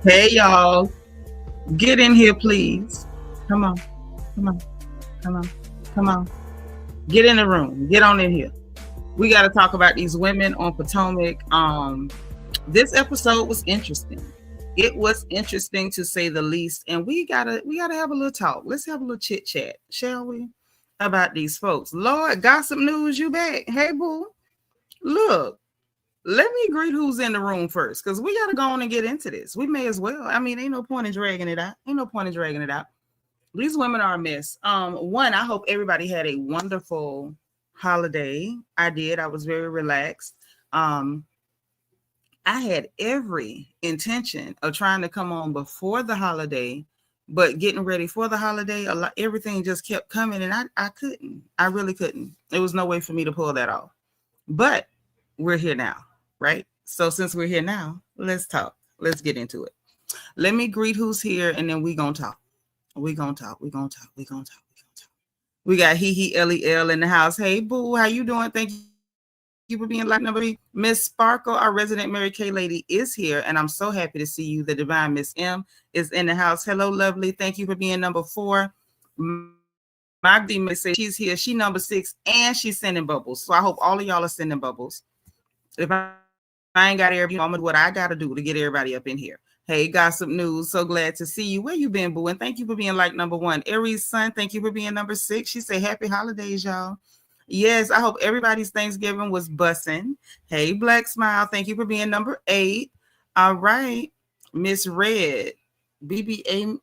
Hey, y'all. Get in here, please. Come on. Come on. Come on. Come on. Get in the room. Get on in here. We got to talk about these women on Potomac. This episode was interesting. It was interesting to say the least, and we gotta have a little talk. Let's have a little chit chat, shall we? About these folks. Lord, gossip news, you back? Hey, boo. Look, let me greet who's in the room first, because we gotta go on and get into this. We may as well. I mean, ain't no point in dragging it out. Ain't no point in dragging it out. These women are a mess. One, I hope everybody had a wonderful holiday. I did. I was very relaxed. Um, I had every intention of trying to come on before the holiday, but getting ready for the holiday, everything just kept coming, and I couldn't. I really couldn't. There was no way for me to pull that off. But we're here now, right? So since we're here now, let's talk. Let's get into it. Let me greet who's here, and then we gonna talk. We gonna talk. We gonna talk. We gonna talk. We gonna talk. We got Lel in the house. Hey, boo, how you doing? Thank you for being like number 3. Miss Sparkle, our resident Mary Kay lady, is here, and I'm so happy to see you. The divine Miss M is in the house. Hello, lovely. Thank you for being number 4. Magdi may say she's here. She number 6, and she's sending bubbles. So I hope all of y'all are sending bubbles. If I ain't got every moment, what I got to do to get everybody up in here. Hey, Gossip News, so glad to see you. Where you been, boo? And thank you for being like number 1. Aries Sun, thank you for being number 6. She said, happy holidays, y'all. Yes, I hope everybody's Thanksgiving was bussin'. Hey, Black Smile, thank you for being number 8. All right, Miss Red, BBA2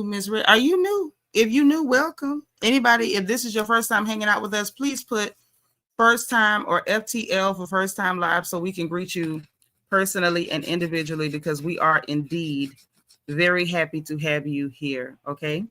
Miss Red. Are you new? If you new, welcome. Anybody, if this is your first time hanging out with us, please put first time or FTL for first time live so we can greet you personally and individually, because we are indeed very happy to have you here. Okay.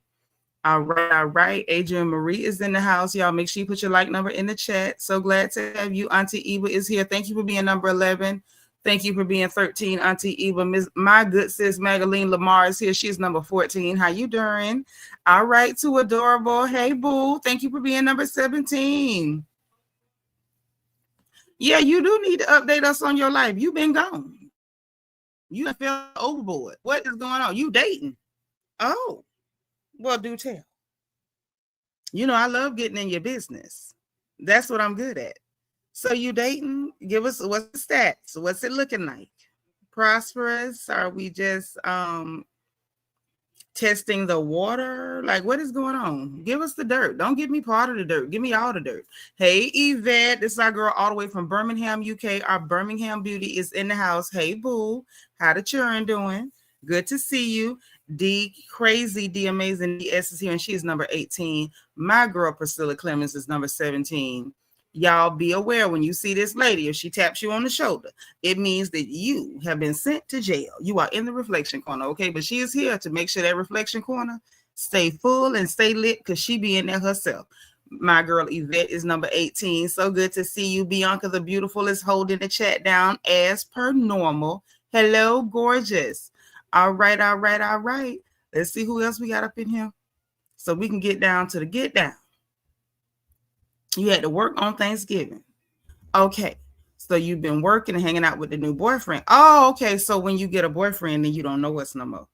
All right. Adrian Marie is in the house. Y'all make sure you put your like number in the chat. So glad to have you. Auntie Eva is here. Thank you for being number 11. Thank you for being 13, Auntie Eva. My good sis Magaline Lamar is here. She's number 14. How you doing? All right, too adorable. Hey, boo. Thank you for being number 17. Yeah, you do need to update us on your life. You've been gone. You have fell overboard. What is going on? You dating? Oh, well, do tell. You know, I love getting in your business. That's what I'm good at. So you dating? Give us, what's the stats? What's it looking like? Prosperous? Are we just testing the water? Like, what is going on? Give us the dirt. Don't give me part of the dirt. Give me all the dirt. Hey, Yvette. This is our girl all the way from Birmingham, UK. Our Birmingham beauty is in the house. Hey, boo. How the children doing? Good to see you. D Crazy, D Amazing DS is here, and she is number 18. My girl Priscilla Clemens is number 17. Y'all be aware when you see this lady, if she taps you on the shoulder, it means that you have been sent to jail. You are in the reflection corner, okay? But she is here to make sure that reflection corner stay full and stay lit, because she be in there herself. My girl Yvette is number 18. So good to see you. Bianca the Beautiful is holding the chat down as per normal. Hello, gorgeous. All right. Let's see who else we got up in here so we can get down to the get down. You had to work on Thanksgiving. Okay. So you've been working and hanging out with the new boyfriend. Oh, okay. So when you get a boyfriend, then you don't know what's no more.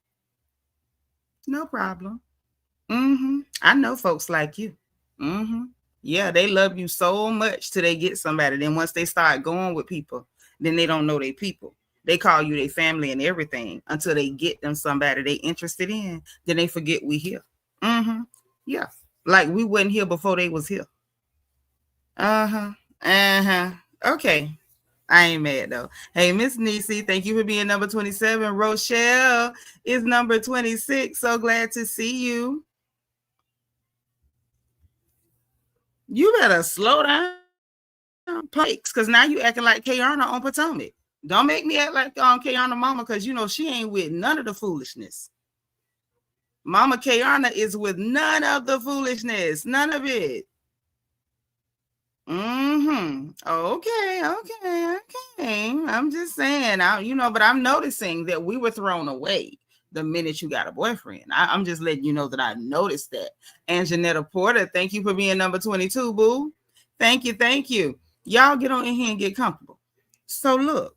No problem. I know folks like you. Yeah, they love you so much till they get somebody. Then once they start going with people, then they don't know they people. They call you their family and everything until they get them somebody they interested in. Then they forget we here. Yeah. Like we wasn't here before they was here. Okay. I ain't mad though. Hey, Miss Niecy, thank you for being number 27. Rochelle is number 26. So glad to see you. You better slow down, because now you acting like Keiarna on Potomac. Don't make me act like Keiarna mama, because you know she ain't with none of the foolishness. Mama Keiarna is with none of the foolishness. None of it. Okay. I'm just saying, but I'm noticing that we were thrown away the minute you got a boyfriend. I'm just letting you know that I noticed that. And Janetta Porter, thank you for being number 22, boo. Thank you. Y'all get on in here and get comfortable. So look,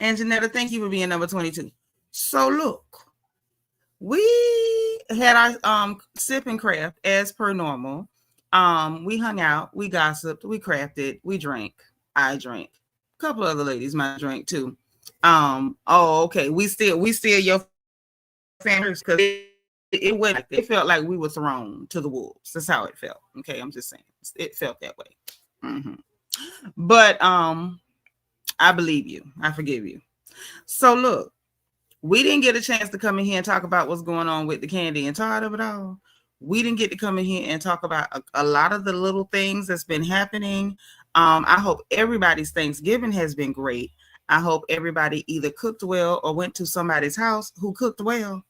And Janetta, thank you for being number 22. So look, we had our sip and craft as per normal. We hung out, we gossiped, we crafted, we drank. I drank. A couple other ladies might drink too. Oh, okay. We still your family because it went. It felt like we were thrown to the wolves. That's how it felt. Okay, I'm just saying it felt that way. Mm-hmm. But I believe you. I forgive you. So look, we didn't get a chance to come in here and talk about what's going on with the candy and Todd of it all. We didn't get to come in here and talk about a lot of the little things that's been happening. I hope everybody's Thanksgiving has been great. I hope everybody either cooked well or went to somebody's house who cooked well.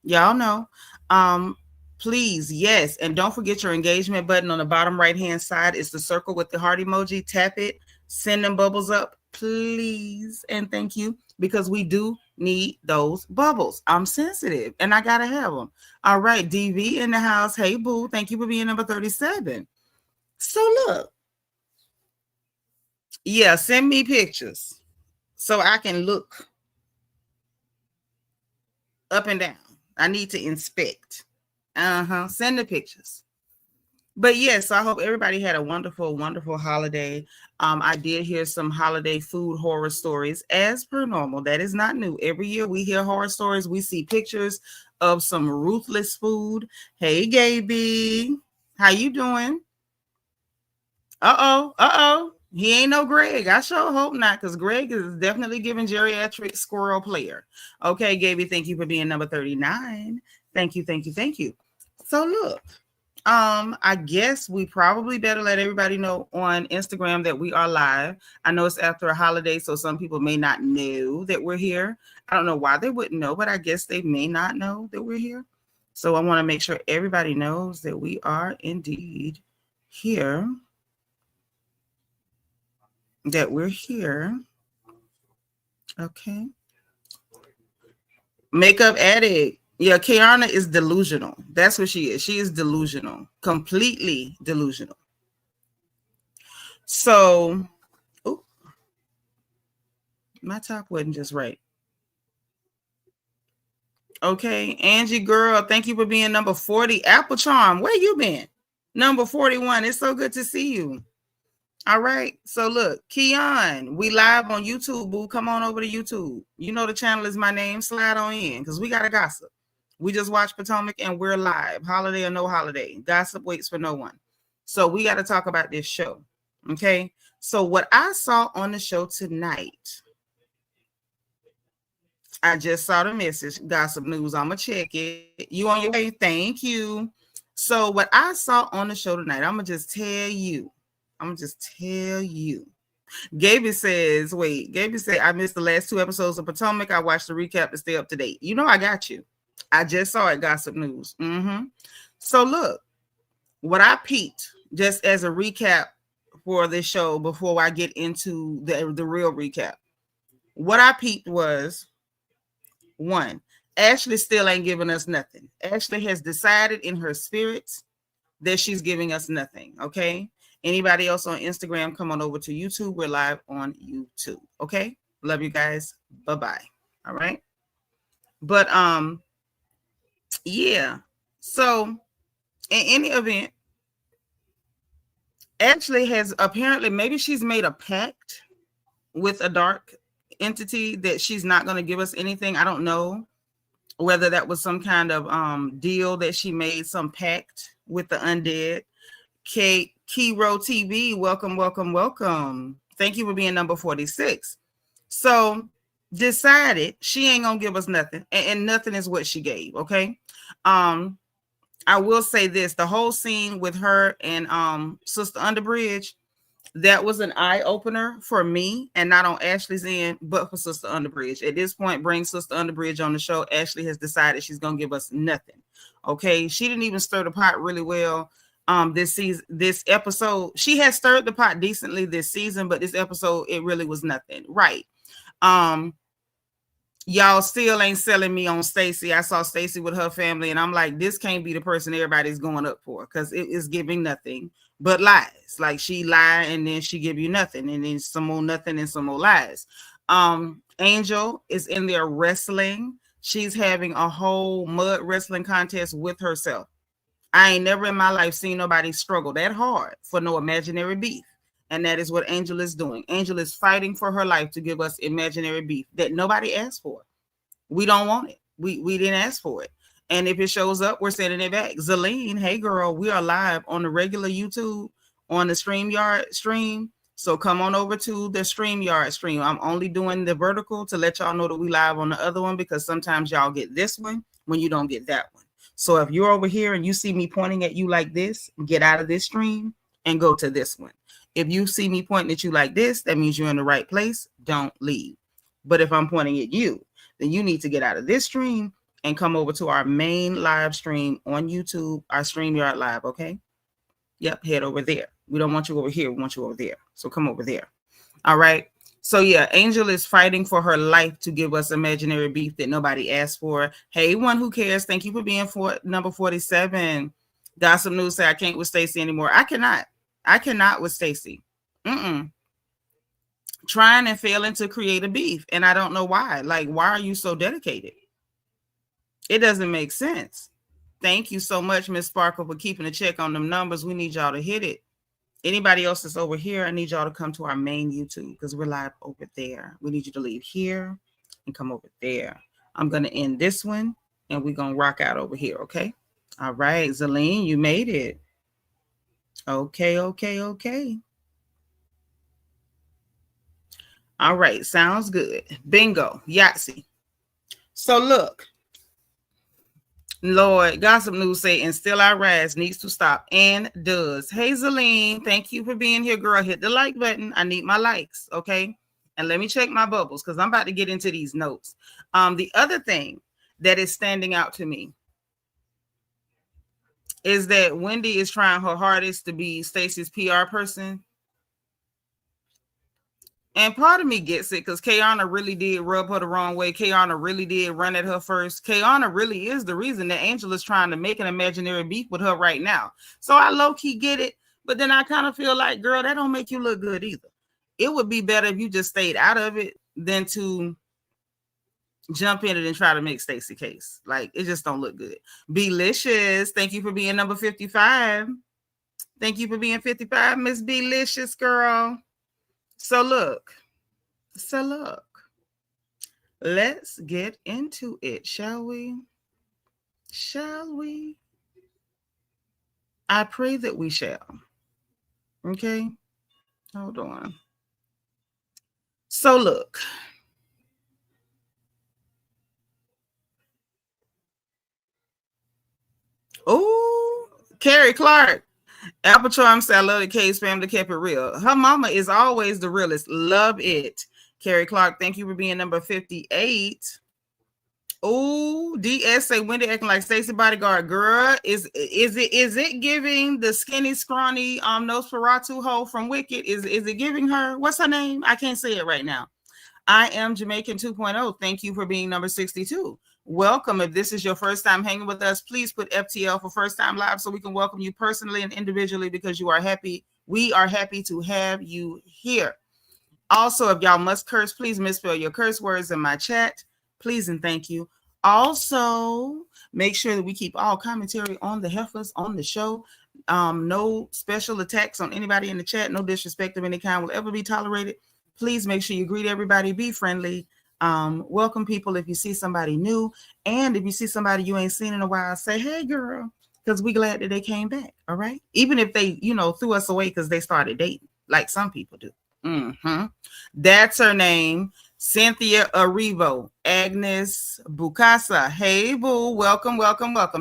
Y'all know. Please, yes. And don't forget your engagement button on the bottom right-hand side. It's the circle with the heart emoji. Tap it. Send them bubbles up, please. And thank you, because we do need those bubbles. I'm sensitive and I got to have them. All right. DV in the house. Hey, boo. Thank you for being number 37. So look. Yeah, send me pictures so I can look up and down. I need to inspect. Send the pictures. But yes, I hope everybody had a wonderful, wonderful holiday. I did hear some holiday food horror stories as per normal. That is not new. Every year we hear horror stories. We see pictures of some ruthless food. Hey, Gaby, how you doing? He ain't no Greg. I sure hope not, because Greg is definitely giving geriatric squirrel player. Okay, Gaby, thank you for being number 39. Thank you, thank you, thank you. So look, I guess we probably better let everybody know on Instagram that we are live. I know it's after a holiday, so some people may not know that we're here. I don't know why they wouldn't know, but I guess they may not know that we're here. So I want to make sure everybody knows that we are indeed here. That we're here. Okay. Makeup addict. Yeah, Keiarna is delusional. That's what she is. She is delusional. Completely delusional. So, my top wasn't just right. Okay, Angie girl, thank you for being number 40. Apple Charm, where you been? Number 41. It's so good to see you. All right. So look, Keon, we live on YouTube, boo. Come on over to YouTube. You know the channel is my name. Slide on in because we got to gossip. We just watched Potomac and we're live. Holiday or no holiday. Gossip waits for no one. So we got to talk about this show. Okay. So what I saw on the show tonight, I just saw the message. Gossip News. I'm going to check it. You on your way? Thank you. So what I saw on the show tonight, I'm going to just tell you. Gaby says, Gaby said, I missed the last 2 episodes of Potomac. I watched the recap to stay up to date. You know, I got you. I just saw it, Gossip News. So look, what I peeped, just as a recap for this show before I get into the real recap, what I peeped was, 1, Ashley still ain't giving us nothing. Ashley has decided in her spirits that she's giving us nothing, okay? Anybody else on Instagram, come on over to YouTube. We're live on YouTube. Okay. Love you guys. Bye-bye. All right. But yeah. So in any event, Ashley has apparently, maybe she's made a pact with a dark entity that she's not going to give us anything. I don't know whether that was some kind of deal that she made, some pact with the undead. Kiro TV, welcome. Thank you for being number 46. So decided she ain't gonna give us nothing, and nothing is what she gave. Okay. I will say this: the whole scene with her and Sister Underbridge, that was an eye opener for me, and not on Ashley's end, but for Sister Underbridge. At this point, bring Sister Underbridge on the show. Ashley has decided she's gonna give us nothing. Okay, she didn't even stir the pot really well. This season, this episode, she has stirred the pot decently this season, but this episode, it really was nothing. Right. Y'all still ain't selling me on Stacy. I saw Stacy with her family, and I'm like, this can't be the person everybody's going up for, because it is giving nothing but lies. Like, she lie and then she give you nothing, and then some more nothing and some more lies. Angel is in there wrestling. She's having a whole mud wrestling contest with herself. I ain't never in my life seen nobody struggle that hard for no imaginary beef. And that is what Angel is doing. Angel is fighting for her life to give us imaginary beef that nobody asked for. We don't want it. We didn't ask for it. And if it shows up, we're sending it back. Zaleen, hey girl, we are live on the regular YouTube on the StreamYard stream. So come on over to the StreamYard stream. I'm only doing the vertical to let y'all know that we live on the other one, because sometimes y'all get this one when you don't get that one. So if you're over here and you see me pointing at you like this, get out of this stream and go to this one. If you see me pointing at you like this, that means you're in the right place. Don't leave. But if I'm pointing at you, then you need to get out of this stream and come over to our main live stream on YouTube, our StreamYard Live, okay? Yep, head over there. We don't want you over here. We want you over there. So come over there. All right. So yeah, Angel is fighting for her life to give us imaginary beef that nobody asked for. Hey, one who cares. Thank you for being for number 47. Gossip News say I can't with Stacy anymore. I cannot with Stacy. Trying and failing to create a beef. And I don't know why. Like, why are you so dedicated? It doesn't make sense. Thank you so much, Miss Sparkle, for keeping a check on them numbers. We need y'all to hit it. Anybody else that's over here, I need y'all to come to our main YouTube because we're live over there. We need you to leave here and come over there. I'm going to end this one and we're going to rock out over here, okay? All right, Zaleen, you made it. Okay. All right, sounds good. Bingo, Yahtzee. So look. Lord, Gossip News say, and still I rise needs to stop, and does. Hey, Zaleen, thank you for being here, girl. Hit the like button. I need my likes, okay? And let me check my bubbles because I'm about to get into these notes. The other thing that is standing out to me is that Wendy is trying her hardest to be Stacy's PR person. And part of me gets it because Keiarna really did rub her the wrong way. Keiarna really did run at her first. Keiarna really is the reason that Angel is trying to make an imaginary beef with her right now. So I low-key get it, but then I kind of feel like, girl, that don't make you look good either. It would be better if you just stayed out of it than to jump in it and try to make Stacy case. Like, it just don't look good. Belicious, thank you for being number 55. Thank you for being 55, Miss Belicious, girl. So look, let's get into it, shall we? I pray that we shall. Okay, hold on. So look. Oh, Carrie Clark. Apple Charm said, I love the K's family, kept it real. Her mama is always the realest. Love it. Carrie Clark, thank you for being number 58. Oh, DS say Wendy acting like Stacy bodyguard. Girl, is it giving the skinny, scrawny Nosferatu hoe from Wicked? Is it giving her? What's her name? I can't say it right now. I am Jamaican 2.0. Thank you for being number 62. Welcome. If this is your first time hanging with us, please put FTL for first time live so we can welcome you personally and individually because you are happy. We are happy to have you here. Also, if y'all must curse, please misspell your curse words in my chat. Please and thank you. Also, make sure that we keep all commentary on the heifers on the show. No special attacks on anybody in the chat. No disrespect of any kind will ever be tolerated. Please make sure you greet everybody. Be friendly. Welcome people if you see somebody new. And if you see somebody you ain't seen in a while, say, hey, girl, because we glad that they came back. All right. Even if they, threw us away because they started dating, like some people do. That's her name. Cynthia Arrivo. Agnes Bukasa. Hey, boo. Welcome.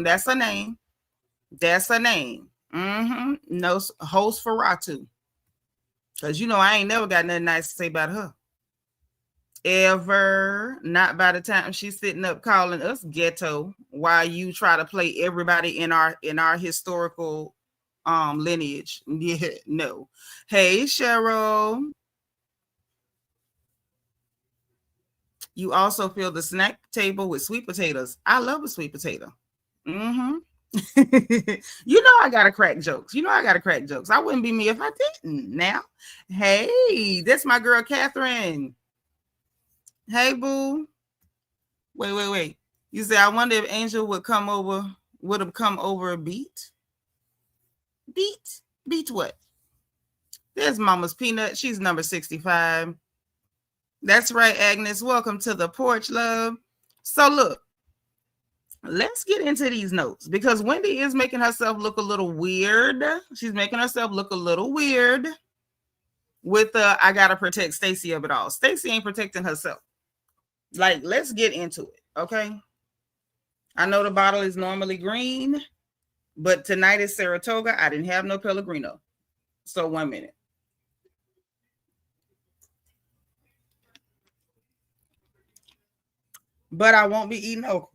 That's her name. No host for Ratu. Because I ain't never got nothing nice to say about her. Ever. Not by the time she's sitting up calling us ghetto while you try to play everybody in our historical lineage. Yeah, no. Hey, Cheryl. You also fill the snack table with sweet potatoes. I love a sweet potato. I gotta crack jokes. I wouldn't be me if I didn't. Now, hey, that's my girl Catherine. Hey, boo. Wait. You say, I wonder if Angel would have come over a beat. Beat what? There's Mama's Peanut. She's number 65. That's right, Agnes. Welcome to the porch, love. So look, let's get into these notes because Wendy is making herself look a little weird. She's making herself look a little weird with I gotta protect Stacy of it all. Stacy ain't protecting herself. Like, let's get into it, okay? I know the bottle is normally green, but tonight is Saratoga. I didn't have no Pellegrino. So 1 minute. But I won't be eating okra.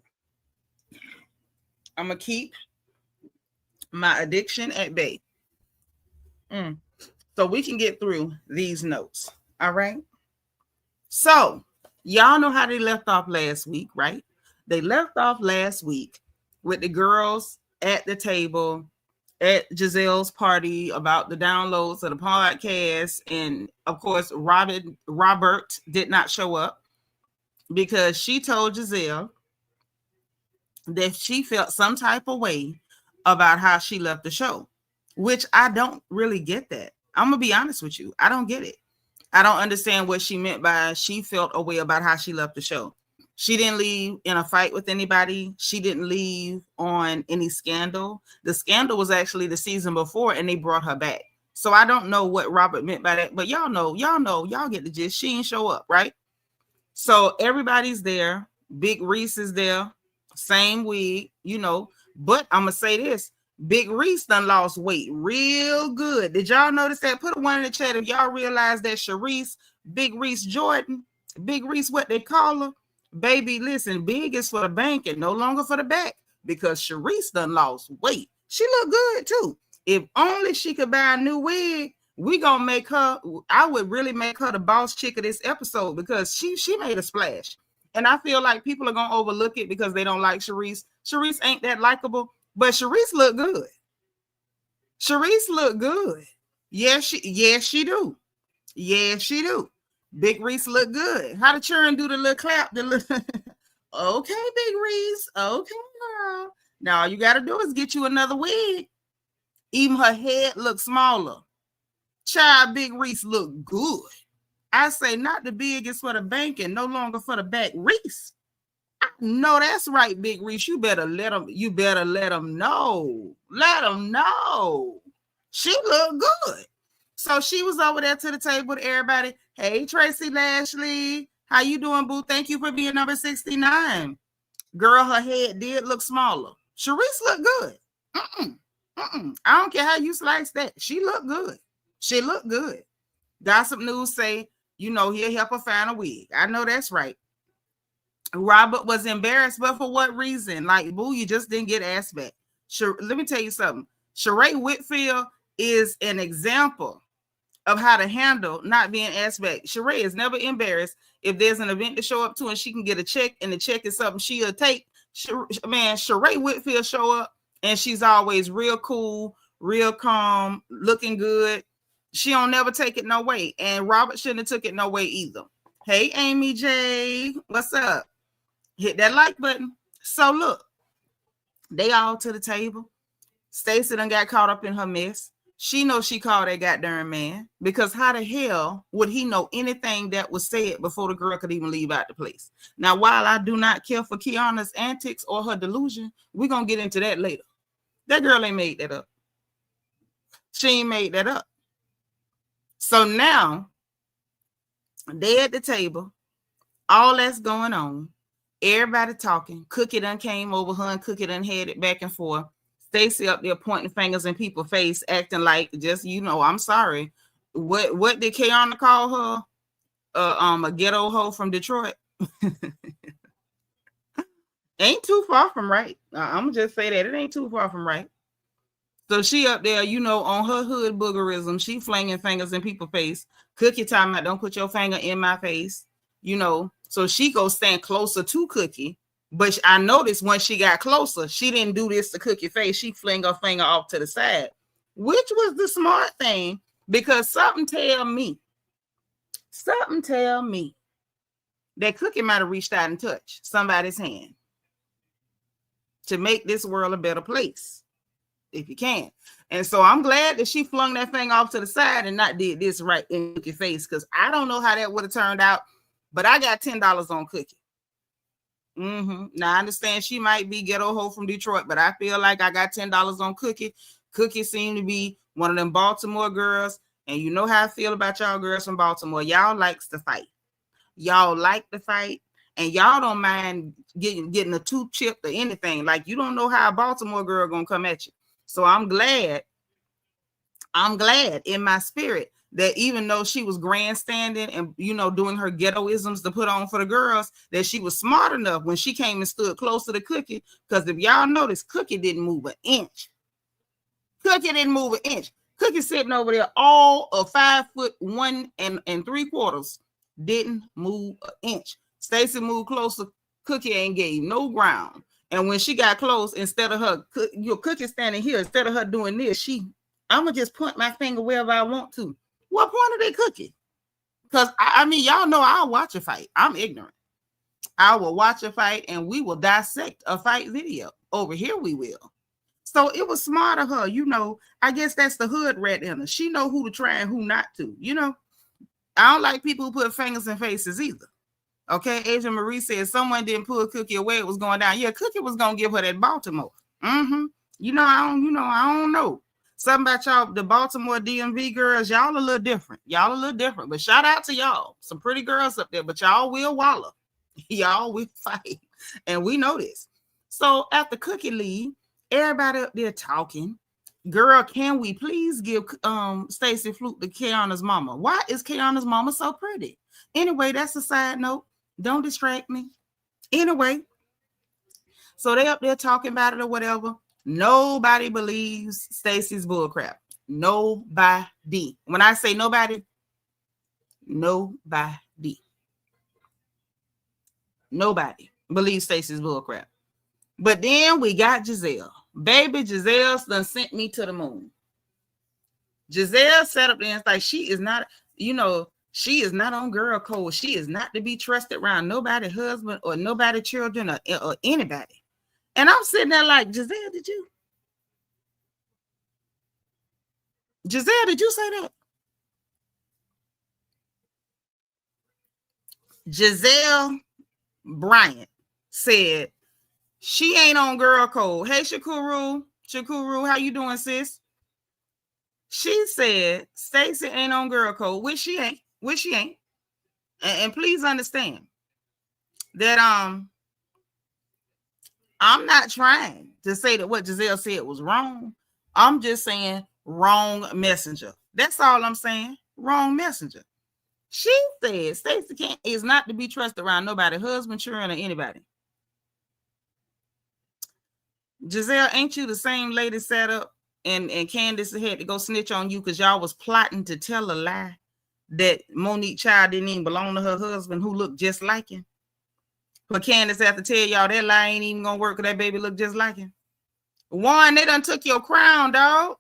I'm going to keep my addiction at bay. So we can get through these notes. All right. So y'all know how they left off last week, right? They left off last week with the girls at the table at Giselle's party about the downloads of the podcast. And of course, Robert did not show up because she told Giselle that she felt some type of way about how she left the show, which I don't really get that. I'm going to be honest with you. I don't get it. I don't understand what she meant by she felt a way about how she left the show. She didn't leave in a fight with anybody. She didn't leave on any scandal. The scandal was actually the season before and they brought her back. So I don't know what Robert meant by that, but y'all get the gist. She didn't show up, right? So everybody's there. Big Reese is there. Same wig, but I'm going to say this. Big Reese done lost weight real good. Did y'all notice that? Put a one in the chat if y'all realize that Sharice, Big Reese Jordan, Big Reese, what they call her. Baby, listen, big is for the bank and no longer for the back because Sharice done lost weight. She look good too. If only she could buy a new wig, we gonna make her, I would really make her the boss chick of this episode because she made a splash. And I feel like people are gonna overlook it because they don't like Sharice. Sharice ain't that likable, but Sharice look good. Sharice look good. Yes, she do. Yes, she do. Big Reese look good. How the churn do the little clap? Okay, Big Reese. Okay, girl. Now all you got to do is get you another wig. Even her head looks smaller. Child, Big Reese look good. I say not the biggest for the bank and no longer for the back. Reese. I know that's right, Big Reese. You better let them know. Let them know. She look good. So she was over there to the table with everybody. Hey, Tracy Lashley. How you doing, boo? Thank you for being number 69. Girl, her head did look smaller. Sharice looked good. I don't care how you slice that. She looked good. She looked good. Gossip News say, he'll help her find a wig. I know that's right. Robert was embarrassed, but for what reason? Like, boo, you just didn't get asked back. Let me tell you something. Sheree Whitfield is an example of how to handle not being asked back. Sheree is never embarrassed. If there's an event to show up to and she can get a check and the check is something she'll take, Sheree Whitfield show up and she's always real cool, real calm, looking good. She don't never take it no way. And Robert shouldn't have took it no way either. Hey, Amy J, what's up? Hit that like button. So look, they all to the table. Stacy done got caught up in her mess. She knows she called that goddamn man because how the hell would he know anything that was said before the girl could even leave out the place? Now, while I do not care for Keiarna's antics or her delusion, we're going to get into that later. That girl ain't made that up. She ain't made that up. So now, they at the table, all that's going on, everybody talking. Cookie done came over, her and Cookie done had it back and forth. Stacy up there pointing fingers in people's face, acting like just, I'm sorry. What did Keiarna call her? A ghetto hoe from Detroit. Ain't too far from right. I'm gonna just say that it ain't too far from right. So she up there, on her hood boogerism, she flinging fingers in people's face. Cookie talking about, don't put your finger in my face. So she go stand closer to Cookie. But I noticed when she got closer, she didn't do this to Cookie face. She fling her finger off to the side, which was the smart thing because something tell me that Cookie might have reached out and touched somebody's hand to make this world a better place, if you can. And so I'm glad that she flung that thing off to the side and not did this right in Cookie's face, because I don't know how that would have turned out, but I got $10 on Cookie. Now, I understand she might be ghetto hoe from Detroit, but I feel like I got $10 on Cookie. Cookie seemed to be one of them Baltimore girls, and you know how I feel about y'all girls from Baltimore. Y'all likes to fight. Y'all like to fight, and y'all don't mind getting a tooth chipped or anything. Like, you don't know how a Baltimore girl gonna come at you. So I'm glad in my spirit that even though she was grandstanding and, you know, doing her ghettoisms to put on for the girls, that she was smart enough when she came and stood close to the Cookie. Because if y'all notice, Cookie didn't move an inch. Cookie didn't move an inch. Cookie sitting over there all of 5'1 and 3/4, didn't move an inch. Stacy moved closer. Cookie ain't gave no ground. And when she got close, instead of her, your Cookie standing here, instead of her doing this, I'm going to just point my finger wherever I want to. What pointed at Cookie? Because, I mean, y'all know I'll watch a fight. I'm ignorant. I will watch a fight and we will dissect a fight video. Over here we will. So it was smart of her. You know, I guess that's the hood rat in her. She know who to try and who not to. You know, I don't like people who put fingers in faces either. Okay, Agent Marie said someone didn't pull Cookie away. It was going down. Yeah, Cookie was going to give her that Baltimore. You know, I don't know. Something about y'all, the Baltimore DMV girls, y'all a little different. Y'all a little different. But shout out to y'all. Some pretty girls up there, but y'all will wallow. Y'all will fight. And we know this. So after Cookie leave, everybody up there talking. Girl, can we please give Stacy Flute to Keiarna's mama? Why is Keiarna's mama so pretty? Anyway, that's a side note. Don't distract me. Anyway, so they up there talking about it or whatever. Nobody believes Stacy's bullcrap. Nobody. When I say nobody, nobody believes Stacy's bullcrap. But then we got Giselle. Baby, Giselle done sent me to the moon. Giselle sat up there and like, she is not, you know, she is not on girl code. She is not to be trusted around nobody husband or nobody children or anybody. And I'm sitting there like, Giselle, did you say that? Giselle Bryant said she ain't on girl code. Hey, Shakuru, how you doing, sis? She said Stacy ain't on girl code, which she ain't. And please understand that I'm not trying to say that what Giselle said was wrong. I'm just saying wrong messenger. That's all I'm saying. Wrong messenger. She said Stacy is not to be trusted around nobody, husband, children, or anybody. Giselle, ain't you the same lady set up and Candace had to go snitch on you because y'all was plotting to tell a lie that Monique Child didn't even belong to her husband who looked just like him? But Candace have to tell y'all that lie ain't even gonna work because that baby look just like him. Warren, they done took your crown, dog.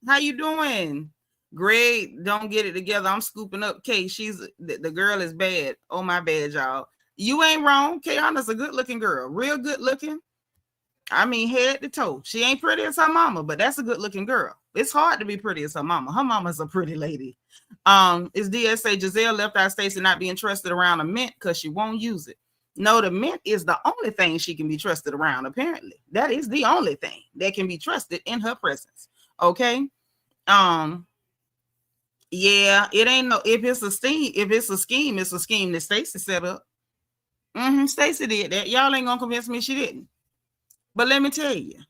How you doing? Greg, don't get it together. I'm scooping up Kay. The girl is bad. Oh, my bad, y'all. You ain't wrong. Keiarna's a good looking girl. Real good looking. I mean, head to toe. She ain't pretty as her mama, but that's a good looking girl. It's hard to be pretty as her mama. Her mama's a pretty lady. It's DSA Giselle left out Stacy not being trusted around a mint because she won't use it. No, the mint is the only thing she can be trusted around, apparently. That is the only thing that can be trusted in her presence. Okay. Yeah, it ain't no, if it's a scheme, it's a scheme that Stacy set up. Stacy did that. Y'all ain't gonna convince me she didn't. But let me tell you.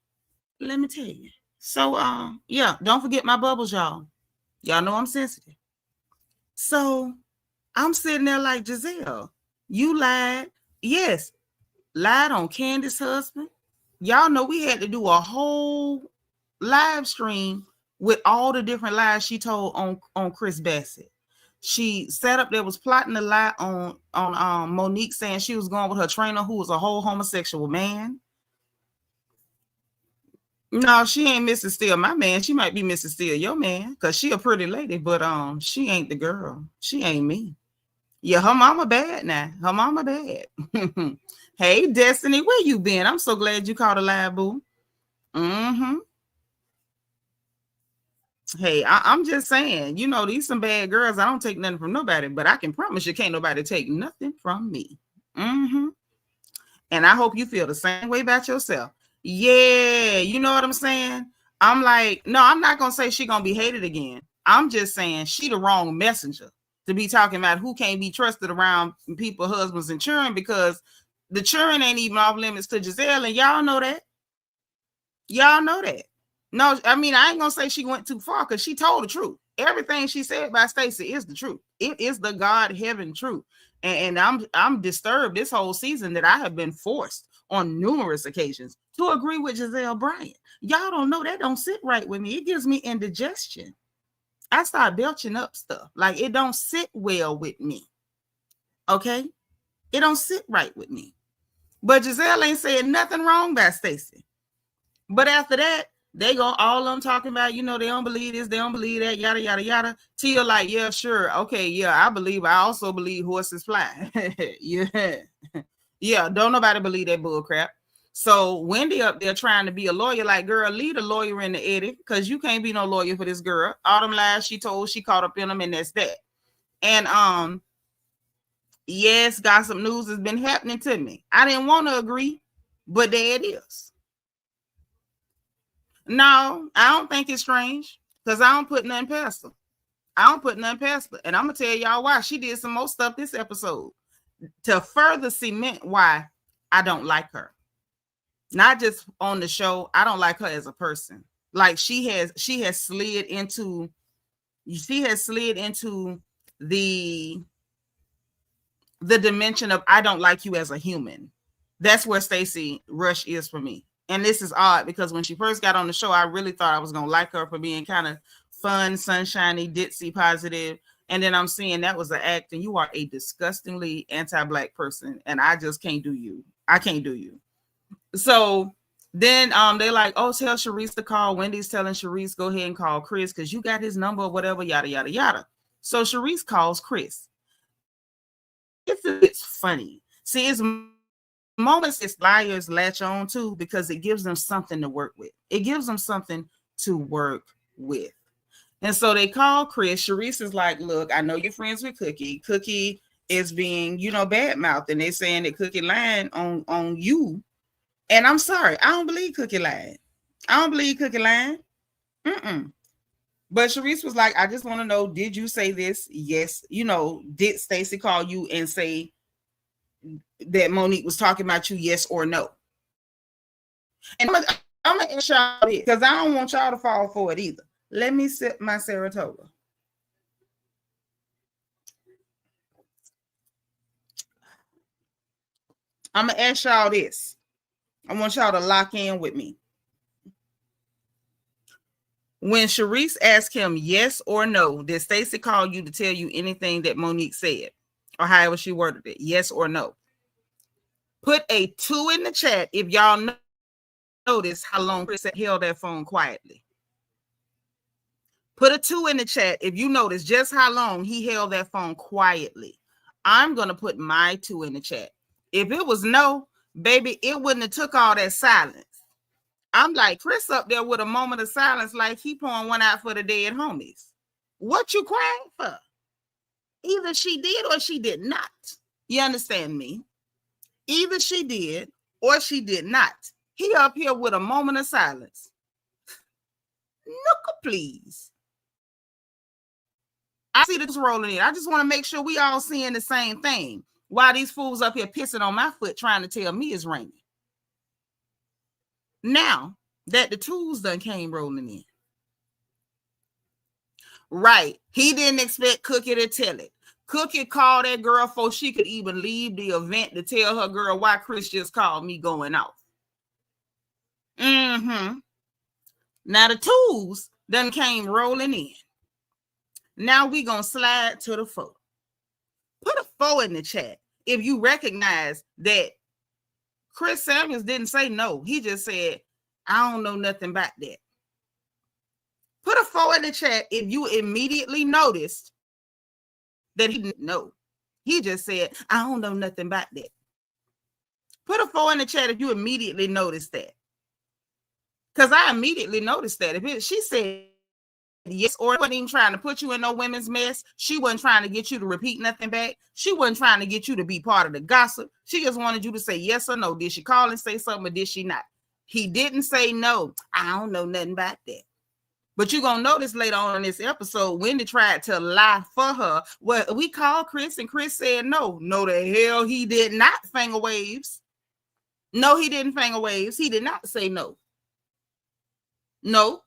So, yeah, don't forget my bubbles, y'all. Y'all know I'm sensitive. So I'm sitting there like, Giselle, you lied. Yes, lied on Candace's husband. Y'all know we had to do a whole live stream with all the different lies she told on Chris Bassett. She sat up there, was plotting a lie on Monique, saying she was going with her trainer who was a whole homosexual man. No, she ain't Mrs. Steele, my man. She might be Mrs. Steele, your man, because she a pretty lady, but she ain't the girl. She ain't me. Yeah, her mama bad now. Her mama bad. Hey, Destiny, where you been? I'm so glad you caught a live, boo. Mm-hmm. Hey, I'm just saying, you know, these some bad girls. I don't take nothing from nobody, but I can promise you can't nobody take nothing from me. Mm-hmm. And I hope you feel the same way about yourself. Yeah, you know what I'm saying? I'm like, no, I'm not gonna say she gonna be hated again. I'm just saying she the wrong messenger to be talking about who can't be trusted around people, husbands, and children, because the children ain't even off limits to Giselle, and y'all know that. Y'all know that. No, I mean, I ain't gonna say she went too far because she told the truth. Everything she said about Stacy is the truth. It is the God heaven truth. And I'm disturbed this whole season that I have been forced on numerous occasions to agree with Giselle Bryant. Y'all don't know that don't sit right with me. It gives me indigestion. I start belching up stuff. Like it don't sit well with me. Okay? It don't sit right with me. But Giselle ain't saying nothing wrong about Stacy. But after that, they go all I'm talking about, you know, they don't believe this, they don't believe that, yada, yada, yada. Till like, yeah, sure. Okay, yeah, I believe. I also believe horses fly. Yeah. Yeah, don't nobody believe that bull crap. So Wendy up there trying to be a lawyer, like, girl, leave a lawyer in the edit, because you can't be no lawyer for this girl. All them lies she told, she caught up in them, and that's that. And yes, gossip news has been happening to me. I didn't want to agree, but there it is. No, I don't think it's strange, because I don't put nothing past her. I don't put nothing past her. And I'm going to tell y'all why. She did some more stuff this episode to further cement why I don't like her. Not just on the show. I don't like her as a person. Like she has slid into the dimension of I don't like you as a human. That's where Stacy Rush is for me. And this is odd because when she first got on the show, I really thought I was going to like her for being kind of fun, sunshiny, ditzy, positive. And then I'm seeing that was an act, and you are a disgustingly anti-Black person. And I just can't do you. I can't do you. So then they're like, oh, tell Sharice to call. Wendy's telling Sharice, go ahead and call Chris because you got his number or whatever, yada, yada, yada. So Sharice calls Chris. It's funny. See, it's moments its liars latch on to because it gives them something to work with. It gives them something to work with. And so they call Chris. Sharice is like, look, I know you're friends with Cookie. Cookie is being, you know, bad mouth, and they're saying that Cookie lying on you. And I'm sorry, I don't believe Cookie lying. I don't believe Cookie lying. But Sharice was like, I just want to know, did you say this? Yes. You know, did Stacy call you and say that Monique was talking about you, yes or no? And I'm going to ask y'all this, because I don't want y'all to fall for it either. Let me sip my Saratoga. I'm going to ask y'all this. I want y'all to lock in with me. When Sharice asked him yes or no, did Stacy call you to tell you anything that Monique said? Or however she worded it, yes or no? Put a 2 in the chat if y'all notice how long Chris held that phone quietly. Put a 2 in the chat if you notice just how long he held that phone quietly. I'm going to put my 2 in the chat. If it was no, baby, it wouldn't have took all that silence. I'm like, Chris up there with a moment of silence like he pouring one out for the dead homies. What you crying for? Either she did or she did not. You understand me? Either she did or she did not. He up here with a moment of silence. Look, please. I see this rolling in. I just want to make sure we all seeing the same thing. While these fools up here pissing on my foot trying to tell me it's raining. Now that the tools done came rolling in. Right. He didn't expect Cookie to tell it. Cookie called that girl before she could even leave the event to tell her girl why Chris just called me going off. Now the tools done came rolling in. Now we gonna slide to the 4. Put a 4 in the chat if you recognize that Chris Samuels didn't say no. He just said, I don't know nothing about that. Put a 4 in the chat if you immediately noticed that he didn't know. He just said, I don't know nothing about that. Put a 4 in the chat if you immediately noticed that. Because I immediately noticed that. She said yes, or wasn't even trying to put you in no women's mess. She wasn't trying to get you to repeat nothing back. She wasn't trying to get you to be part of the gossip. She just wanted you to say yes or no. Did she call and say something or did she not? He didn't say no. I don't know nothing about that. But you're going to notice later on in this episode, Wendy tried to lie for her. Well, we called Chris and Chris said no. No, the hell he did not, finger waves. No, he didn't, finger waves. He did not say no. No,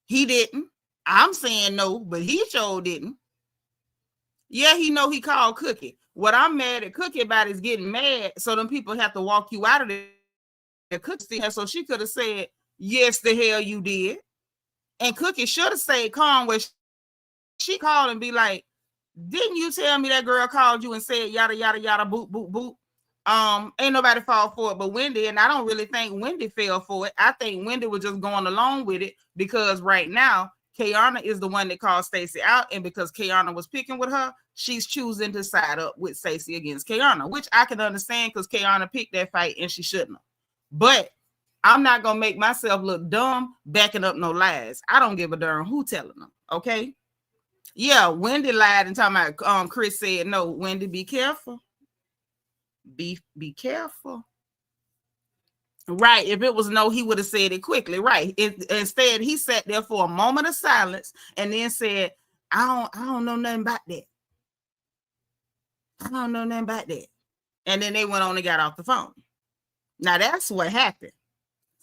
he didn't. I'm saying no, but he sure didn't. Yeah, he know he called Cookie. What I'm mad at Cookie about is getting mad, so them people have to walk you out of there. Cookie, so she could have said, yes, the hell you did. And Cookie should have stayed calm where she called and be like, didn't you tell me that girl called you and said yada, yada, yada, boop, boop, boop? Ain't nobody fall for it but Wendy, and I don't really think Wendy fell for it. I think Wendy was just going along with it because right now Keiarna is the one that called Stacy out, and because Keiarna was picking with her, she's choosing to side up with Stacy against Keiarna, which I can understand because Keiarna picked that fight and she shouldn't have. But I'm not gonna make myself look dumb backing up no lies. I don't give a darn who telling them. Okay, yeah, Wendy lied and talking about Chris said no. Wendy, be careful. Be careful. Right. If it was no, he would have said it quickly. Right. Instead, he sat there for a moment of silence and then said, I don't know nothing about that. I don't know nothing about that. And then they went on and got off the phone. Now that's what happened.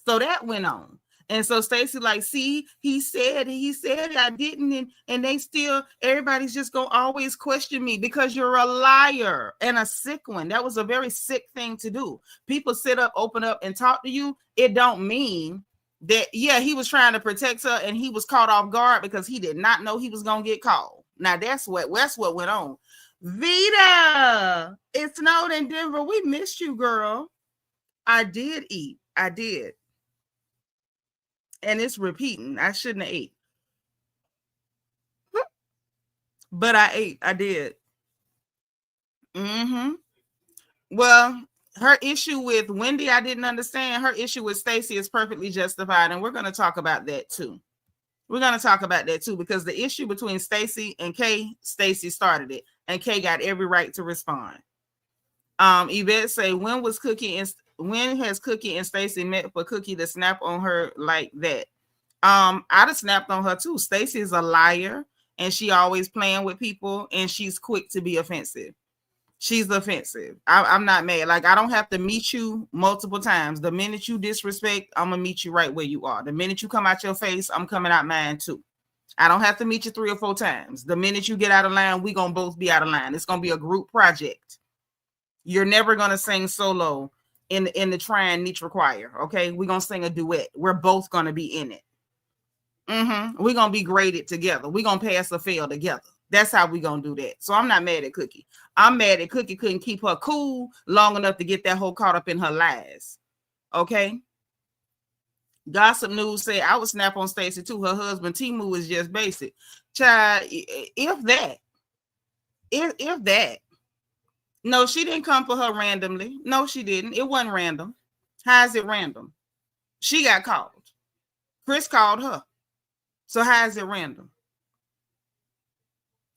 So that went on. And so Stacy like, see, he said I didn't. And they still, everybody's just going to always question me because you're a liar and a sick one. That was a very sick thing to do. People sit up, open up and talk to you. It don't mean that, yeah, he was trying to protect her and he was caught off guard because he did not know he was going to get called. Now that's what went on. Vita, it snowed in Denver. We missed you, girl. I did eat. I did. And it's repeating. I shouldn't have ate. But I ate. I did. Well, her issue with Wendy, I didn't understand. Her issue with Stacy is perfectly justified. And we're going to talk about that too. We're going to talk about that too, because the issue between Stacy and Kay, Stacy started it. And Kay got every right to respond. Yvette say, when has Cookie and Stacy met for Cookie to snap on her like that? I'd have snapped on her too. Stacy is a liar and she always playing with people and she's quick to be offensive. She's offensive. I'm not mad. Like, I don't have to meet you multiple times. The minute you disrespect, I'm gonna meet you right where you are. The minute you come out your face, I'm coming out mine too. I don't have to meet you 3 or 4 times. The minute you get out of line, we gonna both be out of line. It's gonna be a group project. You're never gonna sing solo in the Seanitra choir. Okay, we're gonna sing a duet. We're both gonna be in it. We're gonna be graded together. We're gonna pass or fail together. That's how we're gonna do that. So I'm not mad at Cookie. I'm mad at Cookie couldn't keep her cool long enough to get that whole caught up in her lies. Okay. Gossip News said I would snap on Stacy too. Her husband Timu is just basic. Child, if that. No, she didn't come for her randomly. No, she didn't. It wasn't random. How is it random? She got called. Chris called her. So how is it random?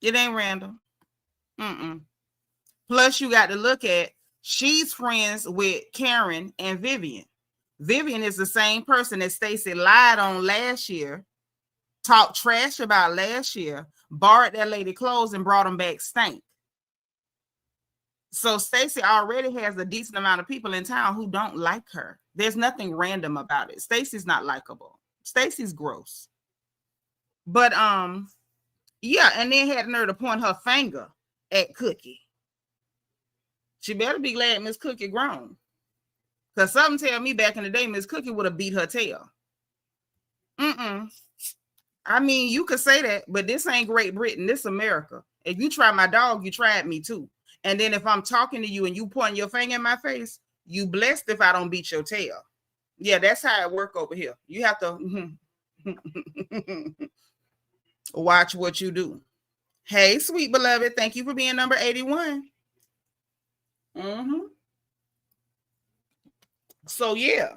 It ain't random. Plus, you got to look at, she's friends with Karen and Vivian. Vivian is the same person that Stacy lied on last year, talked trash about last year, borrowed that lady clothes and brought them back stank. So Stacy already has a decent amount of people in town who don't like her. There's nothing random about it. Stacy's not likable. Stacy's gross. But yeah, and then had nerve to point her finger at Cookie. She better be glad Miss Cookie grown. Because something tell me back in the day, Miss Cookie would have beat her tail. I mean, you could say that, but this ain't Great Britain. This America. If you try my dog, you tried me too. And then if I'm talking to you and you pointing your finger in my face, you blessed if I don't beat your tail. Yeah, that's how it work over here. You have to watch what you do. Hey, sweet beloved. Thank you for being number 81. So yeah,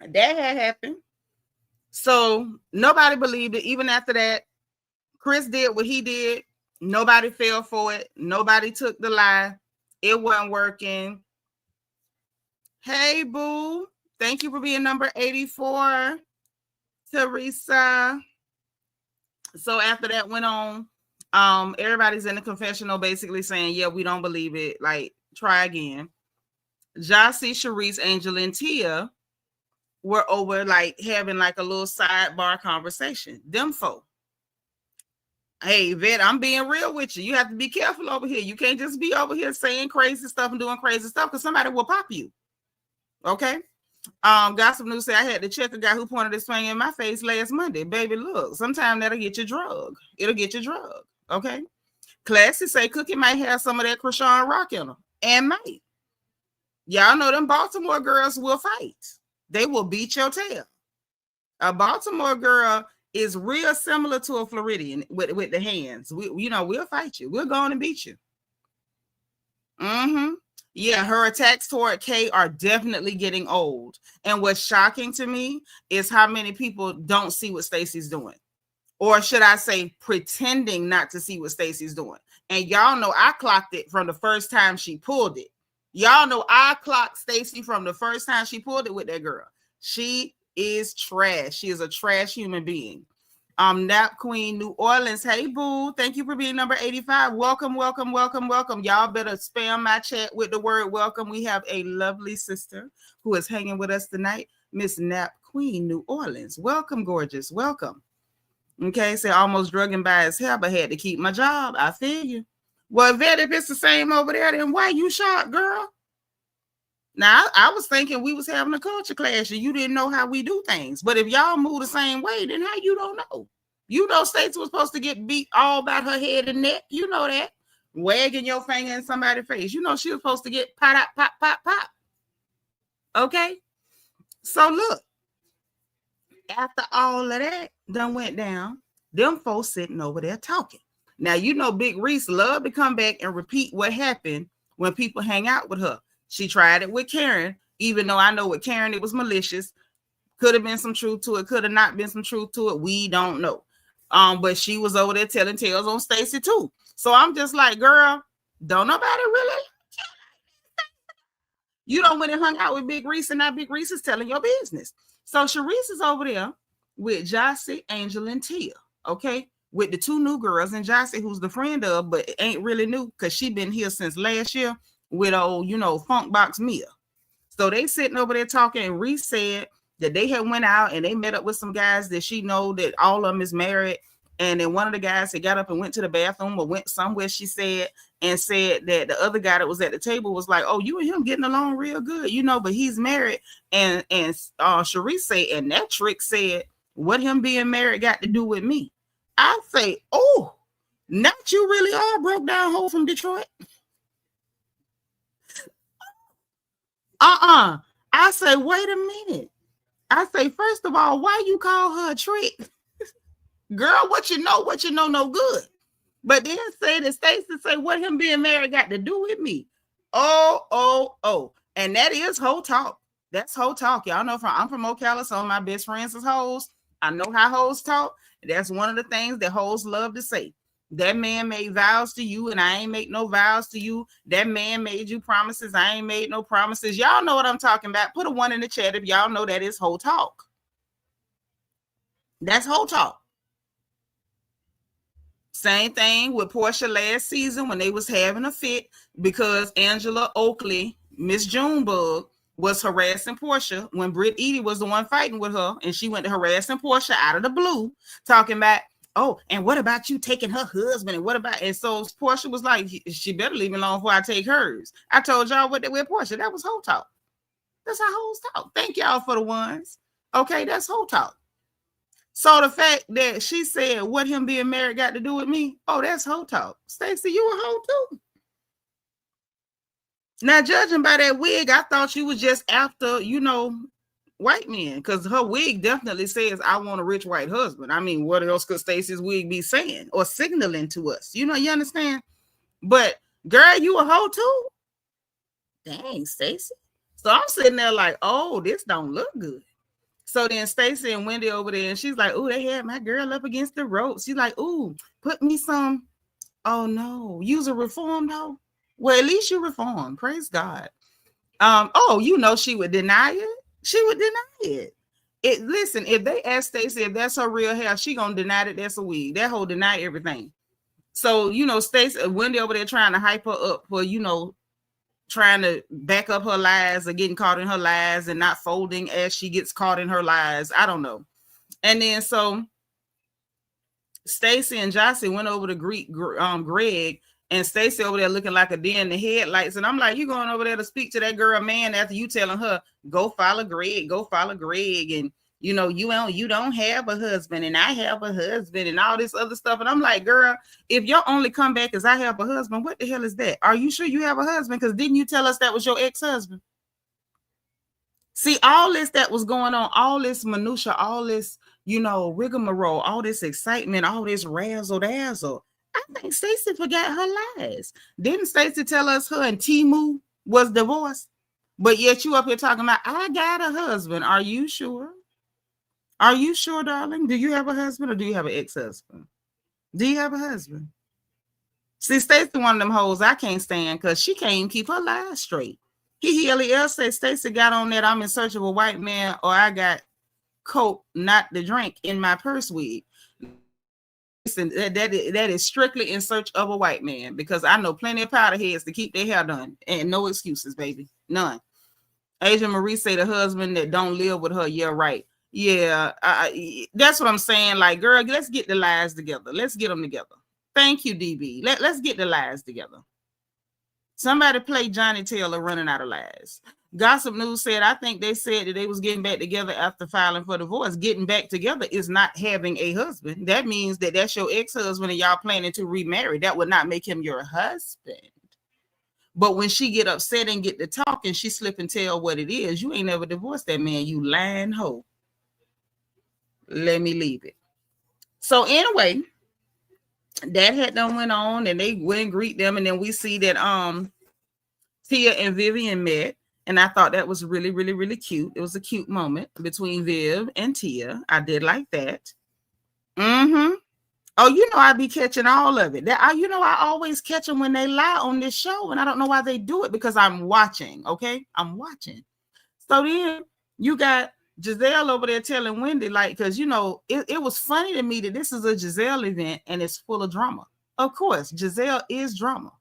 that had happened. So nobody believed it. Even after that, Chris did what he did. Nobody fell for it. Nobody took the lie. It wasn't working. Hey, boo. Thank you for being number 84, Teresa. So after that went on, everybody's in the confessional basically saying, yeah, we don't believe it. Like, try again. Jossie, Sharice, Angel, and Tia were over like having like a little sidebar conversation. Them folk. Hey, Vet, I'm being real with you. You have to be careful over here. You can't just be over here saying crazy stuff and doing crazy stuff because somebody will pop you. Okay? Gossip News said I had to check a guy who pointed his finger in my face last Monday. Baby, look, sometimes that'll get you drug. It'll get you drug. Okay? Classy say Cookie might have some of that Krishan Rock in her. And might. Y'all know them Baltimore girls will fight. They will beat your tail. A Baltimore girl is real similar to a Floridian with the hands. We'll fight you. We'll go on and beat you. Yeah, her attacks toward Kay are definitely getting old. And what's shocking to me is how many people don't see what Stacy's doing. Or should I say pretending not to see what Stacy's doing. And y'all know I clocked it from the first time she pulled it. Y'all know I clocked Stacy from the first time she pulled it with that girl. She is trash. She is a trash human being. Nap Queen, New Orleans. Hey, boo. Thank you for being number 85. Welcome, welcome, welcome, welcome. Y'all better spam my chat with the word welcome. We have a lovely sister who is hanging with us tonight, Miss Nap Queen, New Orleans. Welcome, gorgeous. Welcome. Okay, so almost drug him by his hair, but had to keep my job. I feel you. Well, Vet, if it's the same over there, then why you shocked, girl? Now, I was thinking we was having a culture clash and you didn't know how we do things. But if y'all move the same way, then how you don't know? You know Stacy was supposed to get beat all about her head and neck. You know that. Wagging your finger in somebody's face. You know she was supposed to get pop, pop, pop, pop. Okay? So look. After all of that done went down, them folks sitting over there talking. Now, you know Big Reese loved to come back and repeat what happened when people hang out with her. She tried it with Karen, even though I know with Karen it was malicious. Could have been some truth to it, could have not been some truth to it. We don't know. But she was over there telling tales on Stacy too. So I'm just like, girl, don't nobody really. You don't went and hung out with Big Reese, and now Big Reese is telling your business. So Sharice is over there with Jossie, Angel, and Tia. Okay, with the two new girls, and Jossie, who's the friend of, but ain't really new because she been here since last year with old, Funk Box Mia. So they sitting over there talking, and Reese said that they had went out and they met up with some guys that she know that all of them is married. And then one of the guys had got up and went to the bathroom or went somewhere, she said, and said that the other guy that was at the table was like, oh, you and him getting along real good, but he's married. And Sharice said, and that trick said, what him being married got to do with me? I say, oh, not you really are broke down hoe from Detroit. I say, wait a minute. I say, first of all, why you call her a trick? Girl, what you know no good. But then say that Stacy say what him being married got to do with me. Oh. And that is hoe talk. That's hoe talk. Y'all know I'm from Ocala, so my best friends is hoes. I know how hoes talk. That's one of the things that hoes love to say. That man made vows to you and I ain't make no vows to you. That man made you promises. I ain't made no promises. Y'all know what I'm talking about. Put a 1 in the chat if y'all know that is hoe talk. That's hoe talk. Same thing with Portia last season when they was having a fit because Angela Oakley, Miss Junebug, was harassing Portia when Britt Edie was the one fighting with her, and she went to harassing Portia out of the blue, talking about, oh, and what about you taking her husband? And what about, and so Portia was like, she better leave me alone before I take hers. I told y'all what they with Portia. That was hoe talk. That's how hoes talk. Thank y'all for the ones. Okay, that's hoe talk. So the fact that she said what him being married got to do with me, oh, that's hoe talk. Stacy, you a hoe too. Now, judging by that wig, I thought you was just after, white men, because her wig definitely says, I want a rich white husband. I mean, what else could Stacy's wig be saying or signaling to us? You understand? But girl, you a hoe too? dang, Stacy. So I'm sitting there like, oh, this don't look good. So then Stacy and Wendy over there, and she's like, oh, they had my girl up against the ropes. She's like, oh, put me some. Oh no, you's a reformed hoe. Well, at least you reformed. Praise God. Oh, you know she would deny it. She would deny it. Listen, if they ask Stacy if that's her real hair, she gonna deny that that's a wig. That whole deny everything. So Stacy, Wendy over there trying to hype her up for trying to back up her lies or getting caught in her lies and not folding as she gets caught in her lies. I don't know. And then so Stacy and Jossie went over to greet Greg, and Stacy over there looking like a deer in the headlights. And I'm like, you going over there to speak to that girl, man, after you telling her, go follow Greg, and you don't have a husband, and I have a husband, and all this other stuff. And I'm like, girl, if your only comeback is I have a husband, what the hell is that? Are you sure you have a husband? Because didn't you tell us that was your ex-husband? See, all this that was going on, all this minutia, all this, rigmarole, all this excitement, all this razzle dazzle. I think Stacy forgot her lies. Didn't Stacy tell us her and Timu was divorced? But yet you up here talking about, I got a husband. Are you sure? Are you sure, darling? Do you have a husband or do you have an ex-husband? Do you have a husband? See, Stacy one of them hoes I can't stand because she can't even keep her lies straight. He else said Stacy got on that I'm in search of a white man or I got coke, not the drink, in my purse wig. Listen, that is strictly in search of a white man because I know plenty of powder heads to keep their hair done and no excuses, baby. None. Asia Marie say the husband that don't live with her. Yeah, right. Yeah, that's what I'm saying. Like, girl, let's get the lies together. Let's get them together. Thank you, DB. Let's get the lies together. Somebody play Johnny Taylor running out of lies. Gossip News said, I think they said that they was getting back together after filing for divorce. Getting back together is not having a husband. That means that that's your ex-husband and y'all planning to remarry. That would not make him your husband. But when she get upset and get to talking, she slip and tell what it is. You ain't never divorced that man, you lying hoe. Let me leave it. So anyway, that had done went on and they went and greet them. And then we see that Tia and Vivian met. And I thought that was really, really, really cute. It was a cute moment between Viv and Tia. I did like that. Oh, I be catching all of it. I always catch them when they lie on this show. And I don't know why they do it because I'm watching. Okay. I'm watching. So then you got Giselle over there telling Wendy, like, because, it was funny to me that this is a Giselle event and it's full of drama. Of course, Giselle is drama.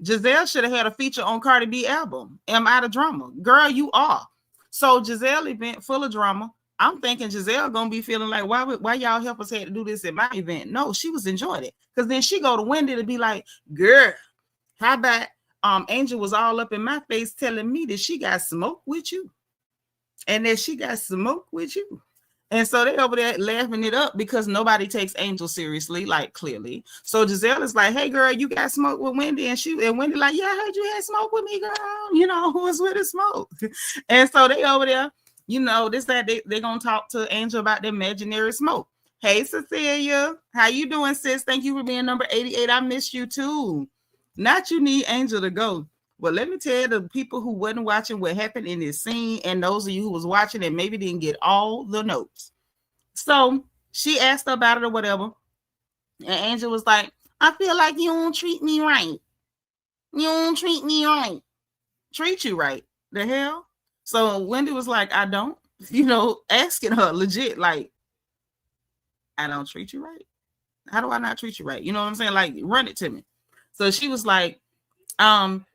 Giselle should have had a feature on Cardi B album. Am I the drama? Girl, you are. So Giselle event full of drama. I'm thinking Giselle gonna be feeling like, why y'all help us had to do this at my event? No, she was enjoying it. Because then she go to Wendy to be like, girl, how about Angel was all up in my face telling me that she got smoke with you. And that she got smoke with you. And so they over there laughing it up because nobody takes Angel seriously, like clearly. So Giselle is like, hey girl, you got smoke with Wendy. And Wendy like, yeah, I heard you had smoke with me, girl. Who was with the smoke? And so they over there, they're going to talk to Angel about the imaginary smoke. Hey, Cecilia, how you doing, sis? Thank you for being number 88. I missed you too. Not you need Angel to go. Well, let me tell the people who wasn't watching what happened in this scene and those of you who was watching and maybe didn't get all the notes. So she asked her about it or whatever. And Angel was like, I feel like you don't treat me right. You don't treat me right. Treat you right. The hell? So Wendy was like, I don't, asking her legit, like, I don't treat you right. How do I not treat you right? You know what I'm saying? Like, run it to me. So she was like,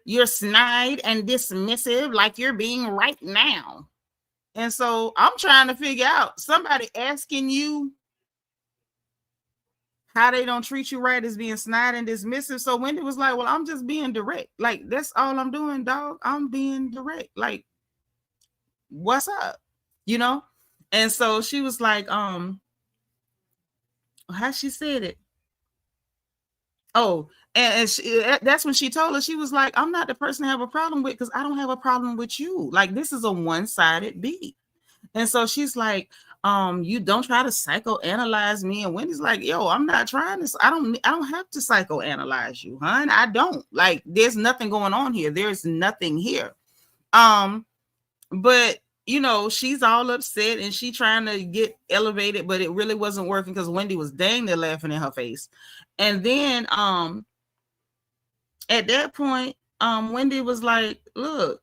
you're snide and dismissive like you're being right now. And so I'm trying to figure out somebody asking you how they don't treat you right is being snide and dismissive. So Wendy was like, well, I'm just being direct. Like, that's all I'm doing, dog. I'm being direct. Like, what's up? And so she was like, how she said it. Oh, and that's when she told her, she was like, I'm not the person to have a problem with because I don't have a problem with you. Like, this is a one-sided beat. And so she's like, you don't try to psychoanalyze me. And Wendy's like, yo, I'm not trying to, I don't have to psychoanalyze you, hon. I don't. Like, there's nothing going on here. There's nothing here. But you know, she's all upset and she trying to get elevated, but it really wasn't working because Wendy was dang near laughing in her face. And then at that point, Wendy was like, look,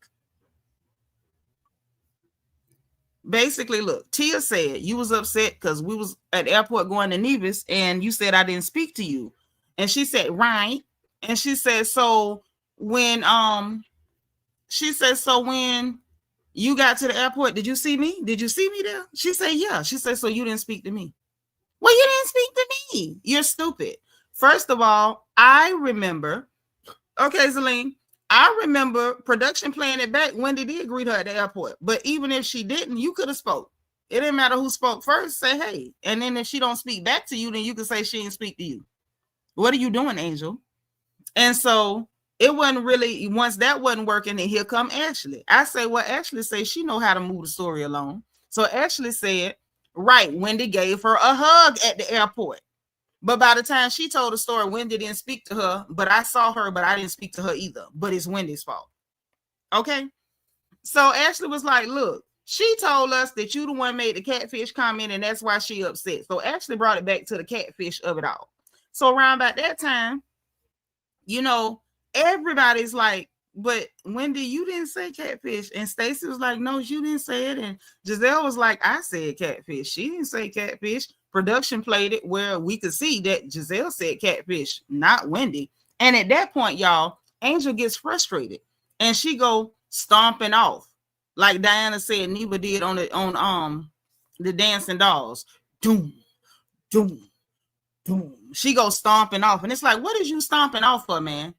basically, look, Tia said you was upset because we was at the airport going to Nevis and you said I didn't speak to you. And she said, right. And she said, so when you got to the airport, did you see me? Did you see me there? She said, yeah. She said, so you didn't speak to me. Well, you didn't speak to me. You're stupid. First of all, I remember, okay, Zelene, I remember production playing it back. Wendy did greet her at the airport. But even if she didn't, you could have spoke. It didn't matter who spoke first. Say, hey. And then if she don't speak back to you, then you can say she didn't speak to you. What are you doing, Angel? And so it wasn't really, once that wasn't working, and here come Ashley. I say, well, Ashley says she know how to move the story along. So Ashley said, right, Wendy gave her a hug at the airport. But by the time she told the story, Wendy didn't speak to her, but I saw her, but I didn't speak to her either. But it's Wendy's fault. Okay? So Ashley was like, look, she told us that you the one made the catfish comment, and that's why she upset. So Ashley brought it back to the catfish of it all. So around about that time, you know, everybody's like, but Wendy, you didn't say catfish. And Stacy was like, no, you didn't say it. And Giselle was like, I said catfish. She didn't say catfish. Production played it where we could see that Giselle said catfish, not Wendy. And at that point, y'all, Angel gets frustrated and she go stomping off. Like Diana said, Neva did on the Dancing Dolls. Doom, doom, doom. She goes stomping off. And it's like, what is you stomping off for, man?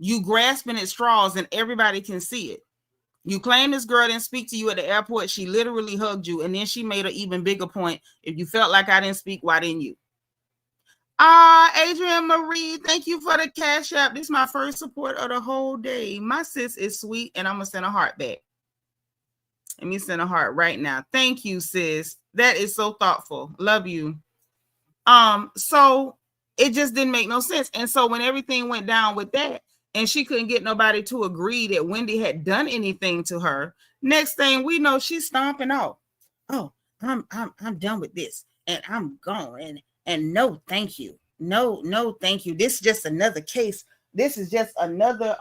You grasping at straws and everybody can see it. You claim this girl didn't speak to you at the airport. She literally hugged you. And then she made an even bigger point. If you felt like I didn't speak, why didn't you? Adrienne Marie, thank you for the Cash App. This is my first support of the whole day. My sis is sweet, and I'm going to send a heart back. Let me send a heart right now. Thank you, sis. That is so thoughtful. Love you. So it just didn't make no sense. And so when everything went down with that, and she couldn't get nobody to agree that Wendy had done anything to her, next thing we know, she's stomping off. Oh, I'm done with this, and I'm gone. And no, thank you. No, thank you. This is just another case. This is just another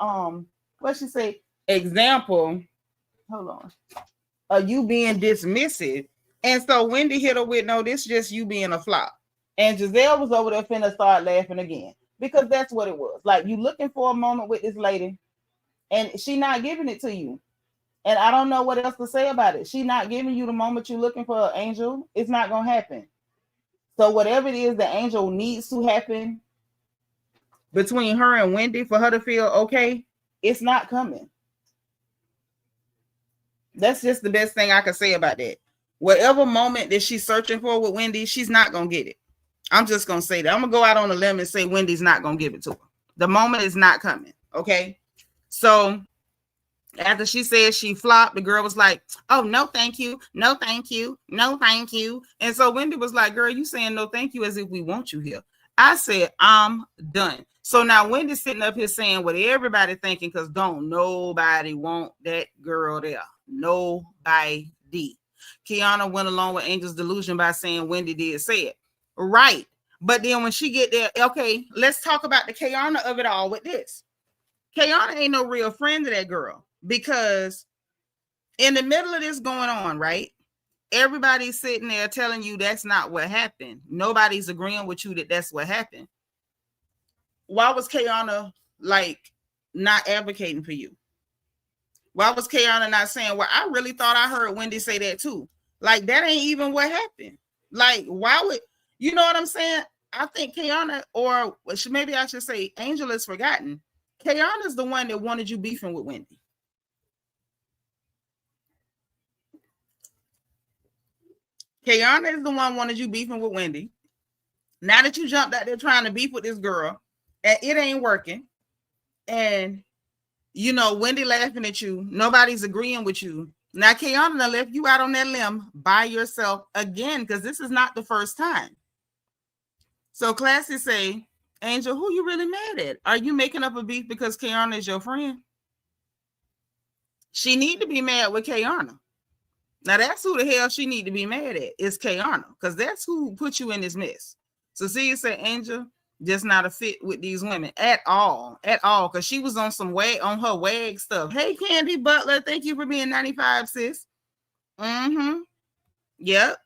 what she say? Example. Hold on. Of you being dismissive. And so Wendy hit her with, no, this is just you being a flop. And Giselle was over there finna start laughing again. Because that's what it was. Like, you looking for a moment with this lady, and she not giving it to you. And I don't know what else to say about it. She not giving you the moment you're looking for, Angel. It's not going to happen. So whatever it is that Angel needs to happen between her and Wendy for her to feel okay, it's not coming. That's just the best thing I can say about that. Whatever moment that she's searching for with Wendy, she's not going to get it. I'm just going to say that. I'm going to go out on a limb and say Wendy's not going to give it to her. The moment is not coming. Okay. So after she said she flopped, the girl was like, oh, no, thank you. No, thank you. No, thank you. And so Wendy was like, girl, you saying no, thank you as if we want you here. I said, I'm done. So now Wendy's sitting up here saying what everybody thinking, because don't nobody want that girl there. Nobody. Keiarna went along with Angel's delusion by saying Wendy did say it. Right. But then when she get there, okay, let's talk about the Keiarna of it all with this. Keiarna ain't no real friend to that girl, because in the middle of this going on, right, everybody's sitting there telling you that's not what happened. Nobody's agreeing with you that that's what happened. Why was Keiarna like not advocating for you? Why was Keiarna not saying, well, I really thought I heard Wendy say that too? Like, that ain't even what happened. Like, why would, you know what I'm saying? I think Keiarna, or maybe I should say Angel, is forgotten. Keiarna is the one that wanted you beefing with Wendy. Keiarna is the one wanted you beefing with Wendy. Now that you jumped out there trying to beef with this girl, and it ain't working, and you know Wendy laughing at you, nobody's agreeing with you. Now, Keiarna left you out on that limb by yourself again, because this is not the first time. So Classy say, Angel, who you really mad at? Are you making up a beef because Keiarna is your friend? She need to be mad with Keiarna. Now, that's who the hell she need to be mad at, is Keiarna, because that's who put you in this mess. So see, you say, Angel, just not a fit with these women at all, because she was on some on her wag stuff. Hey, Candy Butler, thank you for being 95, sis. Yep.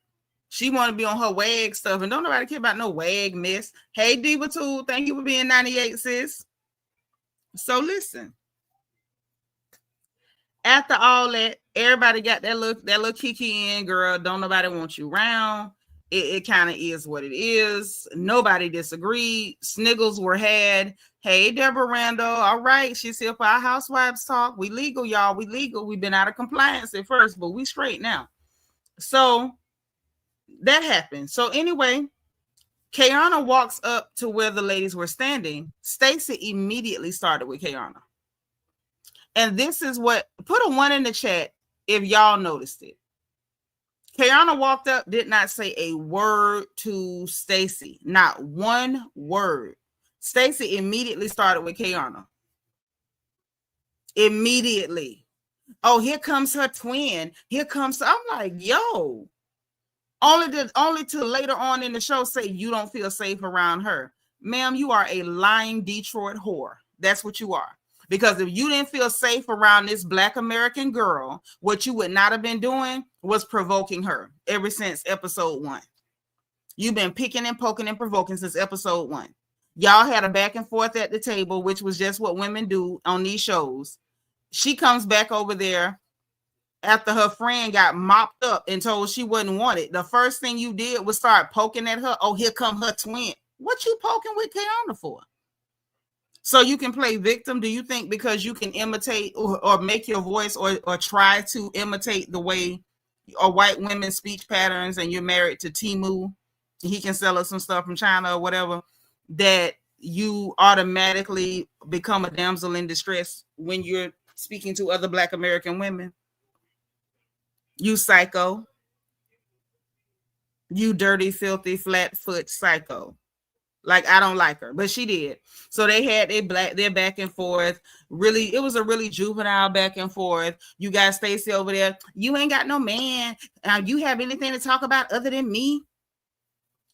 She want to be on her wag stuff, and don't nobody care about no wag mess. Hey, Diva Tool, thank you for being 98, sis. So listen. After all that, everybody got that little kiki in, girl. Don't nobody want you around. It kind of is what it is. Nobody disagreed. Sniggles were had. Hey, Deborah Randall. All right, she's here for our housewives talk. We legal, y'all. We legal. We've been out of compliance at first, but we straight now. So that happened. So anyway, Keiarna walks up to where the ladies were standing. Stacy immediately started with Keiarna. And this is what, put a 1 in the chat if y'all noticed it. Keiarna walked up, did not say a word to Stacy. Not one word. Stacy immediately started with Keiarna. Immediately. Oh, here comes her twin. Here comes, I'm like, yo. Only to later on in the show say you don't feel safe around her. Ma'am, you are a lying Detroit whore. That's what you are. Because if you didn't feel safe around this Black American girl, what you would not have been doing was provoking her ever since episode 1. You've been picking and poking and provoking since episode 1. Y'all had a back and forth at the table, which was just what women do on these shows. She comes back over there after her friend got mopped up and told she wasn't wanted. The first thing you did was start poking at her. Oh, here come her twin. What you poking with Keiarna for? So you can play victim? Do you think because you can imitate or make your voice or try to imitate the way or white women's speech patterns and you're married to Temu, he can sell us some stuff from China or whatever, that you automatically become a damsel in distress when you're speaking to other Black American women? You psycho. You dirty, filthy, flat-foot psycho. Like, I don't like her, but she did. So they had their back and forth. Really, it was a really juvenile back and forth. You got Stacy over there. You ain't got no man. You have anything to talk about other than me?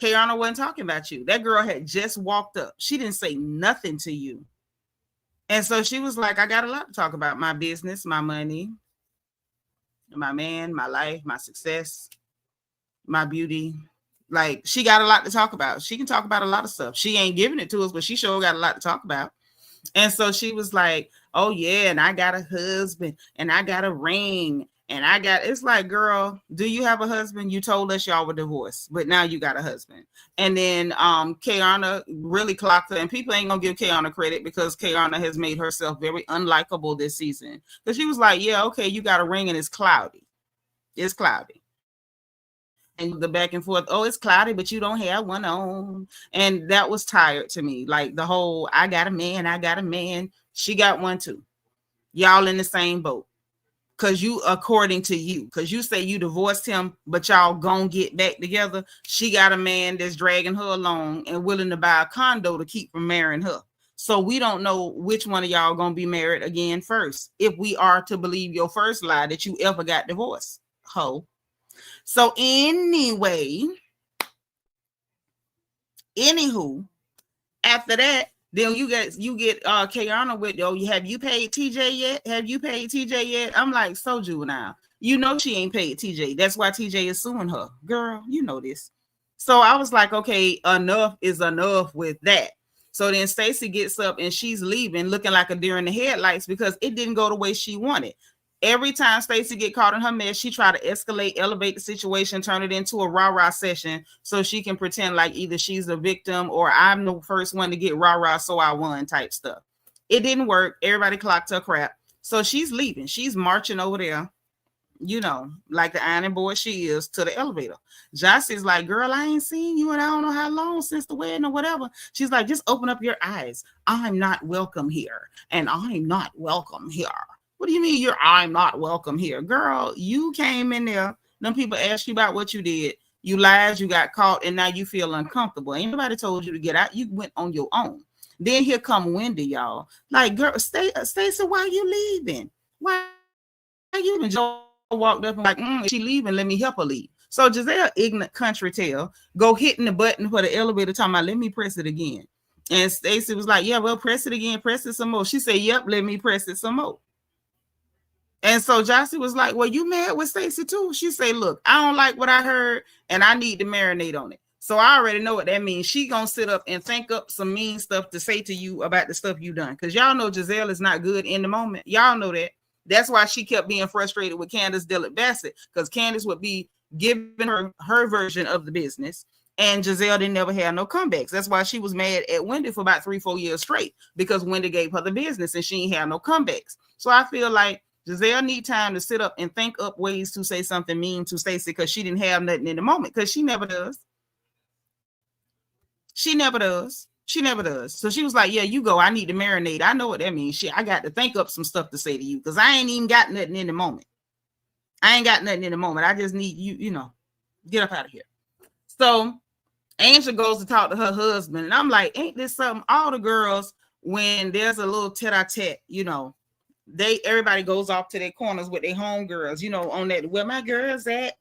Keiarna wasn't talking about you. That girl had just walked up. She didn't say nothing to you. And so she was like, I got a lot to talk about. My business, my money, my man, my life, my success, my beauty. Like, she got a lot to talk about. She can talk about a lot of stuff. She ain't giving it to us, but she sure got a lot to talk about. And so she was like, oh yeah, and I got a husband and I got a ring and it's like, girl, do you have a husband? You told us y'all were divorced, but now you got a husband. And then Keiarna really clocked her, and people ain't gonna give Keiarna credit because Keiarna has made herself very unlikable this season. Because she was like, yeah, okay, you got a ring and it's cloudy. It's cloudy. And the back and forth, oh, it's cloudy, but you don't have one on. And that was tired to me. Like the whole, I got a man. She got one too. Y'all in the same boat. Because you, according to you, because you say you divorced him, but y'all gonna get back together. She got a man that's dragging her along and willing to buy a condo to keep from marrying her. So we don't know which one of y'all gonna be married again first, if we are to believe your first lie that you ever got divorced. Ho. So anywho, after that, then you get Keiarna with, oh, have you paid TJ yet? Have you paid TJ yet? I'm like, so juvenile. You know she ain't paid TJ. That's why TJ is suing her. Girl, you know this. So I was like, okay, enough is enough with that. So then Stacy gets up and she's leaving looking like a deer in the headlights because it didn't go the way she wanted. Every time Stacy get caught in her mess, she try to escalate, elevate the situation, turn it into a rah-rah session so she can pretend like either she's the victim or I'm the first one to get rah-rah, so I won type stuff. It didn't work. Everybody clocked her crap. So she's leaving. She's marching over there, you know, like the ironing board she is, to the elevator. Jossie's like, girl, I ain't seen you and I don't know how long since the wedding or whatever. She's like, just open up your eyes. I'm not welcome here. And I'm not welcome here. What do you mean I'm not welcome here? Girl, you came in there. Them people asked you about what you did. You lied, you got caught, and now you feel uncomfortable. Ain't nobody told you to get out. You went on your own. Then here come Wendy, y'all. Like, girl, Stacy, why you leaving? Why you leaving? Joe walked up and like, if she leaving, let me help her leave. So Giselle, ignorant country tale, go hitting the button for the elevator, talking about, let me press it again. And Stacy was like, yeah, well, press it again, press it some more. She said, yep, let me press it some more. And so Jossie was like, well, you mad with Stacy too? She said, look, I don't like what I heard and I need to marinate on it. So I already know what that means. She gonna sit up and think up some mean stuff to say to you about the stuff you done. Because y'all know Giselle is not good in the moment. Y'all know that. That's why she kept being frustrated with Candace Dillard Bassett, because Candace would be giving her version of the business. And Giselle didn't never have no comebacks. That's why she was mad at Wendy for about 3-4 years straight, because Wendy gave her the business and she ain't have no comebacks. So I feel like Giselle need time to sit up and think up ways to say something mean to Stacy, because she didn't have nothing in the moment, because she never does. She never does. She never does. So she was like, yeah, you go. I need to marinate. I know what that means. I got to think up some stuff to say to you, because I ain't even got nothing in the moment. I ain't got nothing in the moment. I just need you, get up out of here. So Angel goes to talk to her husband. And I'm like, ain't this something? All the girls, when there's a little tete-a-tete, everybody goes off to their corners with their homegirls, on that, where my girls at,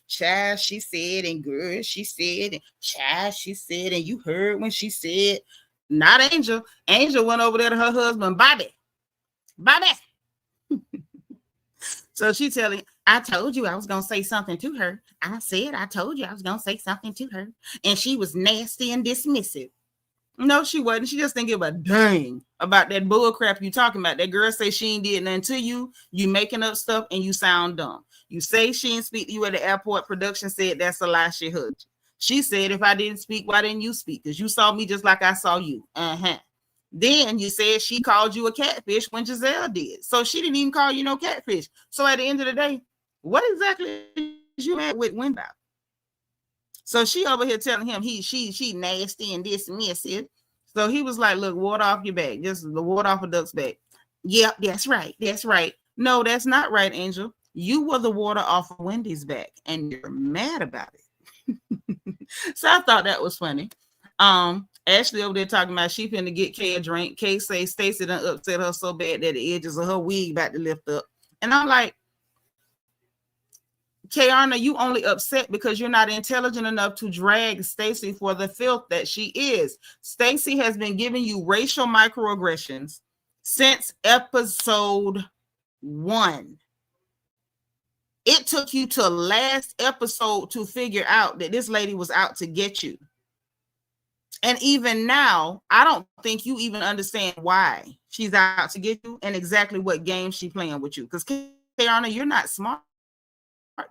child, she said, and girl, she said, and child, she said, and you heard when she said. Not Angel. Angel went over there to her husband, Bobby. So she telling, I told you I was going to say something to her. I told you I was going to say something to her. And she was nasty and dismissive. No, she wasn't. She just didn't give a dang about that bull crap you talking about. That girl say she ain't did nothing to you. You making up stuff and you sound dumb. You say she didn't speak to you at the airport. Production said that's a lie. She hugged you. She said, if I didn't speak, why didn't you speak? Because you saw me just like I saw you. Then you said she called you a catfish when Giselle did. So she didn't even call you no catfish. So at the end of the day, what exactly is you mad with Wendy? So she over here telling him she nasty and dismissive. So he was like, look, water off your back. Just the water off a duck's back. Yep, that's right. That's right. No, that's not right, Angel. You were the water off of Wendy's back and you're mad about it. So I thought that was funny. Ashley over there talking about she finna get Kay a drink. Kay say Stacy done upset her so bad that the edges of her wig about to lift up. And I'm like, Keiarna, you only upset because you're not intelligent enough to drag Stacy for the filth that she is. Stacy has been giving you racial microaggressions since episode 1. It took you to last episode to figure out that this lady was out to get you. And even now, I don't think you even understand why she's out to get you and exactly what game she's playing with you. Because Keiarna, you're not smart,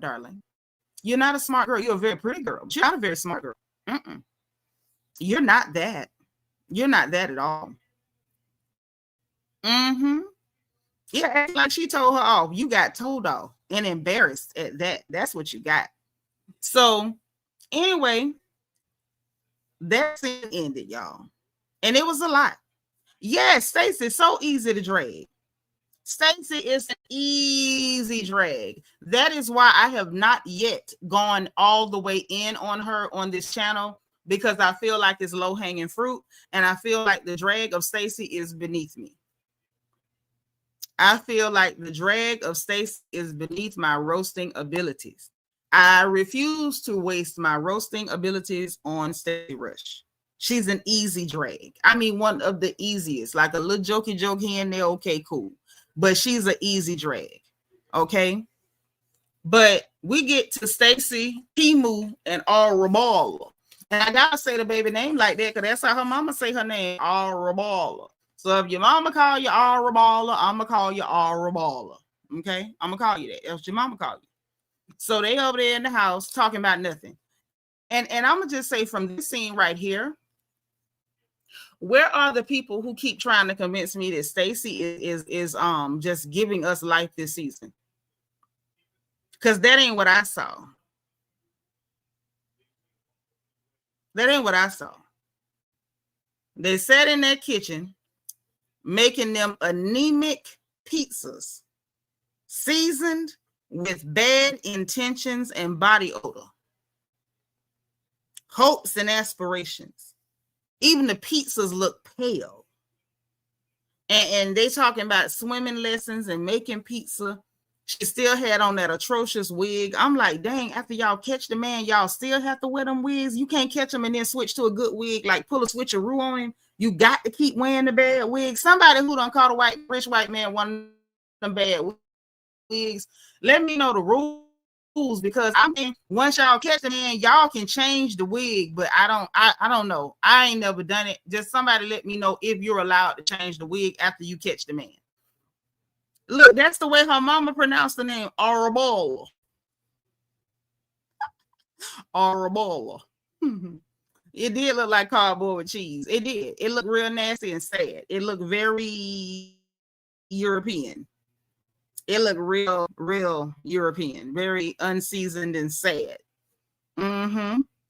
darling. You're not a smart girl. You're a very pretty girl, but you're not a very smart girl. You're not that. You're not that at all. Yeah, like she told her off. You got told off and embarrassed at that. That's what you got. So anyway, that scene ended, y'all. And it was a lot. Yes, Stacy is so easy to drag. Stacy is an easy drag. That is why I have not yet gone all the way in on her on this channel, because I feel like it's low-hanging fruit, and I feel like the drag of Stacy is beneath me. I feel like the drag of Stacy is beneath my roasting abilities. I refuse to waste my roasting abilities on Stacy Rush. She's an easy drag. I mean, one of the easiest, like a little jokey joke here and there. Okay, cool. But she's an easy drag. Okay. But we get to Stacy, Timu, and Arabala. And I gotta say the baby name like that, because that's how her mama say her name, Arabala. So if your mama call you Arabala, I'm gonna call you Arabala. Okay, I'm gonna call you that. That's what your mama call you. So they over there in the house talking about nothing. And I'm gonna just say from this scene right here, where are the people who keep trying to convince me that Stacy is just giving us life this season? Because that ain't what I saw. That ain't what I saw. They sat in their kitchen making them anemic pizzas seasoned with bad intentions and body odor, hopes and aspirations. Even the pizzas look pale. And they talking about swimming lessons and making pizza. She still had on that atrocious wig. I'm like, dang, after y'all catch the man, y'all still have to wear them wigs. You can't catch him and then switch to a good wig, like pull a switcheroo on him. You got to keep wearing the bad wigs. Somebody who done caught a rich white man one of them bad wigs, let me know the rules, because I mean, once y'all catch the man, y'all can change the wig, but I don't know. I ain't never done it. Just somebody let me know if you're allowed to change the wig after you catch the man. Look, that's the way her mama pronounced the name, Arabella. Arabella. It did look like cardboard with cheese. It did. It looked real nasty and sad. It looked very European. It looked real European, very unseasoned and sad.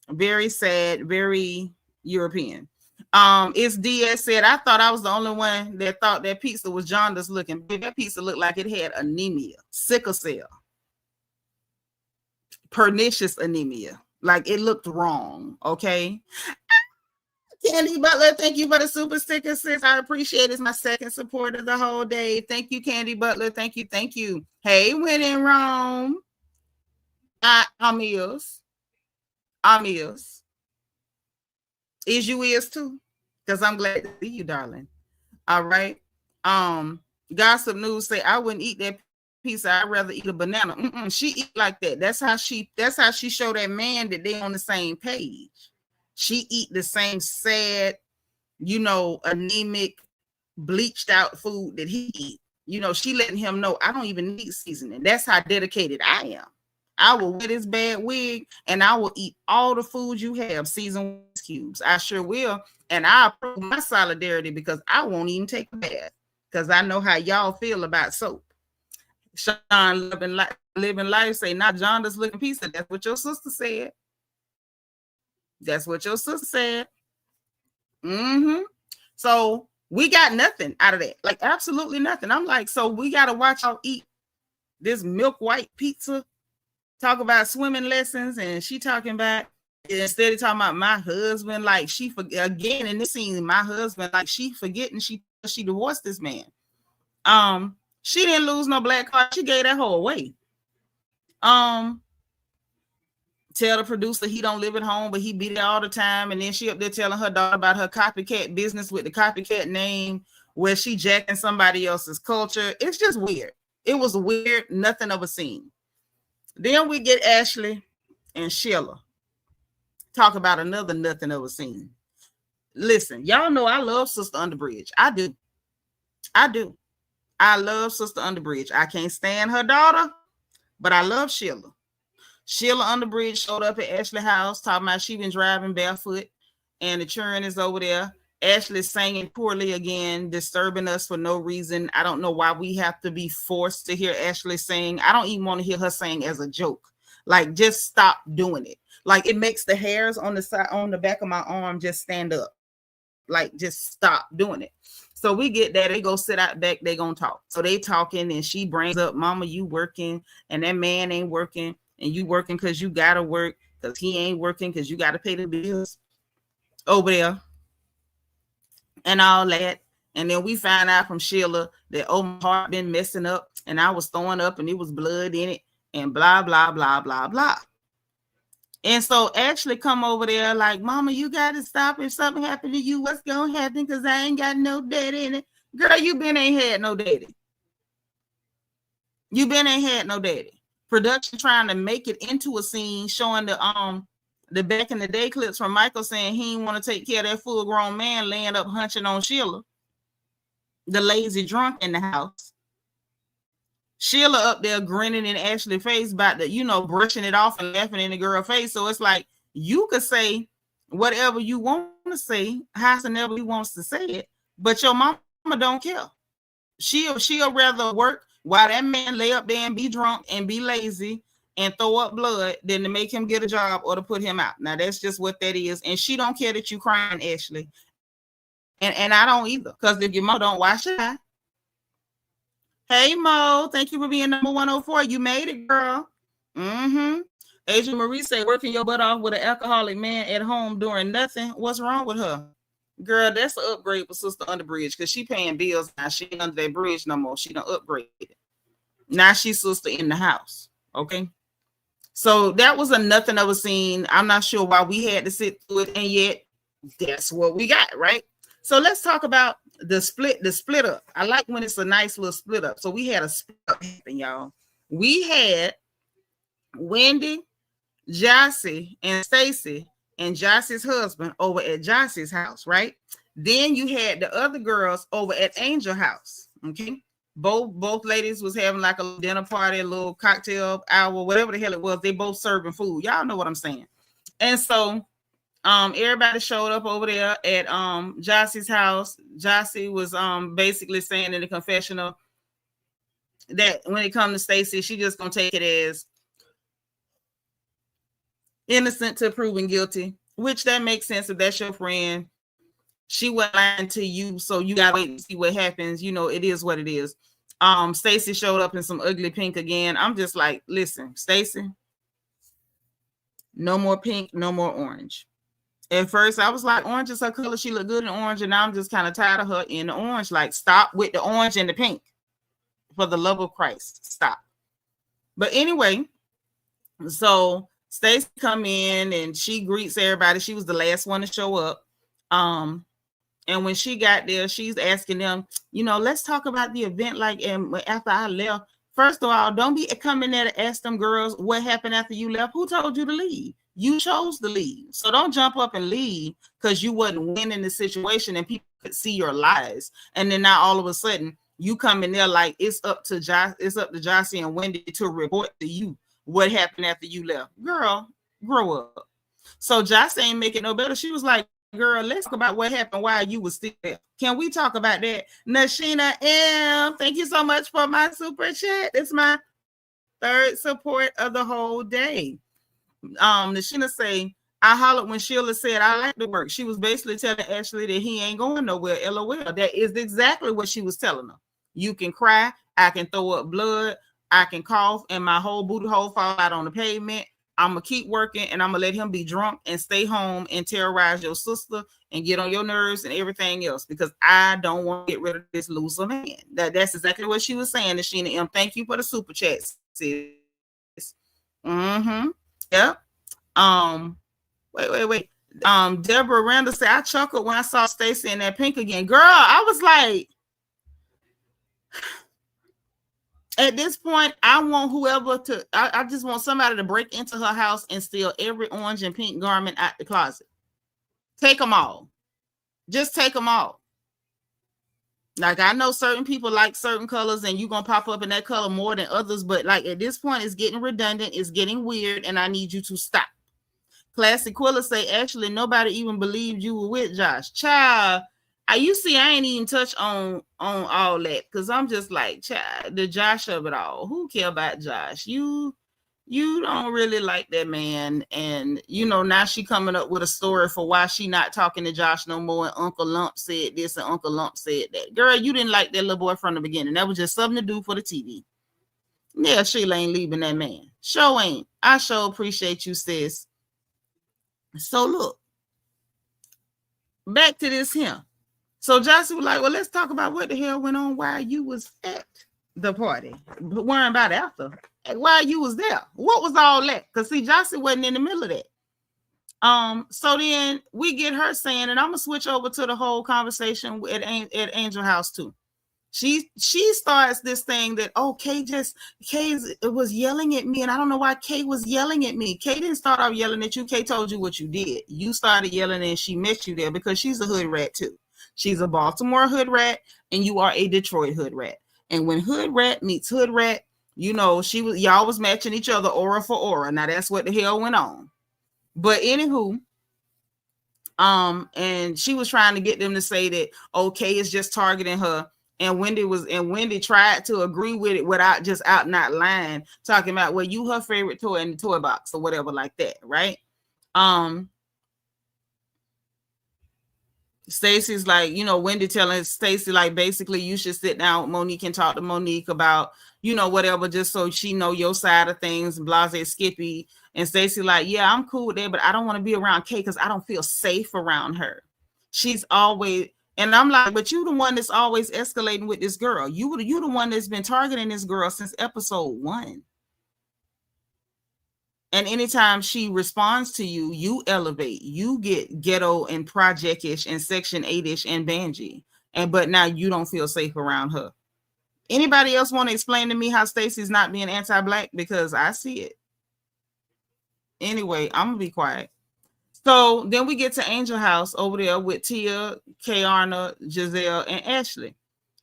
Very sad, very European. It's DS said, I thought I was the only one that thought that pizza was jaundice looking. That pizza looked like it had anemia, sickle cell, pernicious anemia. Like it looked wrong. Okay. Candy Butler, thank you for the super sticker, sis. I appreciate it. It's my second support of the whole day. Thank you, Candy Butler. Thank you. Thank you. Hey, when in Rome. I'm is. Is you is too? Because I'm glad to see you, darling. All right. Gossip News say I wouldn't eat that pizza. I'd rather eat a banana. She eat like that. That's how she show that man that they on the same page. She eat the same sad, anemic, bleached out food that he eat. She letting him know I don't even need seasoning. That's how dedicated I am. I will wear this bad wig and I will eat all the food you have, seasoned with cubes. I sure will. And I prove my solidarity because I won't even take a bath because I know how y'all feel about soap. Sean living life say, not jaundice looking pizza. That's what your sister said. That's what your sister said. So we got nothing out of that. Like absolutely nothing. I'm like, so we got to watch y'all eat this milk white pizza, talk about swimming lessons, and she talking about, instead of talking about my husband, like she again in this scene, my husband, like she forgetting she divorced this man. She didn't lose no black card. She gave that whole away. Tell the producer he don't live at home, but he be there all the time. And then she up there telling her daughter about her copycat business with the copycat name, where she jacking somebody else's culture. It's just weird. It was weird, nothing of a scene. Then we get Ashley and Sheila talk about another nothing of a scene. Listen, y'all know I love Sister Underbridge. I do. I love Sister Underbridge. I can't stand her daughter, but I love Sheila. Sheila Underbridge showed up at Ashley's house talking about she been driving barefoot and the children is over there. Ashley's singing poorly again, disturbing us for no reason. I don't know why we have to be forced to hear Ashley sing. I don't even want to hear her sing as a joke. Like, just stop doing it. Like, it makes the hairs on the side, on the back of my arm just stand up. Like, just stop doing it. So we get that. They go sit out back. They gonna talk. So they talking and she brings up, Mama, you working and that man ain't working. And you working because you gotta work, because he ain't working because you gotta pay the bills over there and all that. And then we find out from Sheila that my heart been messing up and I was throwing up and it was blood in it and blah blah blah blah blah. And so Ashley come over there like, Mama, you gotta stop. If something happened to you, what's gonna happen? Because I ain't got no daddy in it. Girl, you been ain't had no daddy. You been ain't had no daddy. Production trying to make it into a scene showing the back in the day clips from Michael saying he didn't want to take care of that full grown man laying up hunching on Sheila, the lazy drunk in the house. Sheila up there grinning in Ashley's face about the, brushing it off and laughing in the girl's face. So it's like, you could say whatever you want to say, howsoever you wants to say it, but your mama don't care. She'll rather work while that man lay up there and be drunk and be lazy and throw up blood than to make him get a job or to put him out. Now, that's just what that is. And she don't care that you crying, Ashley. And I don't either. Because if your mom don't, why should I? Hey Mo, thank you for being number 104. You made it, girl. Adrian Marie say working your butt off with an alcoholic man at home doing nothing. What's wrong with her? Girl, that's an upgrade for Sister Underbridge because she paying bills now. She ain't under that bridge no more. She done upgraded. Now she's sister in the house. Okay. So that was a nothing of a scene. I'm not sure why we had to sit through it, and yet that's what we got, right? So let's talk about the split up. I like when it's a nice little split up. So we had a split up happen, y'all. We had Wendy, Jossie, and Stacy and Jossie's husband over at Jossie's house, right? Then you had the other girls over at Angel house. Okay. Both ladies was having like a dinner party, a little cocktail hour, whatever the hell it was. They both serving food. Y'all know what I'm saying. And so everybody showed up over there at Jossie's house. Jossie was basically saying in the confessional that when it comes to Stacy, she just gonna take it as innocent to proven guilty, which that makes sense. If that's your friend, she went lying to you, so you gotta wait and see what happens. You know, it is what it is. Stacy showed up in some ugly pink again. I'm just like, listen, Stacy, no more pink, no more orange. At first, I was like, orange is her color. She looked good in orange, and now I'm just kind of tired of her in the orange. Like, stop with the orange and the pink. For the love of Christ, stop. But anyway, so Stacy come in and she greets everybody. She was the last one to show up. And when she got there, she's asking them, you know, let's talk about the event. Like, and after I left, first of all, don't be coming there to ask them girls what happened after you left. Who told you to leave? You chose to leave. So don't jump up and leave because you wasn't winning the situation and people could see your lies. And then now all of a sudden you come in there like it's up to Jossie and Wendy to report to you what happened after you left. Girl, grow up. So Jossie ain't making no better. She was like, girl, let's talk about what happened while you was still there. Can we talk about that? Nashina M, thank you so much for my super chat. It's my third support of the whole day. Nashina say, I hollered when Sheila said I like the work. She was basically telling Ashley that he ain't going nowhere. LOL. That is exactly what she was telling her. You can cry, I can throw up blood, I can cough, and my whole booty hole fall out on the pavement. I'm going to keep working and I'm going to let him be drunk and stay home and terrorize your sister and get on your nerves and everything else because I don't want to get rid of this loser man. That's exactly what she was saying to Sheena M. Thank you for the super chat, sis. Yep. Wait. Deborah Randall said, I chuckled when I saw Stacy in that pink again. Girl, I was like, at this point, I want whoever to, I just want somebody to break into her house and steal every orange and pink garment out the closet. Take them all. Just take them all. Like, I know certain people like certain colors and you're going to pop up in that color more than others, but like at this point, it's getting redundant, it's getting weird, and I need you to stop. Classic Quilla say, actually, nobody even believed you were with Josh. Child, you see, I ain't even touch on all that because I'm just like, child, the Josh of it all. Who care about Josh? You don't really like that man. And, you know, now she coming up with a story for why she not talking to Josh no more. And Uncle Lump said this and Uncle Lump said that. Girl, you didn't like that little boy from the beginning. That was just something to do for the TV. Yeah, Sheila ain't leaving that man. Sure ain't. I sure appreciate you, sis. So look, back to this here. So Joshua was like, well, let's talk about what the hell went on while you was at the party. But worrying about after. While you was there. What was all that? Because see, Joshua wasn't in the middle of that. So then we get her saying, and I'm gonna switch over to the whole conversation at Angel House too. She starts this thing that, oh, Kay was yelling at me, and I don't know why Kay was yelling at me. Kay didn't start off yelling at you. Kay told you what you did. You started yelling and she met you there because she's a hood rat too. She's a Baltimore hood rat, and you are a Detroit hood rat. And when hood rat meets hood rat, you know, y'all was matching each other aura for aura. Now that's what the hell went on. But anywho, and she was trying to get them to say that okay, is just targeting her. And Wendy tried to agree with it without just out not lying, talking about, well, you her favorite toy in the toy box or whatever like that, right? Stacy's like, you know, Wendy telling Stacy, like, basically you should sit down with Monique and talk to Monique about, you know, whatever, just so she know your side of things, blase Skippy. And Stacy like, yeah, I'm cool with that, but I don't want to be around Kay because I don't feel safe around her. She's always, and I'm like, but you the one that's always escalating with this girl. You the one that's been targeting this girl since episode 1. And anytime she responds to you, you elevate. You get ghetto and project-ish and Section 8-ish and Banji. But now you don't feel safe around her. Anybody else want to explain to me how Stacy's not being anti-black? Because I see it. Anyway, I'm going to be quiet. So then we get to Angel House over there with Tia, Keiarna, Giselle, and Ashley.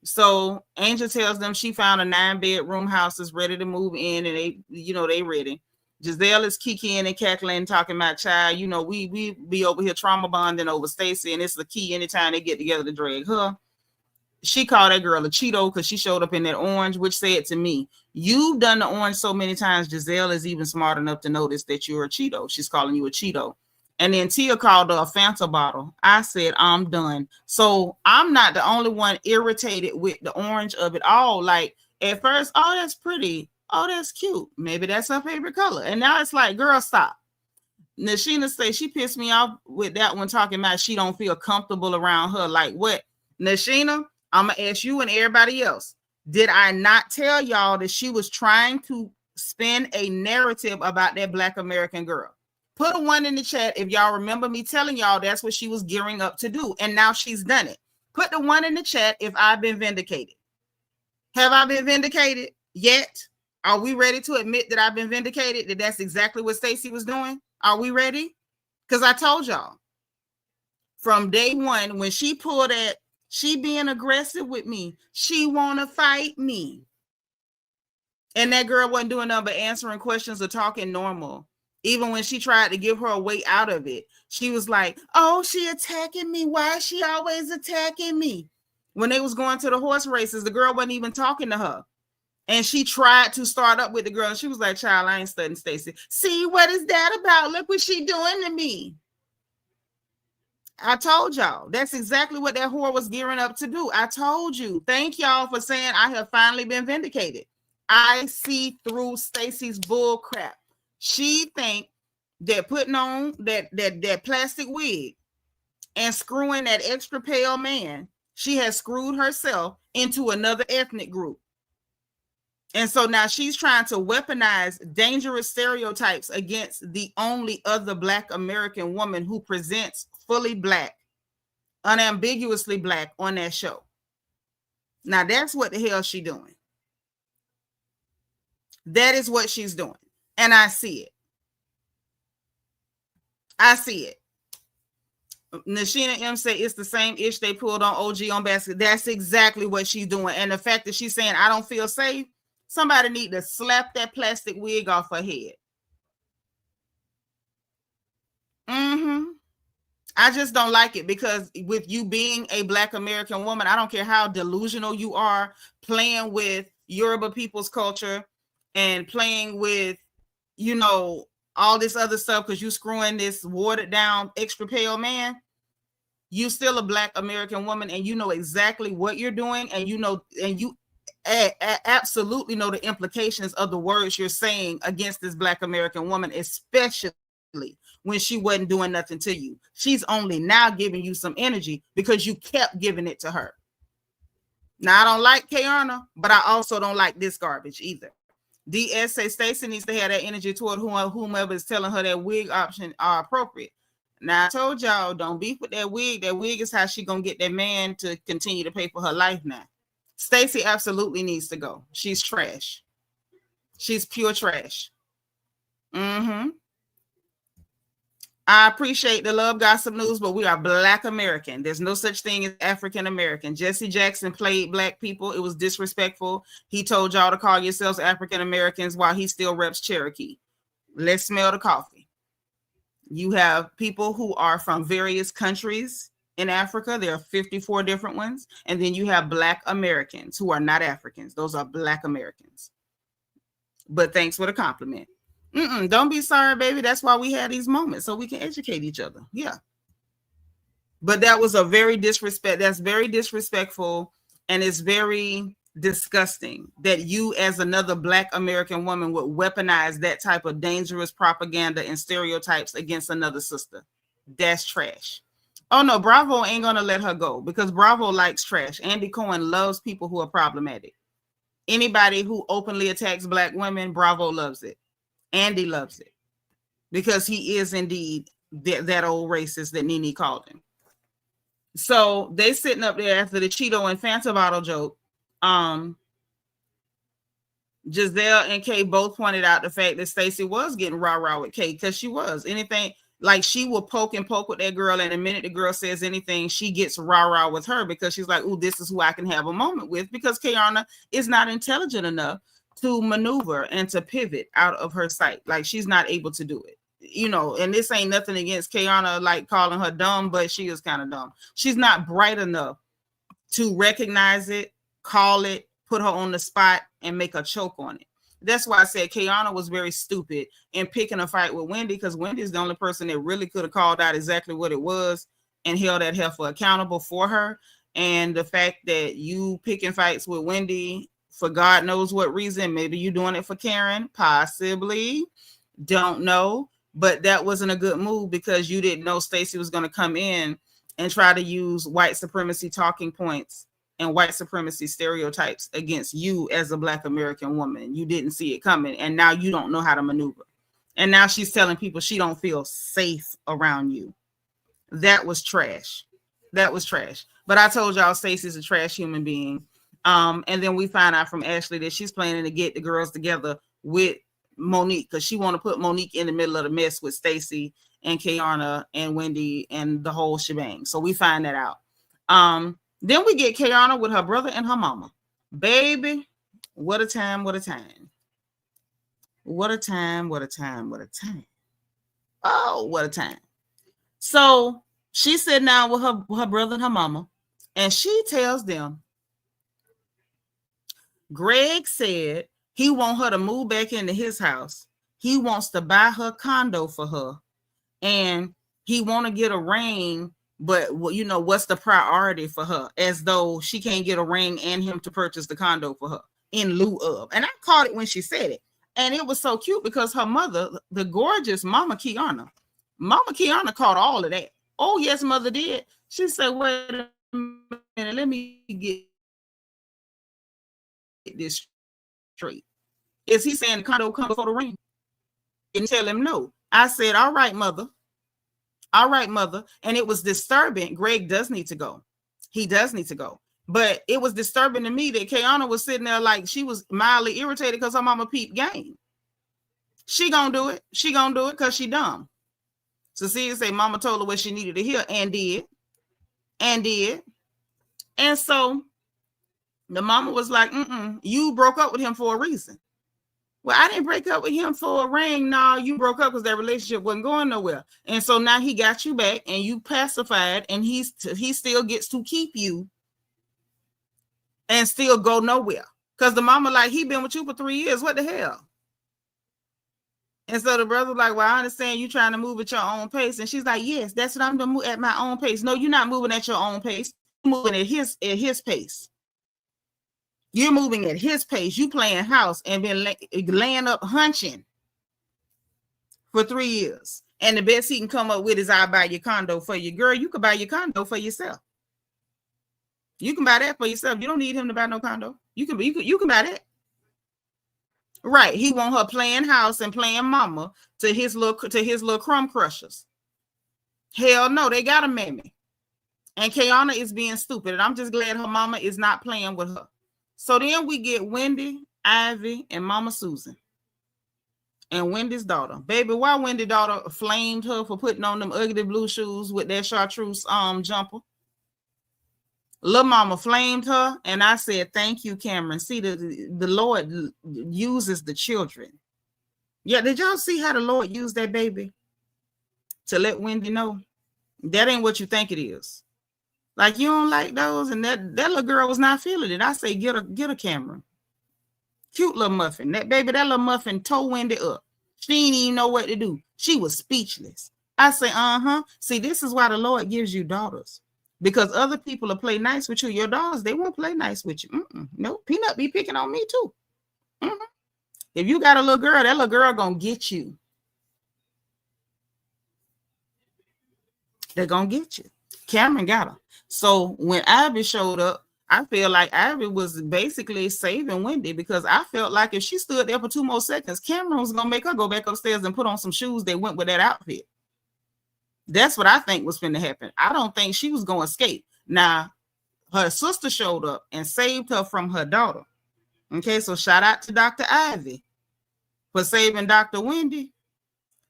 So Angel tells them she found a 9-bedroom house that's ready to move in, and they ready. Giselle is kikiing and cackling, talking about, child, you know, we be over here trauma bonding over Stacy, and it's the key anytime they get together to drag her. She called that girl a Cheeto because she showed up in that orange, which said to me, you've done the orange so many times, Giselle is even smart enough to notice that you're a Cheeto. She's calling you a Cheeto. And then Tia called her a Fanta bottle. I said, I'm done. So I'm not the only one irritated with the orange of it all. Like, at first, oh, that's pretty. Oh, that's cute. Maybe that's her favorite color. And now it's like, girl, stop. Nashina say she pissed me off with that one, talking about she don't feel comfortable around her. Like, what? Nashina, I'm going to ask you and everybody else. Did I not tell y'all that she was trying to spin a narrative about that Black American girl? Put a 1 in the chat if y'all remember me telling y'all that's what she was gearing up to do. And now she's done it. Put the 1 in the chat if I've been vindicated. Have I been vindicated yet? Are we ready to admit that I've been vindicated, that that's exactly what Stacy was doing? Are we ready? Because I told y'all from day 1, when she pulled that, she being aggressive with me. She want to fight me. And that girl wasn't doing nothing but answering questions or talking normal. Even when she tried to give her a way out of it, she was like, oh, she attacking me. Why is she always attacking me? When they was going to the horse races, the girl wasn't even talking to her. And she tried to start up with the girl. And she was like, child, I ain't studying Stacy. See, what is that about? Look what she doing to me. I told y'all. That's exactly what that whore was gearing up to do. I told you. Thank y'all for saying I have finally been vindicated. I see through Stacy's bull crap. She think that putting on that plastic wig and screwing that extra pale man, she has screwed herself into another ethnic group. And so now she's trying to weaponize dangerous stereotypes against the only other Black American woman who presents fully Black, unambiguously Black on that show. Now that's what the hell she's doing. That is what she's doing. And I see it. I see it. Nashina M say it's the same ish they pulled on OG on basket. That's exactly what she's doing. And the fact that she's saying, I don't feel safe, somebody need to slap that plastic wig off her head. I just don't like it, because with you being a Black American woman, I don't care how delusional you are, playing with Yoruba people's culture and playing with, you know, all this other stuff because you screwing this watered down extra pale man. You still a Black American woman, and you know exactly what you're doing, and you know, and you absolutely know the implications of the words you're saying against this Black American woman, especially when she wasn't doing nothing to you. She's only now giving you some energy because you kept giving it to her. Now, I don't like Keiarna, but I also don't like this garbage either. DS say Stacy needs to have that energy toward whomever is telling her that wig option are appropriate. Now, I told y'all, don't beef with that wig. That wig is how she gonna get that man to continue to pay for her life now. Stacy absolutely needs to go. She's trash. She's pure trash. I appreciate the love gossip news, but we are Black American. There's no such thing as African American. Jesse Jackson played Black people. It was disrespectful. He told y'all to call yourselves African Americans while he still reps Cherokee. Let's smell the coffee. You have people who are from various countries in Africa. There are 54 different ones. And then you have Black Americans who are not Africans. Those are Black Americans. But thanks for the compliment. Don't be sorry, baby. That's why we have these moments, so we can educate each other. Yeah. But that was a very that's very disrespectful, and it's very disgusting that you as another Black American woman would weaponize that type of dangerous propaganda and stereotypes against another sister. That's trash. Oh no, Bravo ain't gonna let her go because Bravo likes trash. Andy Cohen loves people who are problematic. Anybody who openly attacks Black women, Bravo loves it. Andy loves it because he is indeed that old racist that Nene called him. So they sitting up there after the Cheeto and Fanta bottle joke. Giselle and Kay both pointed out the fact that Stacy was getting rah-rah with Kay because she was. Anything, like she will poke with that girl, and the minute the girl says anything, she gets rah-rah with her because she's like, "Ooh, this is who I can have a moment with," because Keiarna is not intelligent enough to maneuver and to pivot out of her sight. Like she's not able to do it. You know, and this ain't nothing against Keiarna, like calling her dumb, but she is kind of dumb. She's not bright enough to recognize it, call it, put her on the spot, and make a choke on it. That's why I said Keiarna was very stupid in picking a fight with Wendy, because Wendy's the only person that really could have called out exactly what it was and held that heifer accountable for her. And the fact that you picking fights with Wendy for God knows what reason, maybe you doing it for Karen, possibly, don't know. But that wasn't a good move because you didn't know Stacy was going to come in and try to use white supremacy talking points and white supremacy stereotypes against you as a Black American woman. You didn't see it coming, and now you don't know how to maneuver. And now she's telling people she don't feel safe around you. That was trash. That was trash. But I told y'all Stacy's a trash human being. And then we find out from Ashley that she's planning to get the girls together with Monique because she want to put Monique in the middle of the mess with Stacy and Keiarna and Wendy and the whole shebang. So we find that out. Then we get Keiarna with her brother and her mama. Baby, what a time, what a time. What a time, what a time, what a time. Oh, what a time. So she's sitting down with her brother and her mama, and she tells them, Greg said he wants her to move back into his house. He wants to buy her condo for her. And he want to get a ring, but you know, what's the priority for her? As though she can't get a ring and him to purchase the condo for her in lieu of. And I caught it when she said it. And it was so cute because her mother, the gorgeous Mama Keiarna caught all of that. Oh, yes, mother did. She said, wait a minute, let me get this straight. Is he saying the condo come before the ring? And tell him no. I said, all right, mother. All right, mother. And it was disturbing. Greg does need to go. He does need to go. But it was disturbing to me that Keiarna was sitting there like she was mildly irritated because her mama peeped game. She gonna do it. She gonna do it because she dumb. Cecilia say mama told her what she needed to hear and did. And did. And so the mama was like, you broke up with him for a reason. Well, I didn't break up with him for a ring. No, you broke up because that relationship wasn't going nowhere. And so now he got you back and you pacified, and he still gets to keep you and still go nowhere. Because the mama like, he been with you for 3 years. What the hell? And so the brother like, well, I understand you trying to move at your own pace. And she's like, yes, that's what I'm doing, move at my own pace. No, you're not moving at your own pace. You're moving at his pace. You're moving at his pace. You playing house and been laying up hunching for 3 years. And the best he can come up with is I'll buy your condo for you. Girl, you can buy your condo for yourself. You can buy that for yourself. You don't need him to buy no condo. You can buy that. Right. He want her playing house and playing mama to his little crumb crushers. Hell no, they got a mammy. And Keiarna is being stupid. And I'm just glad her mama is not playing with her. So then we get Wendy, Ivy, and Mama Susan. And Wendy's daughter. Baby, why Wendy's daughter flamed her for putting on them ugly blue shoes with that chartreuse jumper? Little mama flamed her, and I said, thank you, Cameron. See, the Lord uses the children. Yeah, did y'all see how the Lord used that baby to let Wendy know that ain't what you think it is? Like, you don't like those, and that little girl was not feeling it. I say, get a Cameron. Cute little muffin. That little muffin tore Wendy up. She didn't even know what to do. She was speechless. I say, see, this is why the Lord gives you daughters. Because other people will play nice with you. Your daughters, they won't play nice with you. No, Peanut be picking on me too. If you got a little girl, that little girl gonna get you. They're gonna get you. Cameron got her. So when Abby showed up, I feel like Abby was basically saving Wendy, because I felt like if she stood there for 2 more seconds, Cameron was gonna make her go back upstairs and put on some shoes that went with that outfit. That's what I think was going to happen. I don't think she was going to escape. Now, her sister showed up and saved her from her daughter. Okay, so shout out to Dr. Ivy for saving Dr. Wendy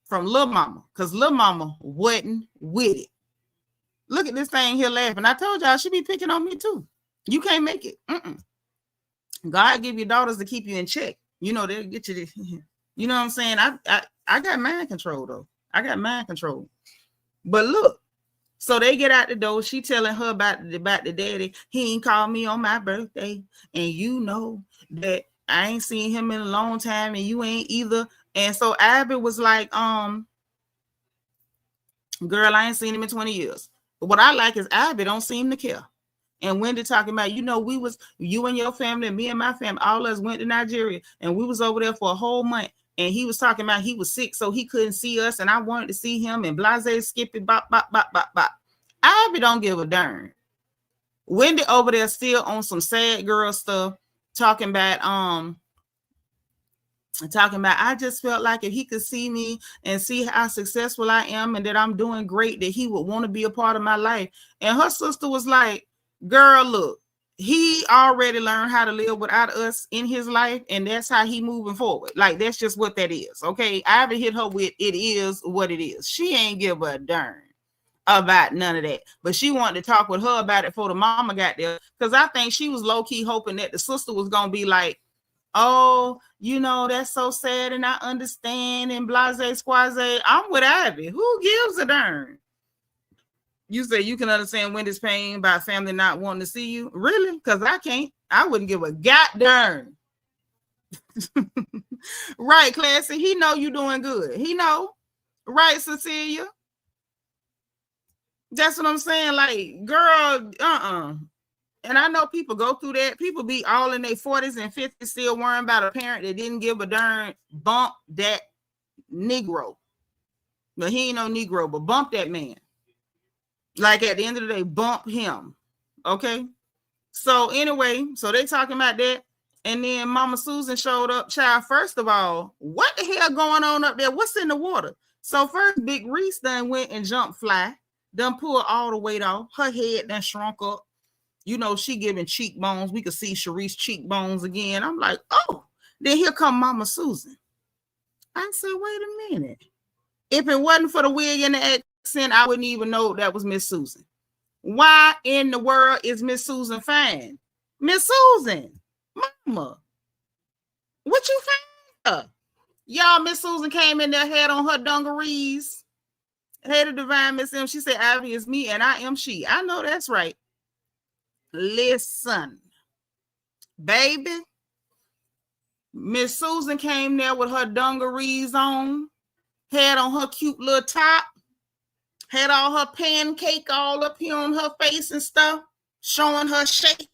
from Lil Mama, because Lil Mama wasn't with it. Look at this thing here laughing. I told y'all she be picking on me too. You can't make it. God give you daughters to keep you in check. You know, they'll get you. You know what I'm saying? I got mind control though. I got mind control. But look, so they get out the door. She telling her about the daddy. He ain't called me on my birthday, and you know that I ain't seen him in a long time, and you ain't either. And so Abby was like, girl, I ain't seen him in 20 years. But what I like is Abby don't seem to care. And Wendy talking about, you know, you and your family and me and my family, all of us went to Nigeria, and we was over there for a whole month. And he was talking about he was sick, so he couldn't see us, and I wanted to see him, and blase, skippy, bop, bop, bop, bop, bop. Abby don't give a darn. Wendy over there still on some sad girl stuff, talking about I just felt like if he could see me and see how successful I am and that I'm doing great, that he would want to be a part of my life. And her sister was like, girl, look, he already learned how to live without us in his life, and that's how he moving forward. Like, that's just what that is. Okay, I haven't hit her with it is what it is. She ain't give a darn about none of that, but she wanted to talk with her about it before the mama got there, because I think she was low-key hoping that the sister was gonna be like, oh, you know, that's so sad, and I understand, and blase squaze. I'm with Abby. Who gives a darn? You say you can understand Wendy's pain by family not wanting to see you? Really? Because I can't. I wouldn't give a goddamn. Right, Classy. He know you doing good. He know. Right, Cecilia? That's what I'm saying. Like, girl, And I know people go through that. People be all in their 40s and 50s still worrying about a parent that didn't give a darn. Bump that Negro. But he ain't no Negro, but bump that man. Like, at the end of the day, bump him. Okay. So anyway, so they talking about that. And then Mama Susan showed up. Child, first of all, what the hell going on up there? What's in the water? So first, Big Reese done went and jumped fly. Done pulled all the weight off. Her head done shrunk up. You know, she giving cheekbones. We could see Sharice's cheekbones again. I'm like, oh. Then here come Mama Susan. I said, wait a minute. If it wasn't for the wig and the accent, I wouldn't even know that was Miss Susan. Why in the world is Miss Susan fine? Miss Susan, Mama, what you find? Y'all, Miss Susan came in there, had on her dungarees, had a divine Miss M. She said, Ivy is me and I am she. I know that's right. Listen, baby, Miss Susan came there with her dungarees on, had on her cute little top, had all her pancake all up here on her face and stuff, showing her shape,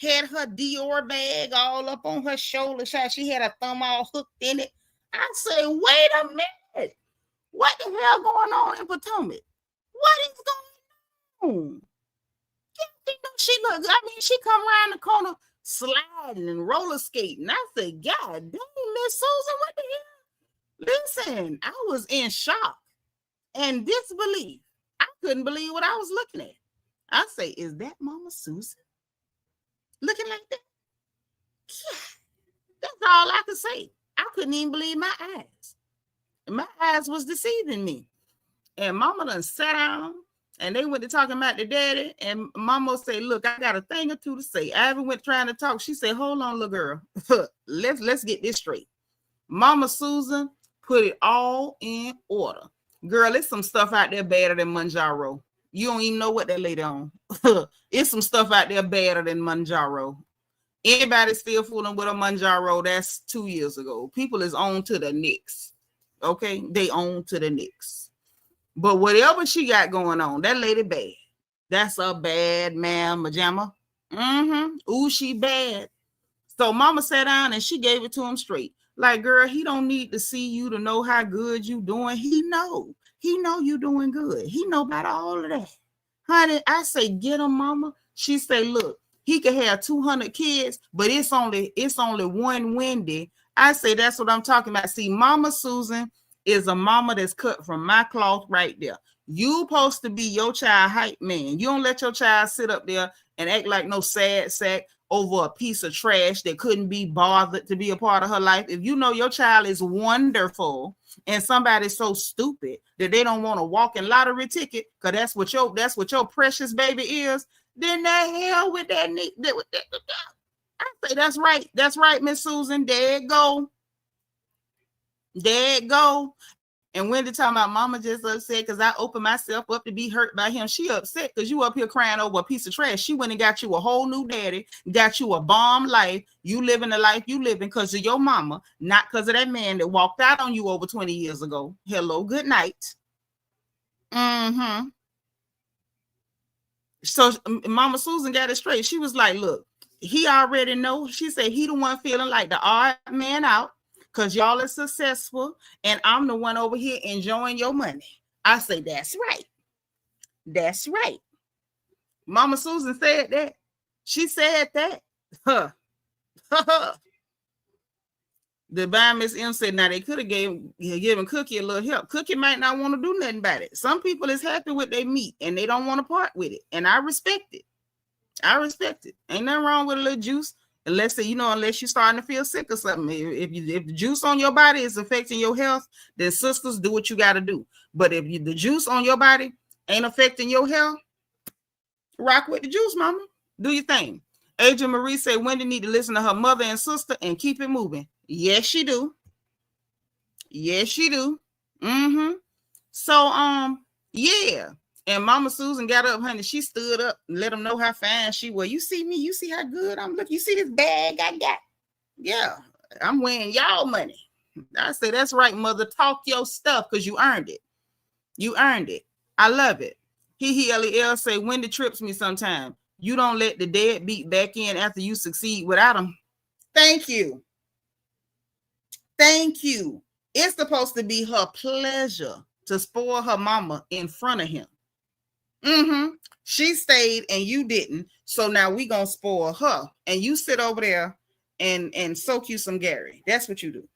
had her Dior bag all up on her shoulder. She had her thumb all hooked in it. I say, wait a minute. What the hell going on in Potomac? What is going on? You know, she look, I mean, she come around the corner sliding and roller skating. I said, God dang, Miss Susan, what the hell? Listen, I was in shock and disbelief. I couldn't believe what I was looking at. I say, is that Mama Susan looking like that? Yeah, that's all I could say. I couldn't even believe my eyes. My eyes was deceiving me. And Mama done sat down and they went to talking about the daddy. And Mama said, look, I got a thing or two to say. Ivy went trying to talk. She said, hold on, little girl. Let's get this straight. Mama Susan put it all in order. Girl, there's some stuff out there better than Manjaro. You don't even know what that lady on. It's some stuff out there better than Manjaro. Anybody still fooling with a Manjaro, that's 2 years ago. People is on to the next. Okay? They on to the next. But whatever she got going on, that lady bad. That's a bad man, Majama. Ooh, she bad. So mama sat down and she gave it to him straight. Like, girl, he don't need to see you to know how good you doing. He know you doing good. He know about all of that. Honey, I say, get him, mama. She say, look, he could have 200 kids, but it's only one Wendy. I say, that's what I'm talking about. See, Mama Susan is a mama that's cut from my cloth right there. You supposed to be your child hype man. You don't let your child sit up there and act like no sad sack over a piece of trash that couldn't be bothered to be a part of her life. If you know your child is wonderful and somebody's so stupid that they don't want to walk in lottery ticket, because that's what your precious baby is, then the hell with that. I say that's right, Miss Susan. There it go. And Wendy talking about mama just upset because I opened myself up to be hurt by him. She upset because you up here crying over a piece of trash. She went and got you a whole new daddy, got you a bomb life. You living the life you living because of your mama, not because of that man that walked out on you over 20 years ago. Hello, good night. So Mama Susan got it straight. She was like, look, he already know. She said he the one feeling like the odd man out, because y'all are successful and I'm the one over here enjoying your money. I say, that's right. That's right. Mama Susan said that. She said that. Divine Miss M said, now they could have given Cookie a little help. Cookie might not want to do nothing about it. Some people is happy with their meat and they don't want to part with it. And I respect it. Ain't nothing wrong with a little juice. Unless you're starting to feel sick or something. If the juice on your body is affecting your health, then sisters, do what you got to do. But if the juice on your body ain't affecting your health, rock with the juice, mama. Do your thing. Adrian Marie said Wendy need to listen to her mother and sister and keep it moving. Yes, she do. So, yeah. And Mama Susan got up, honey. She stood up and let them know how fine she was. You see me? You see how good I'm looking? You see this bag I got? Yeah, I'm wearing y'all money. I say, that's right, mother. Talk your stuff because you earned it. I love it. Lel say, Wendy trips me sometime. You don't let the deadbeat back in after you succeed without him. Thank you. It's supposed to be her pleasure to spoil her mama in front of him. She stayed and you didn't. So now we gonna spoil her. And you sit over there and soak you some Gary. That's what you do.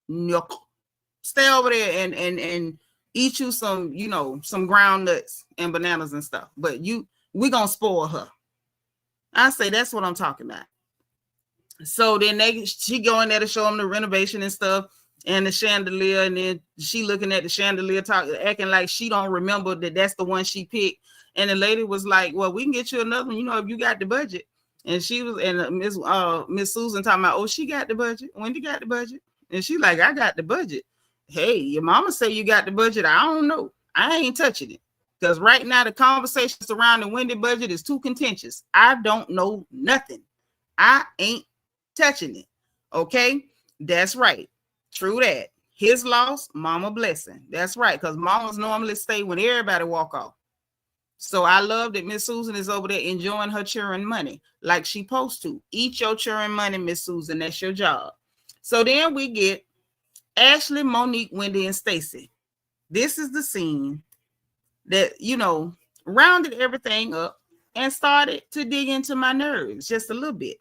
No. Stay over there and eat you some, some ground nuts and bananas and stuff. But we gonna spoil her. I say that's what I'm talking about. So then she go in there to show them the renovation and stuff. And the chandelier, and then she looking at the chandelier, acting like she don't remember that's the one she picked. And the lady was like, "Well, we can get you another one, if you got the budget." And she was, and Miss Susan talking about, "Oh, she got the budget. Wendy got the budget," and she like, "I got the budget." Hey, your mama say you got the budget. I don't know. I ain't touching it because right now the conversation surrounding Wendy budget is too contentious. I don't know nothing. I ain't touching it. Okay, that's right. True that. His loss, mama blessing. That's right, because mamas normally stay when everybody walk off. So I love that Miss Susan is over there enjoying her children money like she supposed to. Eat your children money, Miss Susan. That's your job. So then we get Ashley, Monique, Wendy, and Stacy. This is the scene that, rounded everything up and started to dig into my nerves just a little bit.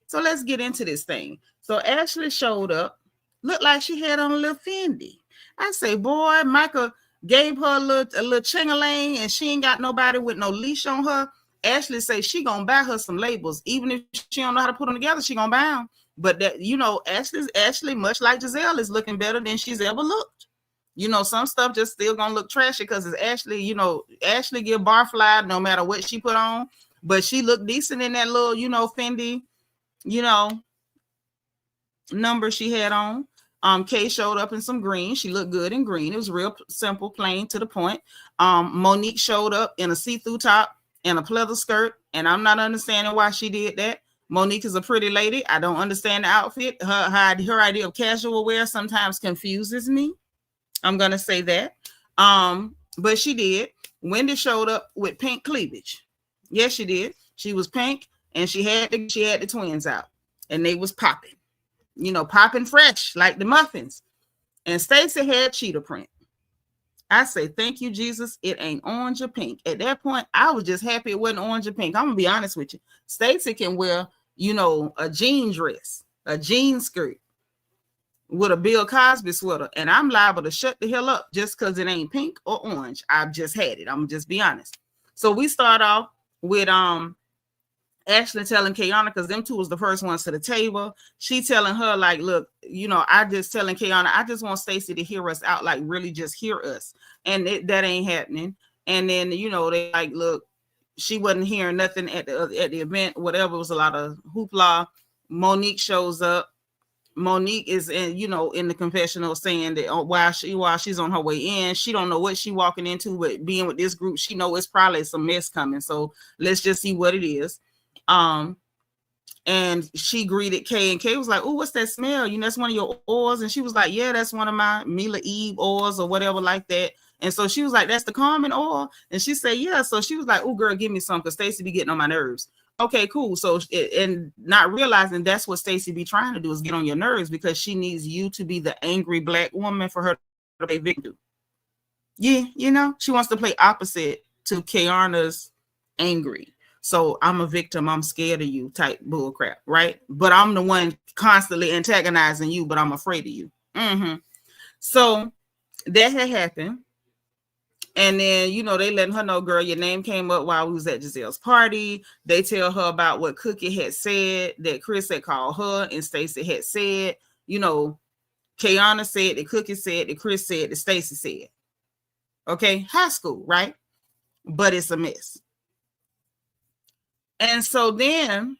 So let's get into this thing. So Ashley showed up. Looked like she had on a little Fendi. I say, boy, Michael gave her a little ching-a-ling and she ain't got nobody with no leash on her. Ashley say she gonna buy her some labels. Even if she don't know how to put them together, she gonna buy them. But that, Ashley, much like Giselle, is looking better than she's ever looked. Some stuff just still gonna look trashy because it's Ashley, Ashley get barfly no matter what she put on. But she looked decent in that little, Fendi, number she had on. Kay showed up in some green. She looked good in green. It was real simple, plain, to the point. Monique showed up in a see-through top and a pleather skirt, and I'm not understanding why she did that. Monique is a pretty lady. I don't understand the outfit. Her idea of casual wear sometimes confuses me. I'm gonna say that. But she did. Wendy showed up with pink cleavage. Yes, she did. She was pink, and she had the twins out, and they was popping, popping fresh like the muffins. And Stacy had cheetah print. I say, thank you, Jesus. It ain't orange or pink. At that point, I was just happy it wasn't orange or pink. I'm gonna be honest with you. Stacy can wear, a jean dress, a jean skirt with a Bill Cosby sweater, and I'm liable to shut the hell up just because it ain't pink or orange. I've just had it. I'm gonna just be honest. So we start off with Ashley telling Keiarna, because them two was the first ones to the table. She telling her, like, look, I just telling Keiarna, I just want Stacy to hear us out, like really just hear us. And that ain't happening. And then, they like, look, she wasn't hearing nothing at the event, whatever. It was a lot of hoopla. Monique shows up. Monique is in the confessional saying that while she's on her way in, she don't know what she walking into, but being with this group, she know it's probably some mess coming. So let's just see what it is. And she greeted Kay, and Kay was like, "Oh, what's that smell? That's one of your oils." And she was like, "Yeah, that's one of my Mila Eve oils or whatever like that." And so she was like, "That's the Carmen oil?" And she said, "Yeah." So she was like, "Oh, girl, give me some, because Stacy be getting on my nerves." Okay, cool. So, and not realizing that's what Stacy be trying to do, is get on your nerves, because she needs you to be the angry Black woman for her to play victim. Yeah, she wants to play opposite to Keiarna's angry. So I'm a victim, I'm scared of you type bullcrap, right? But I'm the one constantly antagonizing you, but I'm afraid of you. So that had happened. And then, they letting her know, girl, your name came up while we was at Giselle's party. They tell her about what Cookie had said, that Chris had called her, and Stacy had said, Keiarna said, that Cookie said, that Chris said, that Stacy said. Okay, high school, right? But it's a mess. And so then,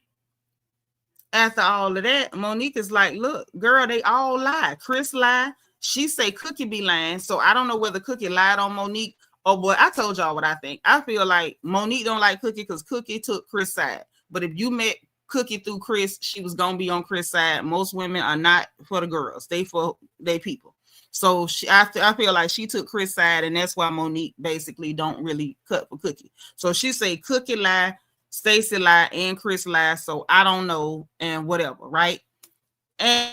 after all of that, Monique is like, look, girl, they all lie. Chris lied. She say Cookie be lying. So I don't know whether Cookie lied on Monique. Oh, boy, I told y'all what I think. I feel like Monique don't like Cookie because Cookie took Chris' side. But if you met Cookie through Chris, she was going to be on Chris' side. Most women are not for the girls. They for they people. So I feel like she took Chris' side, and that's why Monique basically don't really cut for Cookie. So she say Cookie lie, Stacy lie, and Chris lie. So I don't know, and whatever, right? And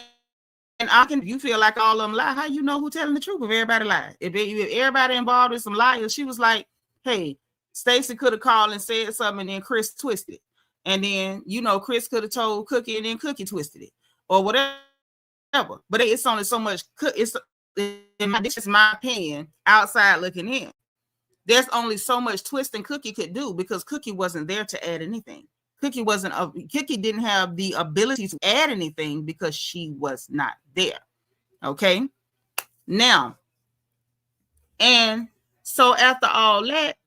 you feel like all of them lie. How you know who telling the truth if everybody lied? If everybody involved in some liars, she was like, hey, Stacy could have called and said something, and then Chris twisted it. And then, Chris could have told Cookie, and then Cookie twisted it, or whatever. But it's only so much. This is my opinion, outside looking in. There's only so much twisting Cookie could do, because Cookie wasn't there to add anything. Cookie didn't have the ability to add anything because she was not there. Okay. Now, and so after all that,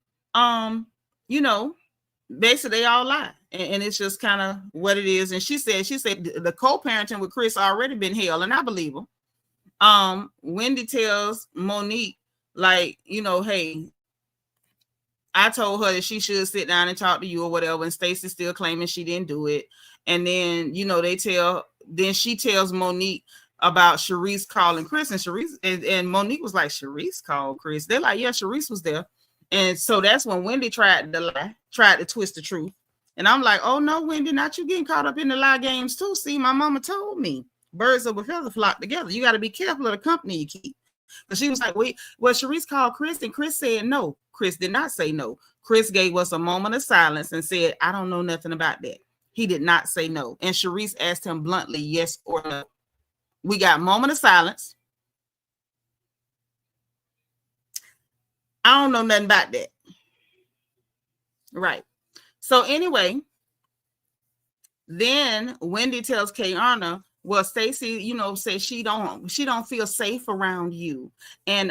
basically they all lie. And it's just kind of what it is. And she said the co-parenting with Chris already been hell, and I believe her. Wendy tells Monique, like, hey, I told her that she should sit down and talk to you or whatever, and Stacy's still claiming she didn't do it. And then, then she tells Monique about Sharice calling Chris, and Sharice and Monique was like, Sharice called Chris. They're like, yeah, Sharice was there. And so that's when Wendy tried to twist the truth. And I'm like, oh no, Wendy, not you getting caught up in the lie games too. See, my mama told me birds of a feather flock together. You got to be careful of the company you keep. But she was like, wait, well, Sharice called Chris, and Chris said no. Chris did not say no. Chris gave us a moment of silence and said, I don't know nothing about that. He did not say no. And Sharice asked him bluntly, yes or no. We got a moment of silence. I don't know nothing about that. Right. So anyway, then Wendy tells Keiarna, well, Stacy, says she don't feel safe around you. And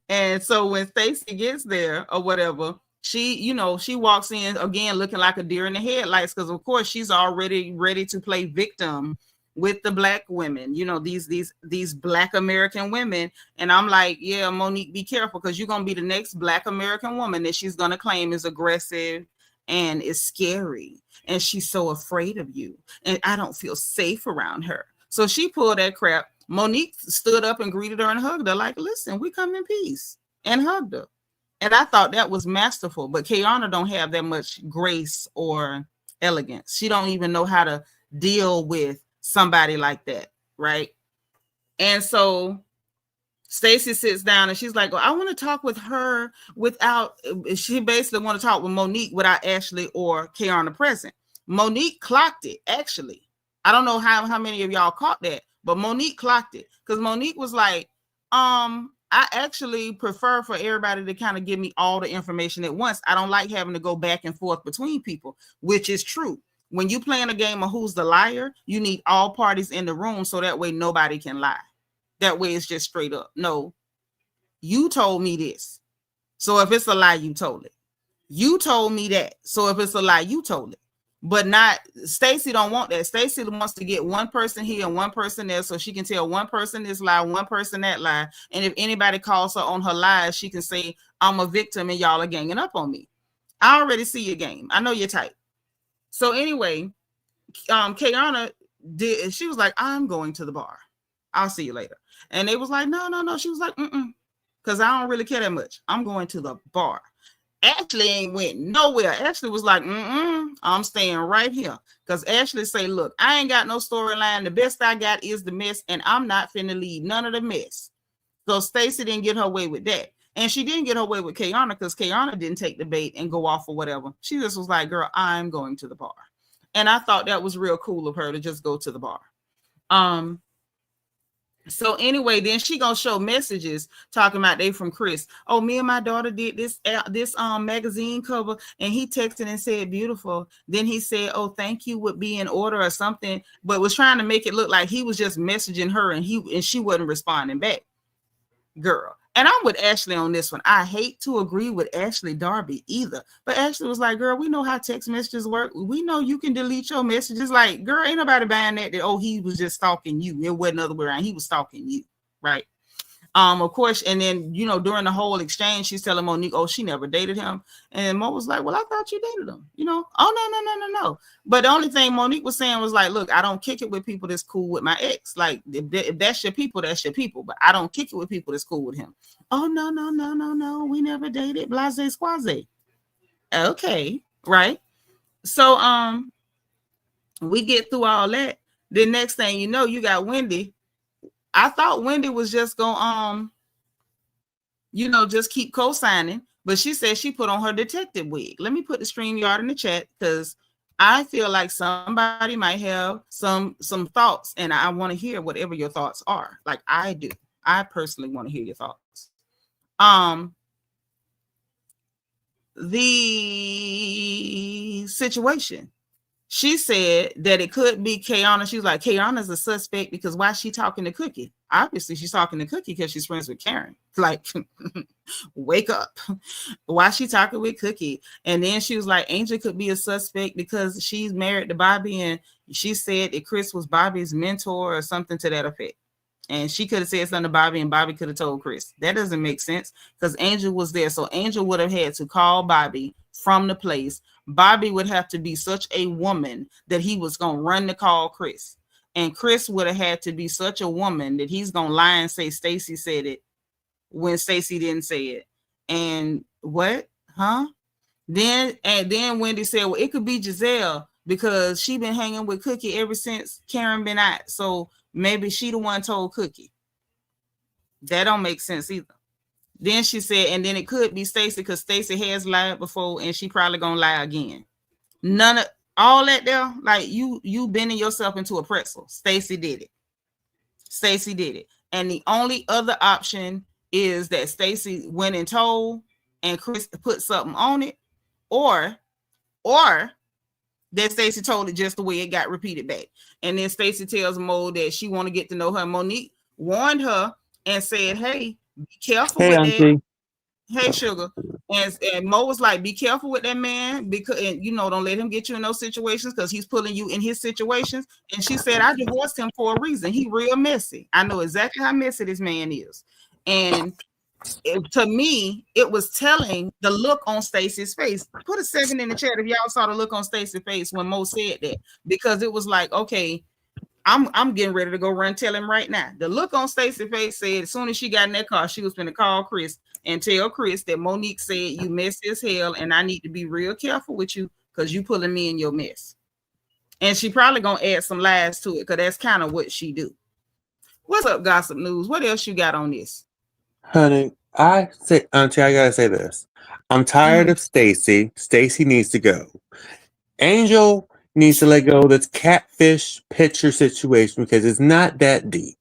and so when Stacy gets there or whatever, she walks in again looking like a deer in the headlights, because of course she's already ready to play victim with the Black women, these Black American women. And I'm like, yeah, Monique, be careful, because you're gonna be the next Black American woman that she's gonna claim is aggressive and is scary, and she's so afraid of you, and I don't feel safe around her. So she pulled that crap. Monique stood up and greeted her and hugged her like, listen, we come in peace, and hugged her. And I thought that was masterful. But Keiarna don't have that much grace or elegance. She don't even know how to deal with somebody like that, right? And so Stacy sits down and she's like, well, I want to talk with her without, she basically want to talk with Monique without Ashley or Keiarna present. Monique clocked it, actually. I don't know how many of y'all caught that, but Monique clocked it because Monique was like, I actually prefer for everybody to kind of give me all the information at once. I don't like having to go back and forth between people, which is true. When you playing a game of who's the liar, you need all parties in the room so that way nobody can lie. That way it's just straight up. No, you told me this. So if it's a lie, you told it. You told me that. So if it's a lie, you told it. But not, Stacy don't want that. Stacy wants to get one person here and one person there so she can tell one person this lie, one person that lie. And if anybody calls her on her lies, she can say, I'm a victim and y'all are ganging up on me. I already see your game. I know your type. So anyway, Keiarna did, she was like, I'm going to the bar. I'll see you later. And they was like, no. She was like, because I don't really care that much. I'm going to the bar. Ashley ain't went nowhere. Ashley was like, I'm staying right here. Because Ashley say, look, I ain't got no storyline. The best I got is the mess, and I'm not finna leave none of the mess. So Stacy didn't get her way with that. And she didn't get her way with Keiarna because Keiarna didn't take the bait and go off or whatever. She just was like, girl, I'm going to the bar. And I thought that was real cool of her to just go to the bar. So anyway, then she gonna show messages talking about they from Chris. Oh, me and my daughter did this magazine cover, and he texted and said beautiful. Then he said, oh, thank you would be in order or something, but was trying to make it look like he was just messaging her and she wasn't responding back. Girl. And I'm with Ashley on this one. I hate to agree with Ashley Darby either. But Ashley was like, girl, we know how text messages work. We know you can delete your messages. Like, girl, ain't nobody buying that, oh, he was just stalking you. It wasn't the other way around. He was stalking you, right? Of course, and then, you know, during the whole exchange, she's telling Monique, oh, she never dated him. And Mo was like, well, I thought you dated him, you know? Oh, no. But the only thing Monique was saying was like, look, I don't kick it with people that's cool with my ex. Like, if that's your people, that's your people. But I don't kick it with people that's cool with him. Oh, no. We never dated. Blase squaze. Okay, right? So, we get through all that. The next thing you know, you got Wendy. I thought Wendy was just going just keep co-signing, but she said she put on her detective wig. Let me put the StreamYard in the chat because I feel like somebody might have some thoughts, and I want to hear whatever your thoughts are. Like I do. I personally want to hear your thoughts. The situation. She said that it could be Keiarna. She's like, Keiarna's a suspect because why is she talking to Cookie? Obviously, she's talking to Cookie because she's friends with Karen. Like, wake up. Why is she talking with Cookie? And then she was like, Angel could be a suspect because she's married to Bobby, and she said that Chris was Bobby's mentor or something to that effect. And she could have said something to Bobby, and Bobby could have told Chris. That doesn't make sense because Angel was there. So Angel would have had to call Bobby from the place. Bobby would have to be such a woman that he was going to run to call Chris. And Chris would have had to be such a woman that he's going to lie and say Stacy said it when Stacy didn't say it. And what? Huh? Then Wendy said, well, it could be Giselle because she been hanging with Cookie ever since Karen been out. So maybe she the one told Cookie. That don't make sense either. Then she said, and then it could be Stacy because Stacy has lied before and she probably gonna lie again. None of all that there, like you bending yourself into a pretzel. Stacy did it. And the only other option is that Stacy went and told and Chris put something on it, or that Stacy told it just the way it got repeated back. And then Stacy tells Mo that she want to get to know her. Monique warned her and said, hey, be careful with that. Hey, sugar. And Mo was like, be careful with that man because, and, don't let him get you in those situations because he's pulling you in his situations. And she said, I divorced him for a reason. He real messy. I know exactly how messy this man is. And to me, it was telling the look on Stacy's face. Put a 7 in the chat if y'all saw the look on Stacy's face when Mo said that, because it was like, okay, I'm getting ready to go run tell him right now. The look on Stacy's face said as soon as she got in that car, she was going to call Chris and tell Chris that Monique said you messy as hell and I need to be real careful with you because you pulling me in your mess. And she probably going to add some lies to it because that's kind of what she do. What's up, Gossip News? What else you got on this? Honey, Auntie, I gotta say this. I'm tired of Stacy. Stacy needs to go. Angel needs to let go of this catfish picture situation because it's not that deep.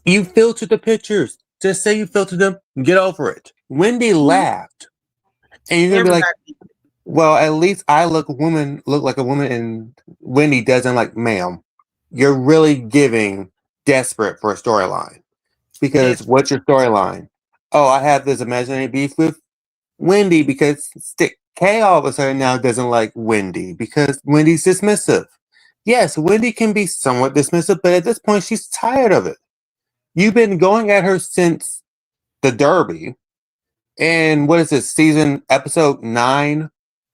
You filtered the pictures. Just say you filtered them. Get over it. Wendy laughed. And you're going to be like, well, at least I look like a woman and Wendy doesn't. Like, ma'am, you're really giving desperate for a storyline. Because what's your storyline? Oh, I have this imaginary beef with Wendy because Kay all of a sudden now doesn't like Wendy because Wendy's dismissive. Yes, Wendy can be somewhat dismissive, but at this point she's tired of it. You've been going at her since the Derby. And what is this, episode 9,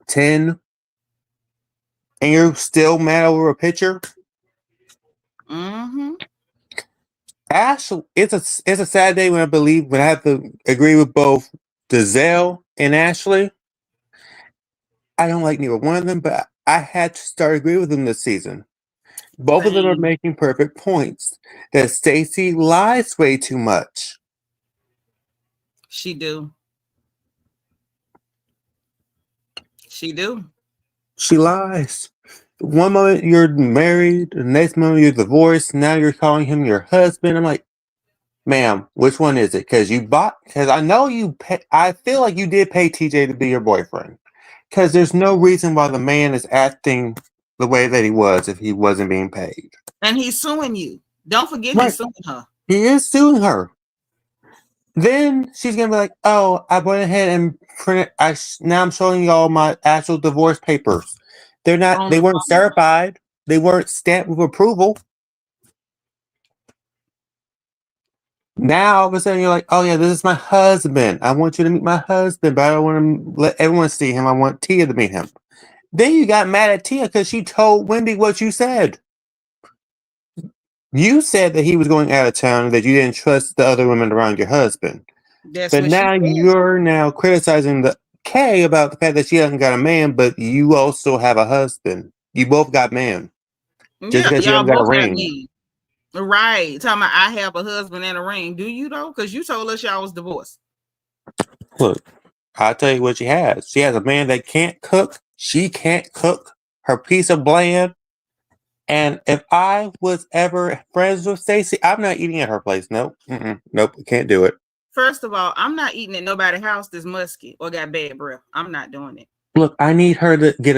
10? And you're still mad over a picture? Mm-hmm. Ash, it's a sad day when I have to agree with both Giselle and Ashley. I don't like neither one of them, but I had to start agreeing with them this season. Both of them are making perfect points. That Stacy lies way too much. She do. She lies. One moment you're married, the next moment you're divorced, now you're calling him your husband. I'm like, ma'am, which one is it? Because I know I feel like you did pay TJ to be your boyfriend. Because there's no reason why the man is acting the way that he was if he wasn't being paid. And he's suing you. Don't forget he's suing her. He is suing her. Then she's going to be like, oh, I went ahead and printed. Now I'm showing you all my actual divorce papers. They weren't certified. They weren't stamped with approval. Now all of a sudden you're like, oh yeah, this is my husband. I want you to meet my husband, but I don't want to let everyone see him. I want Tia to meet him. Then you got mad at Tia because she told Wendy what you said. You said that he was going out of town and that you didn't trust the other women around your husband. But now you're now criticizing the Kay about the fact that she hasn't got a man, but you also have a husband. You both got man. Just because you haven't got a ring. Right. Talking about I have a husband and a ring. Do you though? Because you told us y'all was divorced. Look, I'll tell you what she has. She has a man that can't cook. She can't cook her piece of bland. And if I was ever friends with Stacy, I'm not eating at her place. Nope. Nope. Can't do it. First of all, I'm not eating at nobody's house that's musky or got bad breath. I'm not doing it. Look, I need her to get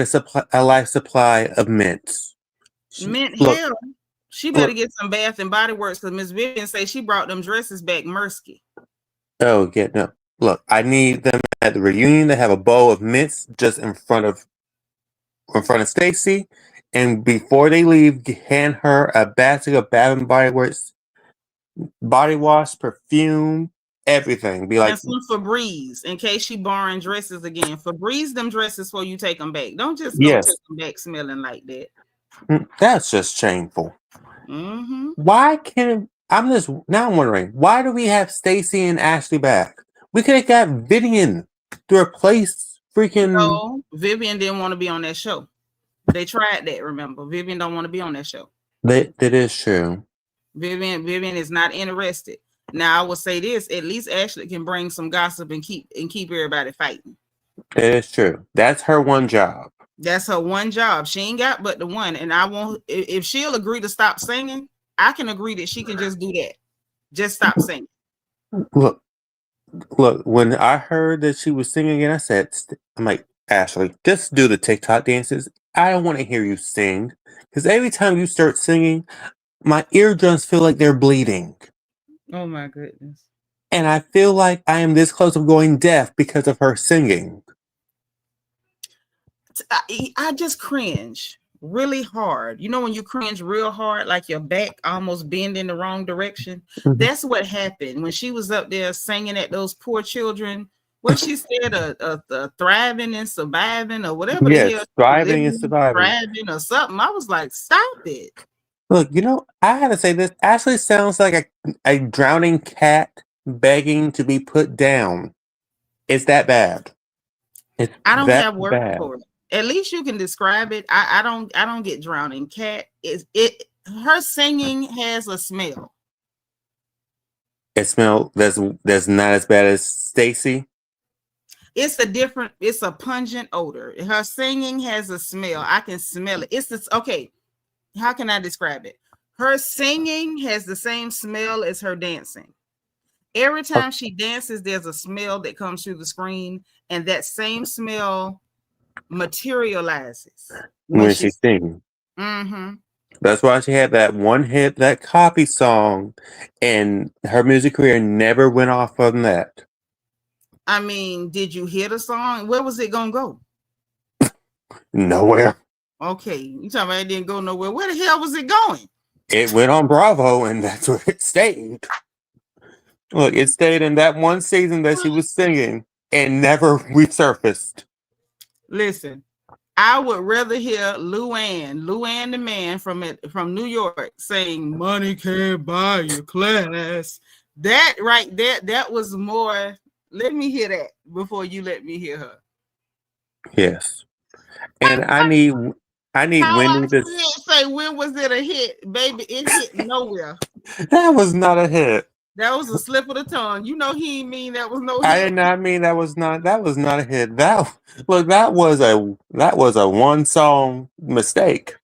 a life supply of mints. Hell. She better get some Bath and Body Works because Miss Vivian say she brought them dresses back Mursky. Oh, yeah, no. Look, I need them at the reunion to have a bowl of mints just in front of Stacy, and before they leave, hand her a basket of Bath and Body Works body wash, perfume, everything. Be like, and some Febreze in case she borrowing dresses again. Febreze them dresses before you take them back. Don't just go take them back smelling like that. That's just shameful. Mm-hmm. I'm wondering, why do we have Stacy and Ashley back? We could have got Vivian to replace freaking. No, Vivian didn't want to be on that show. They tried that, remember? Vivian don't want to be on that show. That is true. Vivian is not interested. Now I will say this: at least Ashley can bring some gossip and keep everybody fighting. It is true. That's her one job. That's her one job. She ain't got but the one. And I won't. If she'll agree to stop singing, I can agree that she can just do that. Just stop singing. Look. When I heard that she was singing again, I'm like, Ashley, just do the TikTok dances. I don't want to hear you sing because every time you start singing, my eardrums feel like they're bleeding. Oh my goodness! And I feel like I am this close of going deaf because of her singing. I just cringe really hard. You know when you cringe real hard, like your back almost bend in the wrong direction? Mm-hmm. That's what happened when she was up there singing at those poor children. What she said, a thriving and surviving or whatever. Yes, thriving and surviving. Thriving or something. I was like, stop it. Look, I had to say this. Ashley sounds like a drowning cat begging to be put down. It's that bad. It's I don't that have words bad. for it. At least you can describe it. I don't get drowning cat. Her singing has a smell. It smells that's not as bad as Stacy. It's a pungent odor. Her singing has a smell. I can smell it. It's this okay. How can I describe it? Her singing has the same smell as her dancing. Every time she dances, there's a smell that comes through the screen, and that same smell materializes When she sings. Mm-hmm. That's why she had that one hit, that copy song, and her music career never went off from that. I mean, did you hear the song? Where was it gonna go? Nowhere. Okay, you talking about it didn't go nowhere. Where the hell was it going? It went on Bravo, and that's where it stayed. Look, it stayed in that one season that she was singing and never resurfaced. Listen, I would rather hear Luann the man from New York saying "Money can't buy you class." That right there, that was more. Let me hear that before you let me hear her. Yes, and I need Wendy to say when was it a hit, baby? It hit nowhere. That was not a hit. That was a slip of the tongue. You know he didn't mean that was no hit. I did not mean that was not a hit. That was a one song mistake.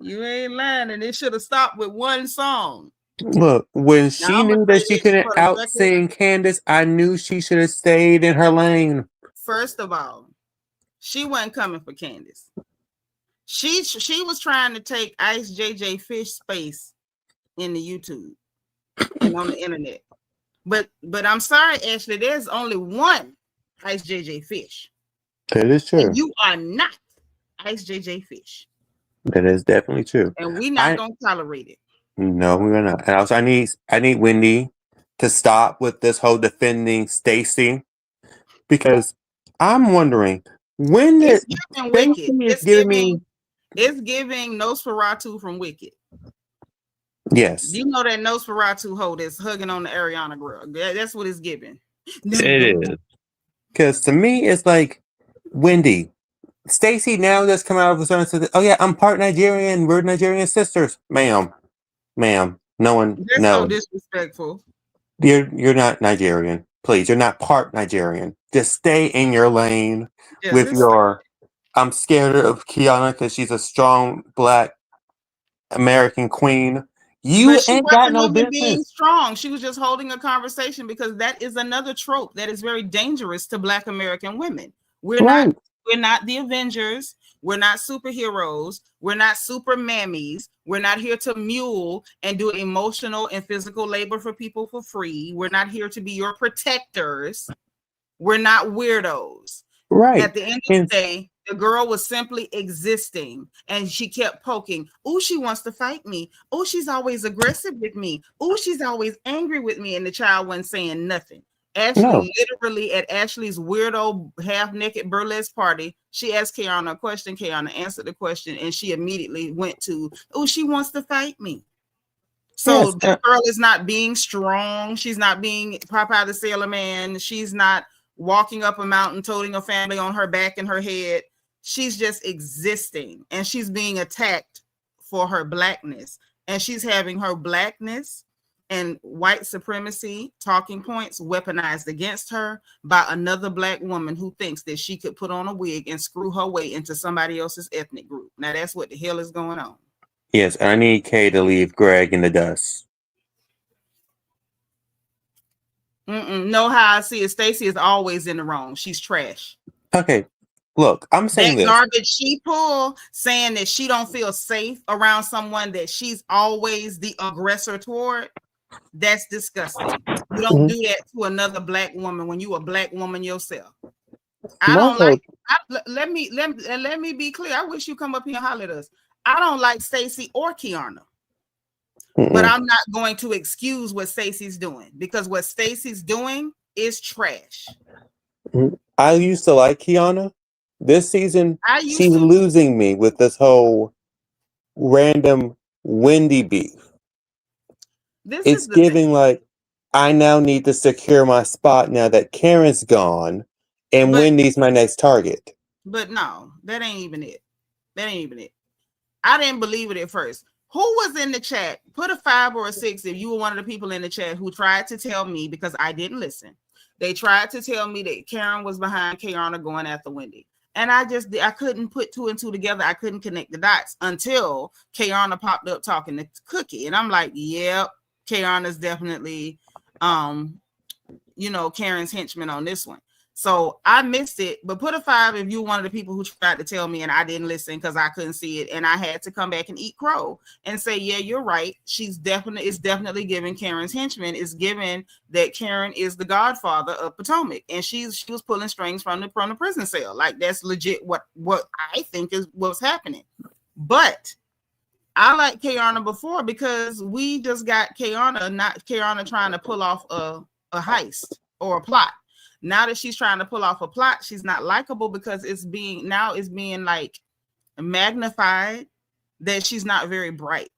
You ain't lying, and it should have stopped with one song. Look, when she knew that she couldn't out sing Candace, I knew she should have stayed in her lane. First of all, she wasn't coming for Candace. She was trying to take Ice JJ Fish space in the YouTube and on the internet. But I'm sorry, Ashley, there's only one Ice JJ Fish. That is true. And you are not Ice JJ Fish. That is definitely true. And we're not gonna tolerate it. No, we're not. And also I need Wendy to stop with this whole defending Stacy, because I'm wondering when did it's giving Nosferatu from Wicked. Yes. You know that Nosferatu hoe that's hugging on the Ariana girl. That's what it's giving. It is. Because to me, it's like, Wendy, Stacy now just come out of the sun and said, "Oh yeah, I'm part Nigerian. We're Nigerian sisters." Ma'am. No one. That's so disrespectful. You're not Nigerian. Please, you're not part Nigerian. Just stay in your lane with your. I'm scared of Keiarna because she's a strong Black American queen. You ain't got no business being strong. She was just holding a conversation, because that is another trope that is very dangerous to Black American women. We're not the Avengers. We're not superheroes. We're not super mammies. We're not here to mule and do emotional and physical labor for people for free. We're not here to be your protectors. We're not weirdos. Right. At the end of the day, the girl was simply existing, and she kept poking. Oh, she wants to fight me. Oh, she's always aggressive with me. Oh, she's always angry with me. And the child wasn't saying nothing. Ashley, literally at Ashley's weirdo half-naked burlesque party, she asked Keiarna a question. Keiarna answered the question, and she immediately went to, oh, she wants to fight me. So the girl is not being strong. She's not being Popeye the Sailor Man. She's not walking up a mountain, toting a family on her back and her head. She's just existing, and she's being attacked for her Blackness, and she's having her Blackness and white supremacy talking points weaponized against her by another Black woman who thinks that she could put on a wig and screw her way into somebody else's ethnic group. Now that's what the hell is going on. Yes, I need Kay to leave Greg in the dust. No, how I see it, Stacy is always in the wrong. She's trash. Okay, look, I'm saying that garbage she pulled, saying that she don't feel safe around someone that she's always the aggressor toward. That's disgusting. You don't do that to another Black woman when you a Black woman yourself. I don't like. Let me be clear. I wish you come up here and holler at us. I don't like Stacy or Keiarna. But I'm not going to excuse what Stacy's doing, because what Stacy's doing is trash. I used to like Keiarna. This season, she's losing me with this whole random Wendy beef. This It's is the thing. giving like, I now need to secure my spot now that Karen's gone, and But Wendy's my next target. but no, that ain't even it. That ain't even it. I didn't believe it at first. Who was in the chat? Put a 5 or a 6 if you were one of the people in the chat who tried to tell me, because I didn't listen. They tried to tell me that Karen was behind Keiarna going after Wendy. And I couldn't put 2 and 2 together. I couldn't connect the dots until Keiarna popped up talking to Cookie. And I'm like, yep, Keiarna's definitely Karen's henchman on this one. So I missed it, but put a 5 if you're one of the people who tried to tell me and I didn't listen because I couldn't see it, and I had to come back and eat crow and say, yeah, you're right. It's definitely giving Karen's henchman. It's given that Karen is the godfather of Potomac, and she was pulling strings from the prison cell. Like, that's legit what I think is what's happening. But I like Keiarna before because we just got Keiarna, not Keiarna trying to pull off a heist or a plot. Now that she's trying to pull off a plot, she's not likable because it's being like magnified that she's not very bright.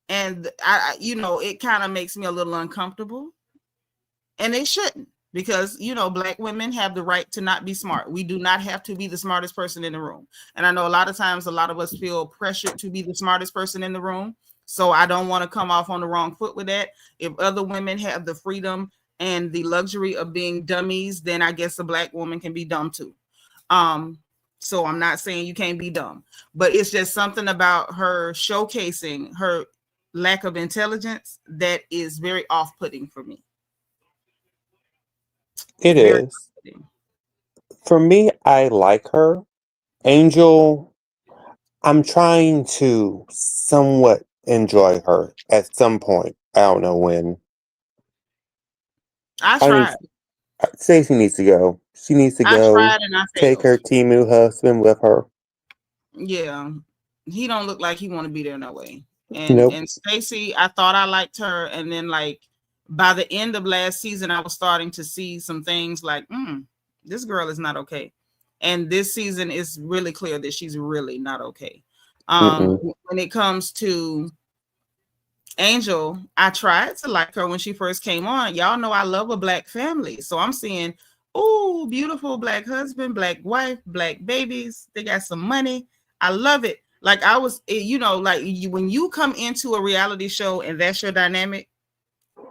And it kind of makes me a little uncomfortable. And it shouldn't, because Black women have the right to not be smart. We do not have to be the smartest person in the room. And I know a lot of times a lot of us feel pressured to be the smartest person in the room. So I don't want to come off on the wrong foot with that. If other women have the freedom and the luxury of being dummies, then I guess a Black woman can be dumb too. So I'm not saying you can't be dumb, but it's just something about her showcasing her lack of intelligence that is very off-putting for me. It is. For me, I like her. Angel, I'm trying to somewhat enjoy her at some point. I don't know when. I tried. Stacy needs to go. She needs to go. I tried and I failed. Take her Timu husband with her. Yeah, he don't look like he want to be there no way. And Stacy, I thought I liked her, and then like by the end of last season, I was starting to see some things like, this girl is not okay. And this season is really clear that she's really not okay. When it comes to Angel, I tried to like her when she first came on. Y'all know I love a Black family. So I'm seeing, oh, beautiful Black husband, Black wife, Black babies. They got some money. I love it. Like I was, when you come into a reality show and that's your dynamic,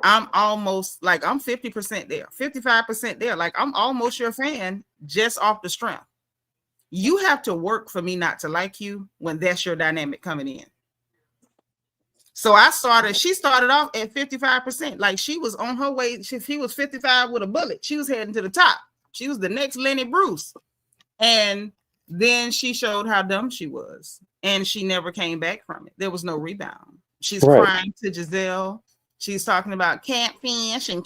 I'm almost like I'm 50% there, 55% there. Like I'm almost your fan just off the strength. You have to work for me not to like you when that's your dynamic coming in. So she started off at 55%. Like she was on her way. She was 55 with a bullet. She was heading to the top. She was the next Lenny Bruce. And then she showed how dumb she was. And she never came back from it. There was no rebound. She's crying to Giselle. She's talking about catfish and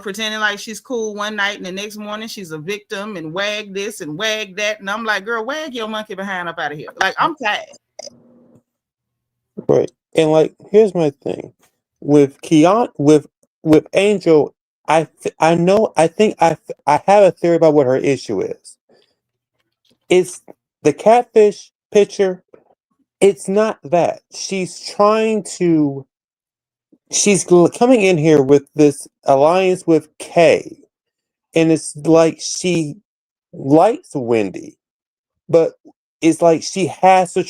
pretending like she's cool one night and the next morning she's a victim and wag this and wag that. And I'm like, girl, wag your monkey behind up out of here. Like, I'm tired. Right. And like, here's my thing with Keiarna, with Angel. I think I have a theory about what her issue is. It's the catfish picture. It's not that she's coming in here with this alliance with Kay, and it's like she likes Wendy, but it's like she has to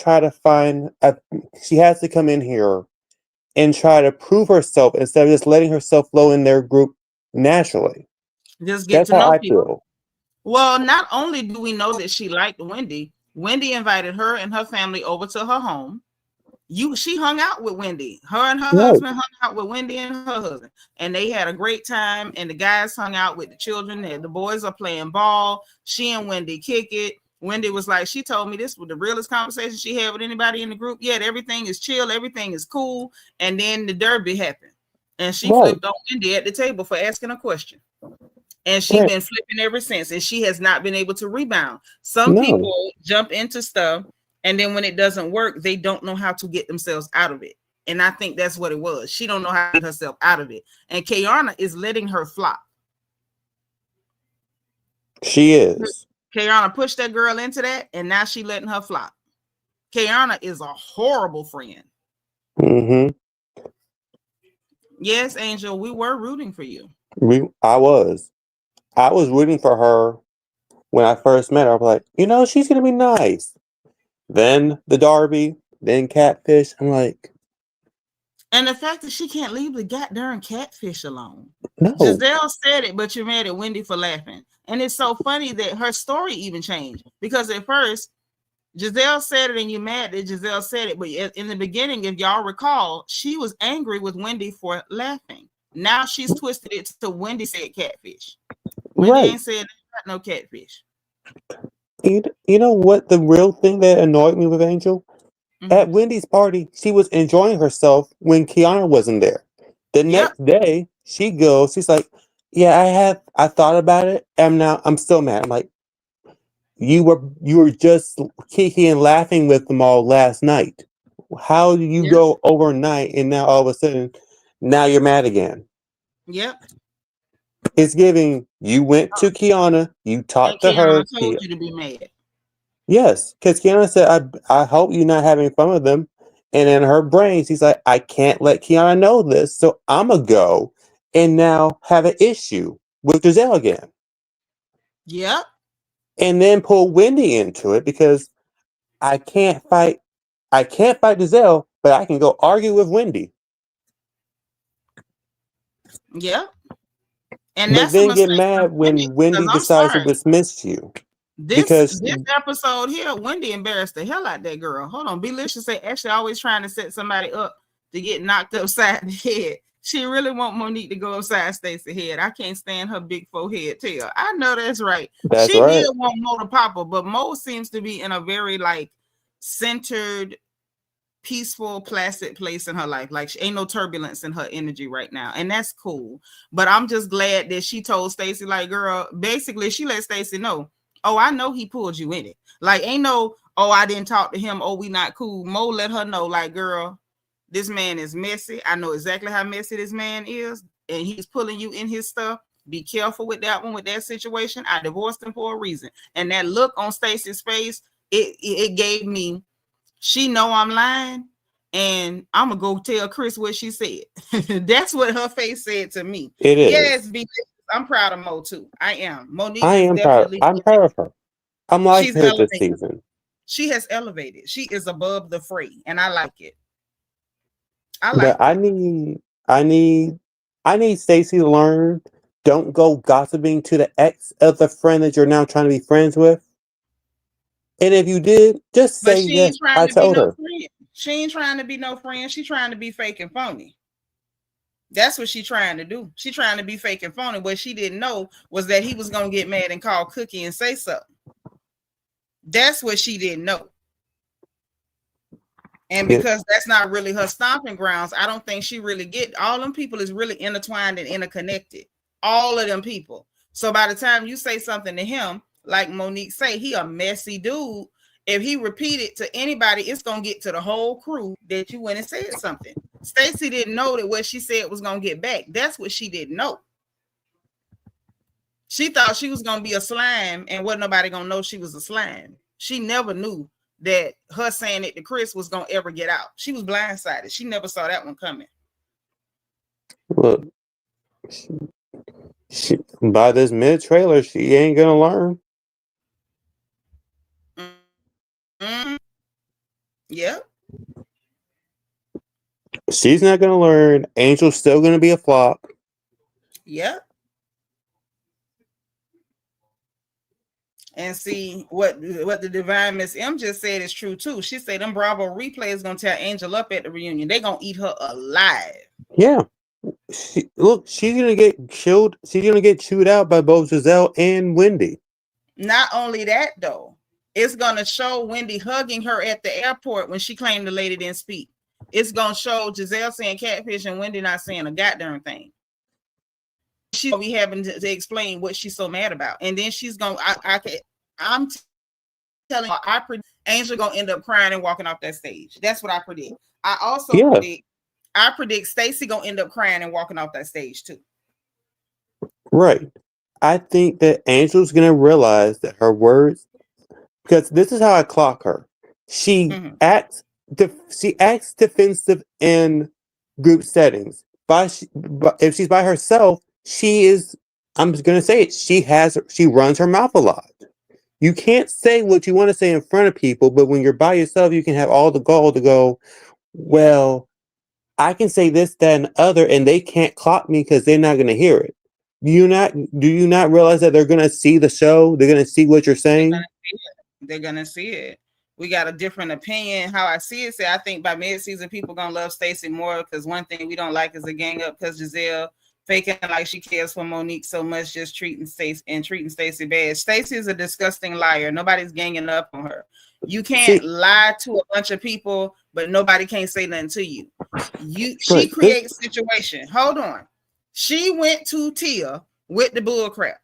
come in here and try to prove herself instead of just letting herself flow in their group naturally. Just get to know people. Well, not only do we know that she liked Wendy invited her and her family over to her home. She hung out with Wendy. Her and her husband hung out with Wendy and her husband, and they had a great time. And the guys hung out with the children, and the boys are playing ball. She and Wendy kick it. Wendy was like, she told me this was the realest conversation she had with anybody in the group yet. Everything is chill, everything is cool. And then the derby happened, and she flipped on Wendy at the table for asking a question. And she's been flipping ever since, and she has not been able to rebound. Some people jump into stuff, and then when it doesn't work, they don't know how to get themselves out of it. And I think that's what it was. She don't know how to get herself out of it. And Keiarna is letting her flop. She is. Keiarna pushed that girl into that, and now she letting her flop. Keiarna is a horrible friend. Mm-hmm. Yes, Angel, we were rooting for you. I was rooting for her when I first met her. I was like, she's gonna be nice. Then the Darby, then Catfish. I'm like, and the fact that she can't leave the goddamn catfish alone. no. Giselle said it, but you're mad at Wendy for laughing. And it's so funny that her story even changed, because at first Giselle said it and you're mad that Giselle said it. But in the beginning, if y'all recall, she was angry with Wendy for laughing. Now she's twisted it to Wendy said catfish. Wendy ain't said no catfish. You know what the real thing that annoyed me with Angel? Mm-hmm. At Wendy's party, she was enjoying herself when Keiarna wasn't there. The next day, she's like, yeah, I thought about it, and now I'm still mad. I'm like, you were just kicking and laughing with them all last night. How do you go overnight and now all of a sudden, now you're mad again? Yep. It's giving, you went to Keiarna, you talked to her. I told you to be mad. Yes, because Keiarna said, I hope you're not having fun with them. And in her brain, she's like, I can't let Keiarna know this, so I'm going to go and now have an issue with Giselle again. Yep. And then pull Wendy into it because I can't fight Giselle, but I can go argue with Wendy. Yep. And but then get mad when Wendy decides to dismiss you. This episode here, Wendy embarrassed the hell out of that girl. Hold on, Belicious say Ashley always trying to set somebody up to get knocked upside the head. She really want Monique to go upside Stacy's head. I can't stand her big forehead tail. I know that's right. She did want Mo to pop her, but Mo seems to be in a very centered, peaceful, placid place in her life. Like, she ain't no turbulence in her energy right now, and that's cool. But I'm just glad that she told Stacy, like, girl, basically she let Stacy know, oh, I know he pulled you in it. Like, ain't no, oh, I didn't talk to him, oh, we not cool. Mo let her know, like, girl, this man is messy. I know exactly how messy this man is, and he's pulling you in his stuff. Be careful with that one, with that situation. I divorced him for a reason. And that look on Stacy's face, it gave me, she know I'm lying, and I'm gonna go tell Chris what she said. That's what her face said to me. It is. Yes, I'm proud of Mo too. I am. Monique. I am proud. I'm proud of her. I'm liking her this season. She has elevated. She is above the fray, and I like it. But I need Stacy to learn. Don't go gossiping to the ex of the friend that you're now trying to be friends with. And if you did, just say yes. I told her. She ain't trying to be no friend. She's trying to be fake and phony. That's what she's trying to do. She's trying to be fake and phony. What she didn't know was that he was gonna get mad and call Cookie and say something. That's what she didn't know. And because that's not really her stomping grounds, I don't think she really get. All them people is really intertwined and interconnected. All of them people. So by the time you say something to him, like Monique say, he a messy dude. If he repeat it to anybody, it's gonna get to the whole crew that you went and said something. Stacy didn't know that what she said was gonna get back. That's what she didn't know. She thought she was gonna be a slime, and wasn't nobody gonna know she was a slime. She never knew that her saying it to Chris was gonna ever get out. She was blindsided. She never saw that one coming. Look, she by this mid trailer, she ain't gonna learn. Mm-hmm. Yeah. She's not gonna learn. Angel's still gonna be a flop. Yeah. And see what the divine Miss M just said is true too. She said them Bravo replays gonna tear Angel up at the reunion. They gonna eat her alive. Yeah. She's gonna get killed. She's gonna get chewed out by both Giselle and Wendy. Not only that though, it's gonna show Wendy hugging her at the airport when she claimed the lady didn't speak. It's gonna show Giselle saying catfish and Wendy not saying a goddamn thing. She's gonna be having to explain what she's so mad about, and then she's gonna. I'm telling you, I predict Angel gonna end up crying and walking off that stage. That's what I predict. I also predict Stacy gonna end up crying and walking off that stage too. Right. I think that Angel's gonna realize that her words, because this is how I clock her. She acts defensive in group settings. But if she's by herself, she is. I'm just gonna say it. She runs her mouth a lot. You can't say what you want to say in front of people, but when you're by yourself, you can have all the gall to go, well, I can say this, that, and other, and they can't clock me because they're not going to hear it. Do you not realize that they're going to see the show? They're going to see what you're saying? They're going to see it. We got a different opinion. How I see it, I think by mid-season, people going to love Stacy more because one thing we don't like is a gang up because Giselle faking like she cares for Monique so much, just treating Stacy bad. Stacy is a disgusting liar. Nobody's ganging up on her. You can't lie to a bunch of people, but nobody can't say nothing to you. She creates situation. Hold on. She went to Tia with the bull crap.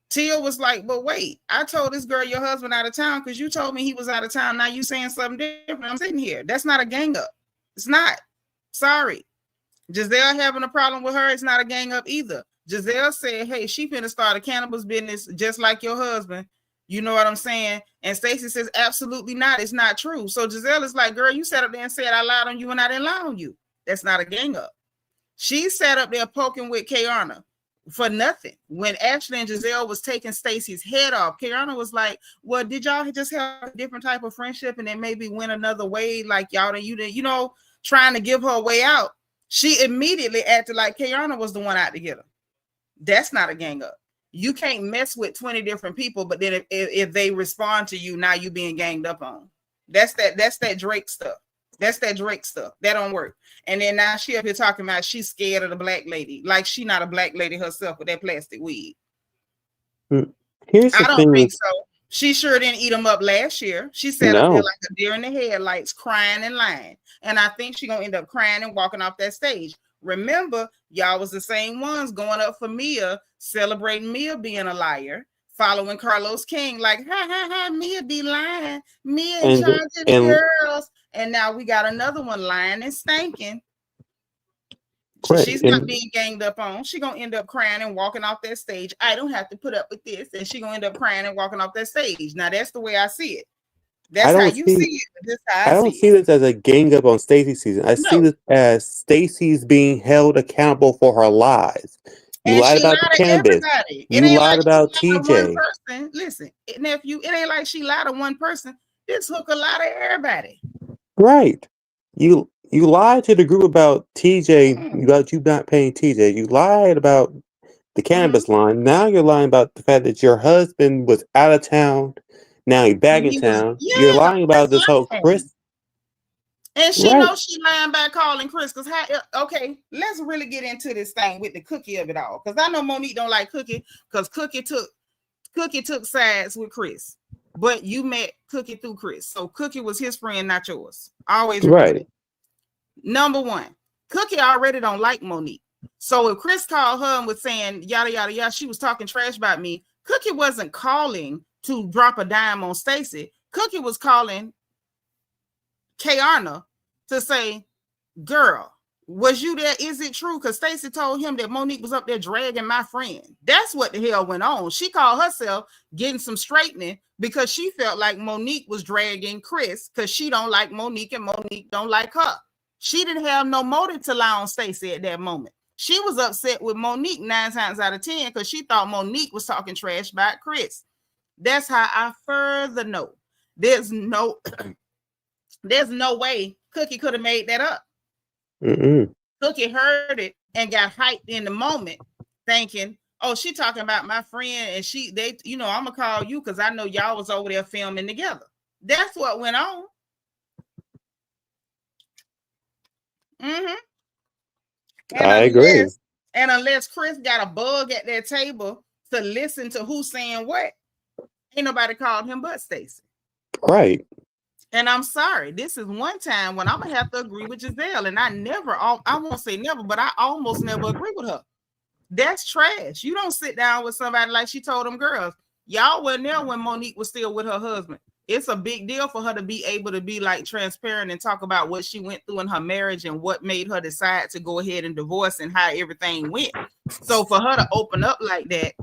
Tia was like, but wait, I told this girl your husband out of town because you told me he was out of town. Now you saying something different. I'm sitting here. That's not a gang up. It's not. Sorry. Giselle having a problem with her, it's not a gang up either. Giselle said, hey, she finna start a cannabis business just like your husband. You know what I'm saying? And Stacy says, absolutely not. It's not true. So Giselle is like, girl, you sat up there and said I lied on you and I didn't lie on you. That's not a gang up. She sat up there poking with Keiarna for nothing. When Ashley and Giselle was taking Stacy's head off, Keiarna was like, well, did y'all just have a different type of friendship and then maybe went another way like y'all and you didn't, you know, trying to give her a way out? She immediately acted like Keiarna was the one out to get her. That's not a gang up. You can't mess with 20 different people, but then if they respond to you, now you being ganged up on. That's that Drake stuff. That's that Drake stuff. That don't work. And then now she up here talking about she's scared of the black lady. Like she not a black lady herself with that plastic wig. I don't think so. She sure didn't eat them up last year. She sat up there like a deer in the headlights, crying and lying. And I think she's going to end up crying and walking off that stage. Remember, y'all was the same ones going up for Mia, celebrating Mia being a liar, following Carlos King, like, ha, ha, ha, Mia be lying. Mia in charge of the girls. And now we got another one lying and stinking. She's not being ganged up on. She's going to end up crying and walking off that stage. I don't have to put up with this. And she's going to end up crying and walking off that stage. Now, that's the way I see it. That's how you see it. This how I don't see this as a gang up on Stacy's season. I see this as Stacy's being held accountable for her lies. You lied about the cannabis. You lied about TJ. Listen, nephew, it ain't like she lied to one person. This hook a lot of everybody. Right. You lied to the group about TJ, about you not paying TJ. You lied about the cannabis line. Now you're lying about the fact that your husband was out of town. Now he's back in town. You're lying about this whole Chris. And she knows she lying about calling Chris. Okay, let's really get into this thing with the Cookie of it all. Because I know Monique don't like Cookie because Cookie took sides with Chris. But you met Cookie through Chris. So Cookie was his friend, not yours. Always right. Number one, Cookie already don't like Monique. So if Chris called her and was saying yada yada yada, she was talking trash about me. Cookie wasn't calling to drop a dime on Stacy. Cookie was calling Keiarna to say, girl, was you there? Is it true? Because Stacy told him that Monique was up there dragging my friend. That's what the hell went on. She called herself getting some straightening because she felt like Monique was dragging Chris because she don't like Monique and Monique don't like her. She didn't have no motive to lie on Stacy at that moment. She was upset with Monique 9 times out of 10 because she thought Monique was talking trash about Chris. That's how I further know. There's no way Cookie could have made that up. Cookie heard it and got hyped in the moment, thinking, "Oh, she talking about my friend, and I'm gonna call you because I know y'all was over there filming together." That's what went on. I agree. And unless Chris got a bug at their table to listen to who's saying what, ain't nobody called him but Stacy. Right. And I'm sorry, this is one time when I'm gonna have to agree with Giselle, and I won't say never, but I almost never agree with her. That's trash. You don't sit down with somebody like she told them girls. Y'all weren't there when Monique was still with her husband. It's a big deal for her to be able to be like transparent and talk about what she went through in her marriage and what made her decide to go ahead and divorce and how everything went. So for her to open up like that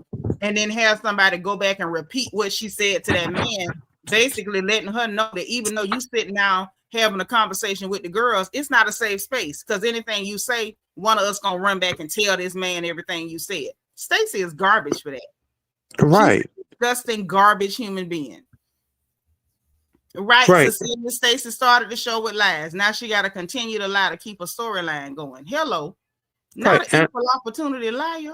and then have somebody go back and repeat what she said to that man basically letting her know that even though you sitting down having a conversation with the girls, it's not a safe space, because anything you say, one of us gonna run back and tell this man everything you said. Stacy is garbage for that. Right. She's a disgusting garbage human being. Right. Cecilia Stacy started the show with lies. Now she got to continue to lie to keep a storyline going. Hello. Not an equal opportunity liar.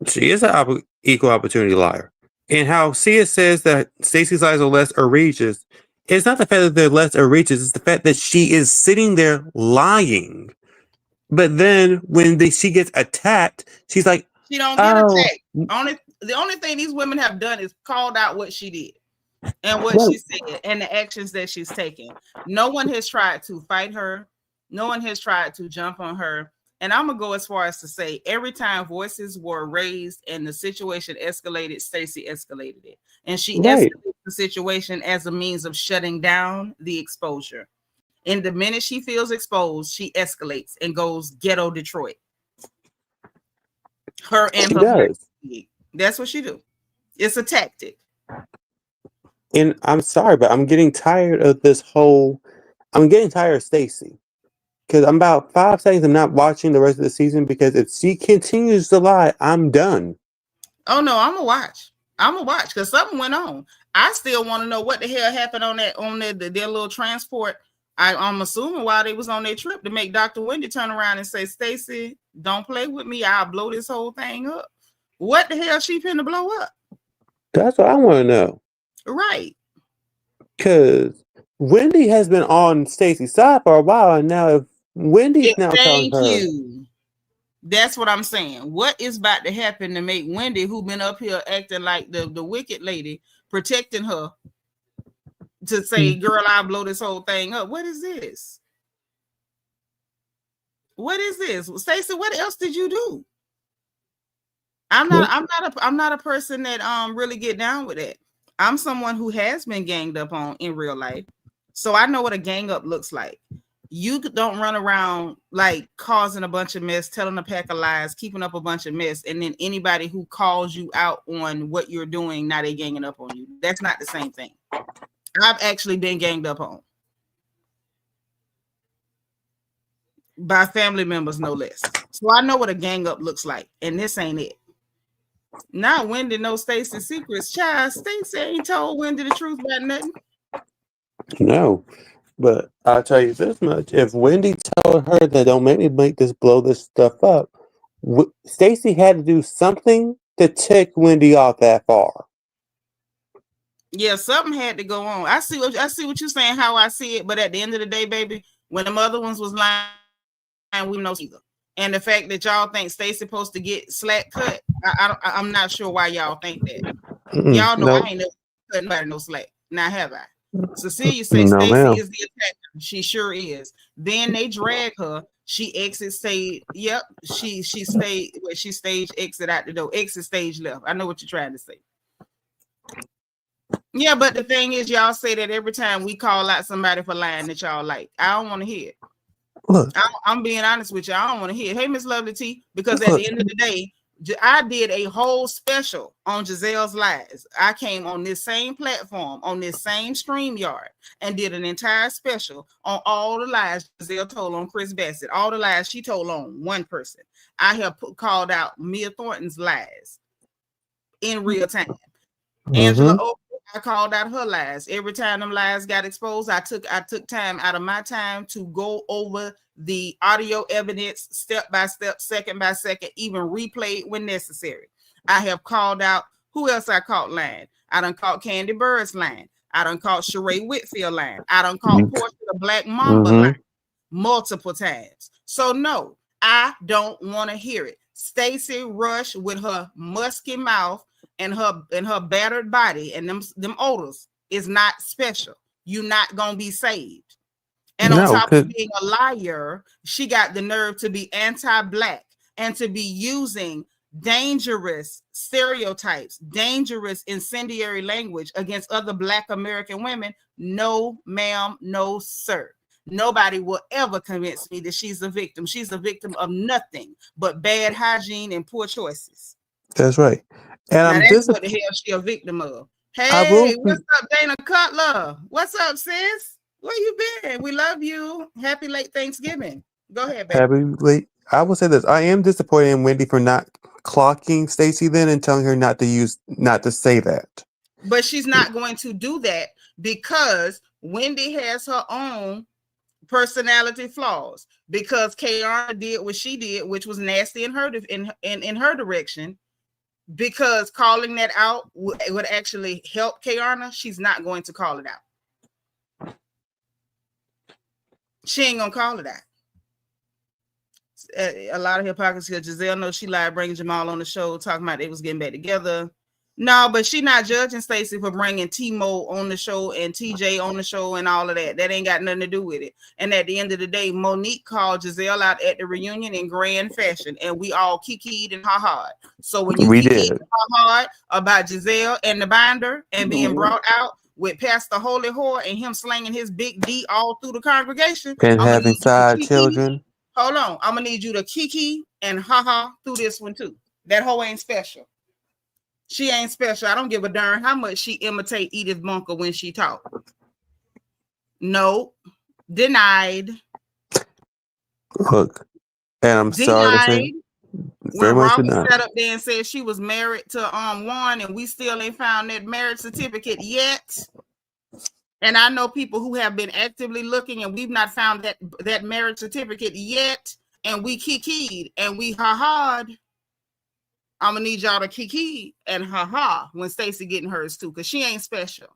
She is an equal opportunity liar. And how Sia says that Stacy's lies are less egregious, it's not the fact that they're less egregious, it's the fact that she is sitting there lying. But then when she gets attacked, she's like, she don't get attacked. The only thing these women have done is called out what she did and what she said and the actions that she's taking. No one has tried to fight her. No one has tried to jump on her. And I'm gonna go as far as to say, every time voices were raised and the situation escalated, Stacy escalated it, and she escalated the situation as a means of shutting down the exposure. And the minute she feels exposed, she escalates and goes ghetto Detroit. Her and her. That's what she do. It's a tactic. And I'm sorry, but I'm getting tired of this whole. I'm getting tired of Stacy. Because I'm about 5 seconds. I'm not watching the rest of the season, because if she continues to lie, I'm done. Oh no, I'm gonna watch. Because something went on. I still want to know what the hell happened on their little transport. I'm assuming while they was on their trip to make Dr. Wendy turn around and say, Stacy, don't play with me. I'll blow this whole thing up. What the hell she finna blow up? That's what I want to know. Right. Because Wendy has been on Stacy's side for a while, and now if Wendy's now telling her. Thank you. That's what I'm saying. What is about to happen to make Wendy, who been up here acting like the wicked lady, protecting her, to say, girl, I'll blow this whole thing up? What is this? What is this? Stacy, what else did you do? I'm not a person that really get down with it. I'm someone who has been ganged up on in real life. So I know what a gang up looks like. You don't run around like causing a bunch of mess, telling a pack of lies, keeping up a bunch of mess, and then anybody who calls you out on what you're doing, now they ganging up on you. That's not the same thing. I've actually been ganged up on by family members, no less. So I know what a gang up looks like, and this ain't it. Now Wendy knows Stacy's secrets. Child, Stacy ain't told Wendy the truth about nothing. No. But I'll tell you this much: if Wendy told her that don't make me blow this stuff up, Stacy had to do something to tick Wendy off that far. Yeah, something had to go on. I see what you're saying, how I see it, but at the end of the day, baby, when the other ones was lying, we know either. And the fact that y'all think Stacy supposed to get slack cut, I'm not sure why y'all think that. Y'all know I ain't never cut nobody no slack. Now have I? Cecilia says Stacy is the attacker. She sure is. Then they drag her. She exit stage. Yep. She stayed where she stage exit out the door. Exit stage left. I know what you're trying to say. Yeah, but the thing is, y'all say that every time we call out somebody for lying that y'all like. I don't want to hear it. Look, I'm being honest with you. I don't want to hear it. Hey, Miss Lovely T, because at the end of the day, I did a whole special on Giselle's lies. I came on this same platform, on this same StreamYard, and did an entire special on all the lies Giselle told on Chris Bassett, all the lies she told on one person. I have called out Mia Thornton's lies in real time. Angela Oprah, I called out her lies. Every time them lies got exposed, I took time out of my time to go over the audio evidence step by step, second by second, even replay it when necessary. I have called out, who else I caught lying? I done caught Candy Bird's lying. I done caught Sheree Whitfield lying. I done caught Portia the Black Mamba lying multiple times. So no, I don't want to hear it. Stacy Rush with her musky mouth and her battered body and them odors is not special. You're not gonna be saved. And on top of being a liar, she got the nerve to be anti-Black and to be using dangerous stereotypes, dangerous incendiary language against other Black American women. No, ma'am, no, sir. Nobody will ever convince me that she's a victim. She's a victim of nothing but bad hygiene and poor choices. That's right. And that's what the hell she a victim of. Hey, what's up, Dana Cutler? What's up, sis? Where you been? We love you. Happy late Thanksgiving. Go ahead, baby. Happy late. I will say this. I am disappointed in Wendy for not clocking Stacy then and telling her not to say that. But she's not going to do that because Wendy has her own personality flaws. Because Keiarna did what she did, which was nasty in her in her direction. Because calling that out would actually help Keiarna, she's not going to call it out. She ain't gonna call it out. A lot of hypocrisy. Giselle knows she lied, bringing Jamal on the show, talking about they was getting back together. No, but she not judging Stacy for bringing T-Mo on the show and TJ on the show and all of that. That ain't got nothing to do with it. And at the end of the day, Monique called Giselle out at the reunion in grand fashion, and we all kikied and ha-ha'd. So when you kikied and ha-ha'd about Giselle and the binder and being brought out with Pastor Holy Whore and him slinging his big D all through the congregation and having side children. Hold on, I'm gonna need you to kiki and ha-ha through this one too. That hoe ain't special. She ain't special. I don't give a darn how much she imitate Edith Bunker when she talk. No, denied. Look, and I'm sorry to say, when Robbie sat up there and said she was married to Juan, and we still ain't found that marriage certificate yet. And I know people who have been actively looking, and we've not found that marriage certificate yet. And we kikied and we ha-ha'd. I'm gonna need y'all to kiki and ha-ha when Stacy getting hers too, because she ain't special.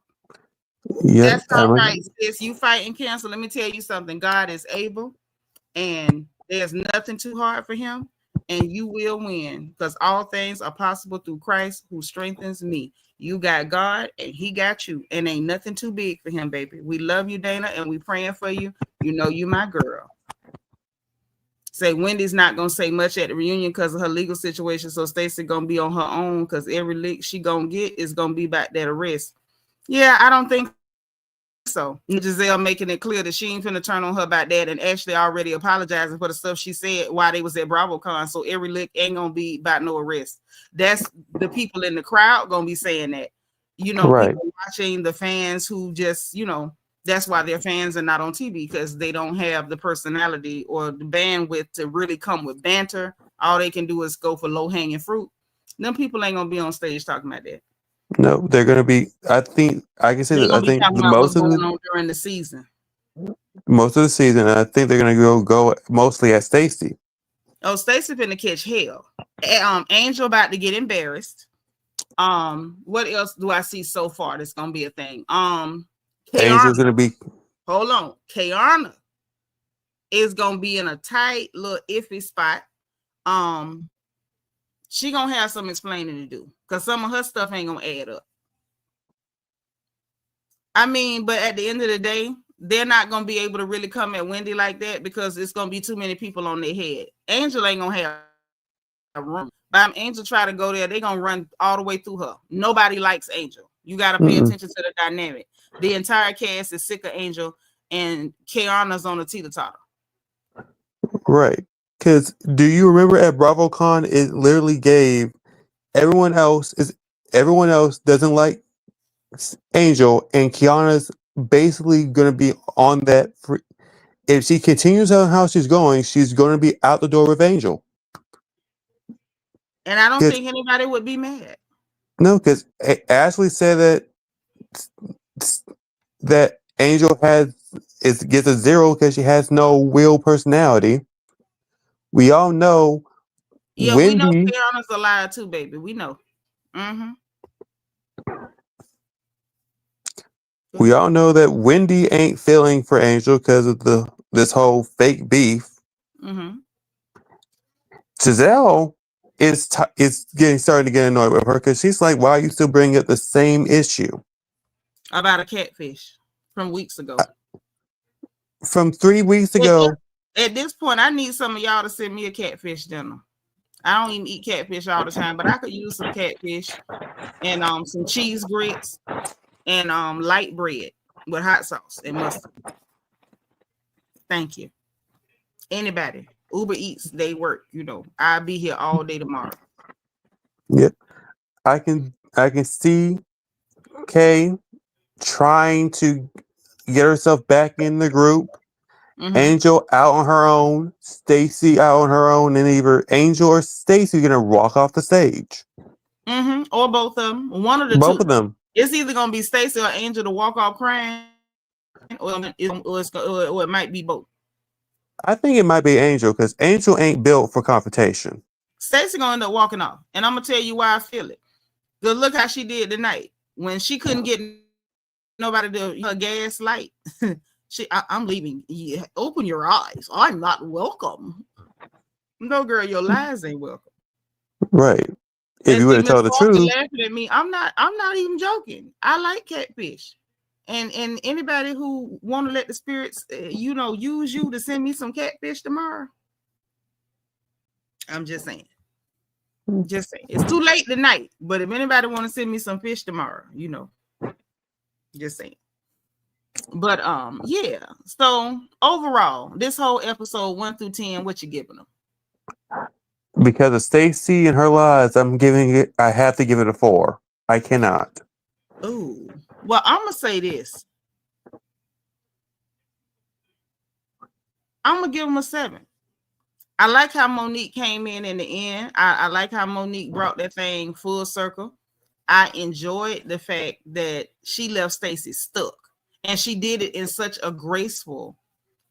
Yeah, that's all right, sis. You fighting cancer. Let me tell you something. God is able, and there's nothing too hard for him, and you will win, because all things are possible through Christ who strengthens me. You got God and he got you, and ain't nothing too big for him, baby. We love you, Dana, and we praying for you. You know you my girl. Say Wendy's not gonna say much at the reunion because of her legal situation, so Stacy gonna be on her own, because every lick she gonna get is gonna be about that arrest. Yeah, I don't think so. Giselle making it clear that she ain't finna turn on her about that, and Ashley already apologizing for the stuff she said while they was at BravoCon, so every lick ain't gonna be about no arrest. That's the people in the crowd gonna be saying that. You know, right. People watching, the fans who just, you know, that's why their fans are not on TV, because they don't have the personality or the bandwidth to really come with banter. All they can do is go for low-hanging fruit. Them people ain't gonna be on stage talking about that. No, they're gonna be. I think I can say that. I think most of on during the season. Most of the season, I think they're gonna go mostly at Stacy. Oh, Stacy finna catch hell. Angel about to get embarrassed. What else do I see so far that's gonna be a thing? Angel's gonna be. Hold on, Keiarna is gonna be in a tight little iffy spot. She gonna have some explaining to do, because some of her stuff ain't gonna add up. I mean, but at the end of the day, they're not gonna be able to really come at Wendy like that, because it's gonna be too many people on their head. Angel ain't gonna have a room. But Angel try to go there, they gonna run all the way through her. Nobody likes Angel. You gotta pay attention to the dynamic. The entire cast is sick of Angel, and Keiarna's on the teeter-totter. Right. Because do you remember at BravoCon, it literally gave everyone else doesn't like Angel, and Keiarna's basically going to be on that. If she continues on how she's going to be out the door with Angel. And I don't think anybody would be mad. No, because Ashley said that Angel gets a 0 because she has no real personality. We all know. Yeah, Wendy, we know Keiarna's a liar too, baby. We know. We all know that Wendy ain't feeling for Angel because of this whole fake beef. Giselle is starting to get annoyed with her, because she's like, "Why are you still bringing up the same issue about a catfish from weeks ago?" From 3 weeks ago. At this point, I need some of y'all to send me a catfish dinner. I don't even eat catfish all the time, but I could use some catfish and some cheese grits and light bread with hot sauce and mustard. Thank you. Anybody. Uber Eats, they work, you know. I'll be here all day tomorrow. Yep. I can see Kay trying to get herself back in the group. Angel out on her own, Stacy out on her own, and either Angel or Stacy gonna walk off the stage. Or both of them. One of the Both two. of them. It's either gonna be Stacy or Angel to walk off crying, or it might be both. I think it might be Angel because Angel ain't built for confrontation. Stacy gonna end up walking off, and I'm gonna tell you why I feel it. Because look how she did tonight when she couldn't get nobody to her gaslight. I'm leaving. Yeah, open your eyes. I'm not welcome. No, girl, your lies ain't welcome. Right. If you would have told the truth. Laughing at me, I'm not even joking. I like catfish. And anybody who want to let the spirits, use you to send me some catfish tomorrow. I'm just saying. Just saying. It's too late tonight, but if anybody want to send me some fish tomorrow, just saying. But yeah. So overall, this whole episode 1 through 10, what you giving them? Because of Stacy and her lies, I have to give it a 4. I cannot. Oh, well, I'm gonna say this. I'm gonna give them a 7. I like how Monique came in the end. I like how Monique brought that thing full circle. I enjoyed the fact that she left Stacy stuck, and she did it in such a graceful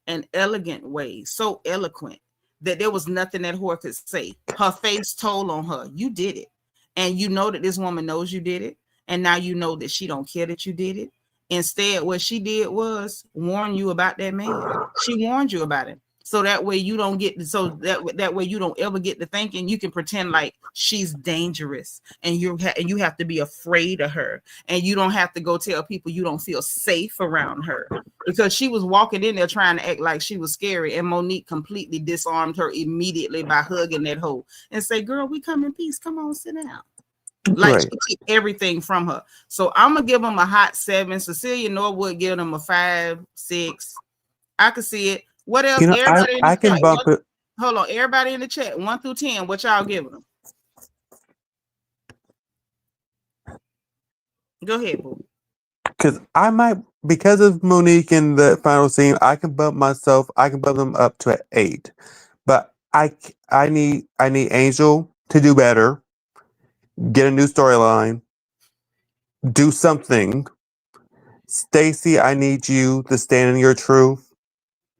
and elegant way, so eloquent that there was nothing that Whore could say. Her face told on her, you did it. And you know that this woman knows you did it. And now you know that she don't care that you did it. Instead, what she did was warn you about that man. She warned you about it. So that way you don't that way you don't ever get to thinking you can pretend like she's dangerous and you have to be afraid of her, and you don't have to go tell people you don't feel safe around her, because she was walking in there trying to act like she was scary, and Monique completely disarmed her immediately by hugging that hoe and say, girl, we come in peace. Come on, sit down. Like, right. She took everything from her. So I'm gonna give them a hot 7. Cecilia Norwood give them a 5, 6. I could see it. What else? I can bump it. Hold on, everybody in the chat, 1 through 10. What y'all giving them? Go ahead, boo. Because of Monique in the final scene, I can bump them up to an 8. But I need Angel to do better, get a new storyline, do something. Stacy, I need you to stand in your truth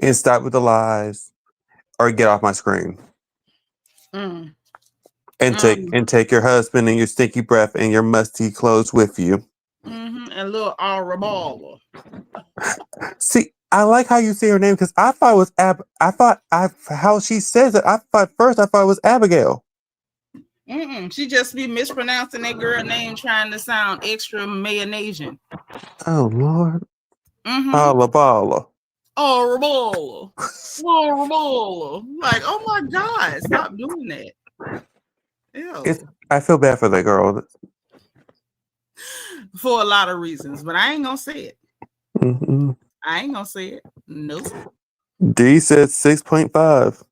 and stop with the lies, or get off my screen. And take your husband and your stinky breath and your musty clothes with you. And a little RHOP. See, I like how you say her name, because I thought it was how she says it. I thought it was Abigail. She just be mispronouncing that girl name, trying to sound extra Mayonnaisian. Oh Lord. Alabala. RHOP. Like, oh my God, stop doing that. Ew. I feel bad for that girl. For a lot of reasons, but I ain't gonna say it. I ain't gonna say it. Nope. D said 6.5.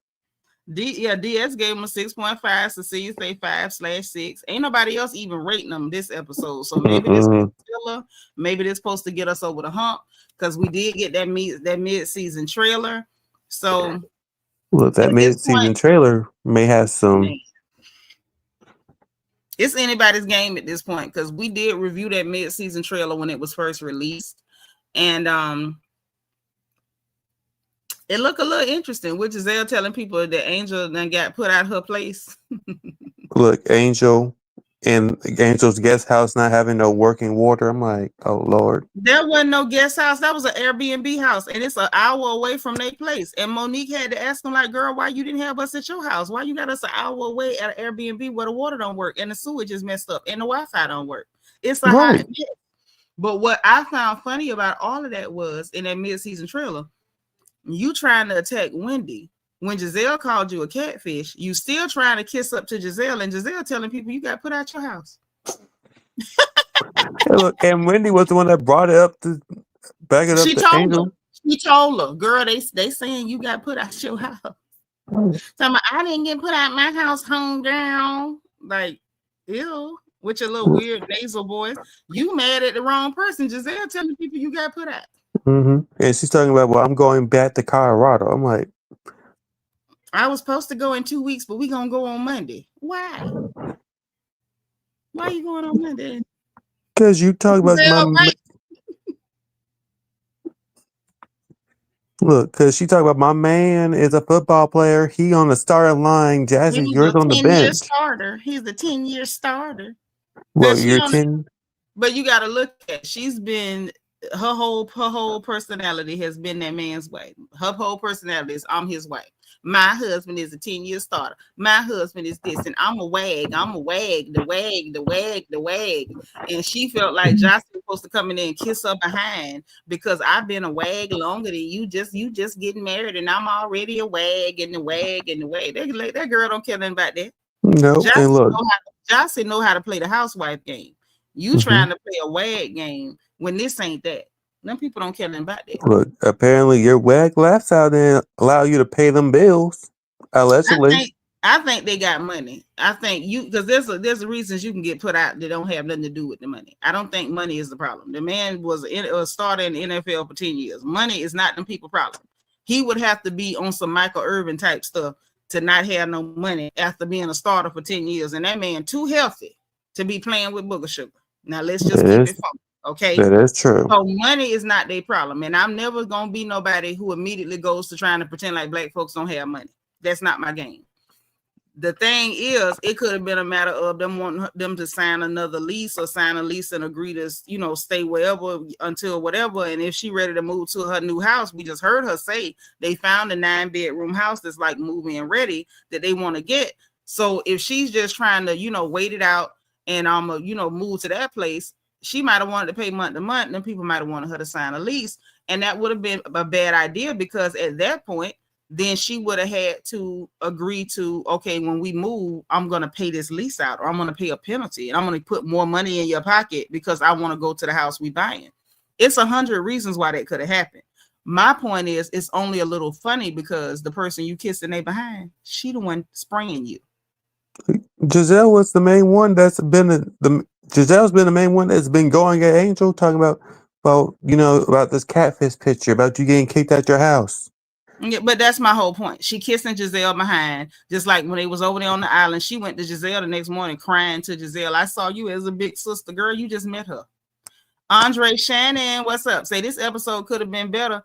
DS gave him a 6.5. Cecilia say 5/6. Ain't nobody else even rating them this episode. So maybe this is killer. Maybe this supposed to get us over the hump, because we did get that mid-season trailer. So look, that mid-season trailer may have some. It's anybody's game at this point, because we did review that mid-season trailer when it was first released, and it looked a little interesting, which is Giselle telling people that Angel then got put out her place. Look, Angel and Angel's guest house not having no working water. I'm like, oh Lord. There wasn't no guest house. That was an Airbnb house, and it's an hour away from their place. And Monique had to ask them, like, girl, why you didn't have us at your house? Why you got us an hour away at an Airbnb where the water don't work and the sewage is messed up and the Wi-Fi don't work? It's a hot mess. But what I found funny about all of that was, in that mid-season trailer, you trying to attack Wendy. When Giselle called you a catfish, you still trying to kiss up to Giselle, and Giselle telling people you got put out your house. Look, and Wendy was the one that brought it up to back it up. She told her, girl, they saying you got put out your house. So I didn't get put out my house, homegirl. Like, ew. with your little weird nasal voice. You mad at the wrong person. Giselle telling people you got put out. And she's talking about, well, I'm going back to Colorado. I'm like, I was supposed to go in 2 weeks, but we gonna go on Monday. Why? Why are you going on Monday? because you talk about Giselle, right? Look, because she talked about my man is a football player. He on the starting line. Jazzy, He's yours a on the 10-year bench. starter. He's a 10-year starter. Well, But you're 10. But you got to look at. She's been her whole personality has been that man's way. Her whole personality is I'm his wife. My husband is a 10-year starter. My husband is this, and I'm a wag. I'm a wag, the wag, the wag, the wag. And she felt like Josh was supposed to come in there and kiss her behind because I've been a wag longer than you. Just getting married, and I'm already a wag and the wag and the wag. That girl don't care nothing about that. No, and look, Josh know how to play the housewife game. You trying to play a wag game when this ain't that. Them people don't care nothing about that. Look, apparently your wag laughs out and allow you to pay them bills. Allegedly. I think they got money. I think because there's reasons you can get put out that don't have nothing to do with the money. I don't think money is the problem. The man was a starter in the NFL for 10 years. Money is not them people problem. He would have to be on some Michael Irvin type stuff to not have no money after being a starter for 10 years. And that man too healthy to be playing with booger sugar. Now let's just keep it funky, okay? That is true. So money is not their problem. And I'm never gonna be nobody who immediately goes to trying to pretend like black folks don't have money. That's not my game. The thing is, it could have been a matter of them wanting them to sign another lease or sign a lease and agree to, stay wherever until whatever. And if she ready to move to her new house, we just heard her say they found a 9-bedroom house that's like moving and ready that they want to get. So if she's just trying to, wait it out and move to that place, she might have wanted to pay month to month, and then people might have wanted her to sign a lease. And that would have been a bad idea because at that point, then she would have had to agree to, okay, when we move, I'm going to pay this lease out, or I'm going to pay a penalty, and I'm going to put more money in your pocket because I want to go to the house we buying. It's 100 reasons why that could have happened. My point is, it's only a little funny because the person you kissing they behind, she the one spraying you. Giselle was the main one that's been Giselle's been the main one that's been going at Angel talking about this catfish picture about you getting kicked out your house. Yeah, but that's my whole point. She kissing Giselle behind, just like when they was over there on the island. She went to Giselle the next morning crying to Giselle, I saw you as a big sister. Girl, you just met her. Andre Shannon, what's up? Say this episode could have been better.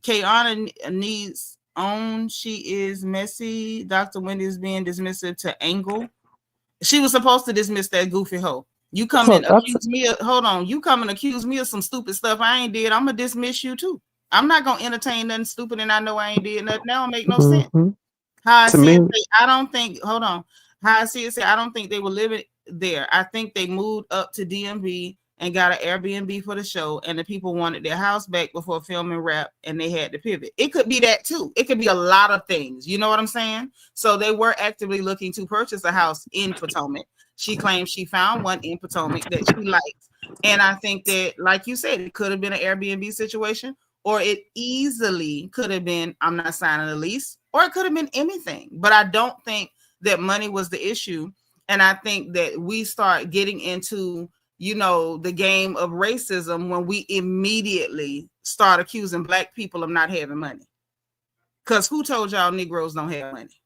Keiarna needs own. She is messy. Dr. Wendy is being dismissive to Angle. She was supposed to dismiss that goofy hoe. You come and accuse me of, hold on. You come and accuse me of some stupid stuff I ain't did. I'm going to dismiss you too. I'm not going to entertain nothing stupid and I know I ain't did nothing. That don't make no sense. How I see it, I don't think, hold on. How I see it, I don't think they were living there. I think they moved up to DMV and got an Airbnb for the show, and the people wanted their house back before filming Rap, and they had to pivot. It could be that too. It could be a lot of things. You know what I'm saying? So they were actively looking to purchase a house in Potomac. She claims she found one in Potomac that she likes. And I think that, like you said, it could have been an Airbnb situation, or it easily could have been, I'm not signing a lease, or it could have been anything. But I don't think that money was the issue. And I think that we start getting into, the game of racism when we immediately start accusing black people of not having money. Because who told y'all Negroes don't have money?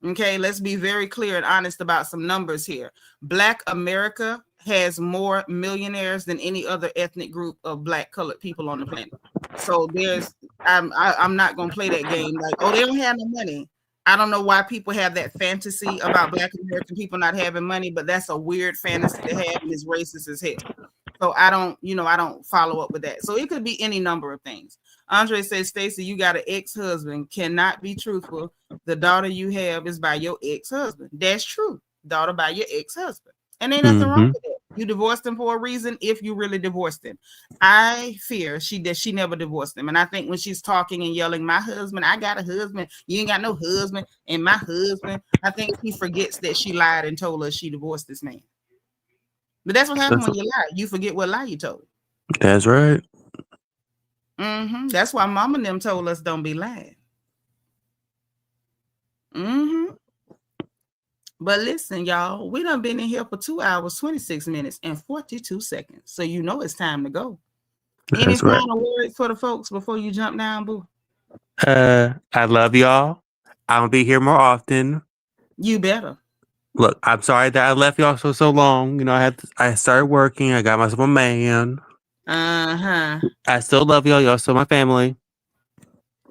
Okay, let's be very clear and honest about some numbers here. Black America has more millionaires than any other ethnic group of black colored people on the planet. So I'm not gonna play that game like, oh, they don't have no money. I don't know why people have that fantasy about Black American people not having money, but that's a weird fantasy to have, and it's racist as hell. So I don't follow up with that. So it could be any number of things. Andre says, Stacy, you got an ex-husband, cannot be truthful. The daughter you have is by your ex-husband. That's true. Daughter by your ex-husband. And ain't nothing wrong with that. You divorced him for a reason if you really divorced him. I fear she never divorced him. And I think when she's talking and yelling, my husband, I got a husband, you ain't got no husband, and my husband, I think he forgets that she lied and told us she divorced this man. But that's what happens when you lie. You forget what lie you told. That's right. That's why mama and them told us don't be lying. But listen, y'all, we done been in here for 2 hours, 26 minutes, and 42 seconds. So you know it's time to go. Any That's right. final words for the folks before you jump down, boo? I love y'all. I'm gonna be here more often. You better. Look, I'm sorry that I left y'all so long. You know, I started working. I got myself a man. Uh-huh. I still love y'all. Y'all still my family.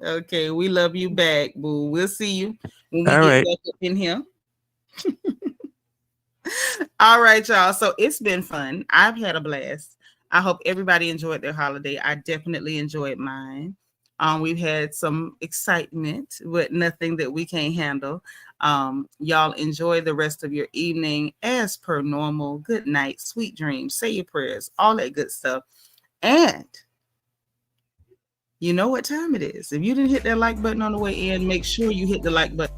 Okay, we love you back, boo. We'll see you when we All get right. back up in here. All right, y'all. So it's been fun. I've had a blast. I hope everybody enjoyed their holiday. I definitely enjoyed mine. We've had some excitement, but nothing that we can't handle. Y'all enjoy the rest of your evening as per normal. Good night, sweet dreams, say your prayers, all that good stuff. And you know what time it is. If you didn't hit that like button on the way in, make sure you hit the like button.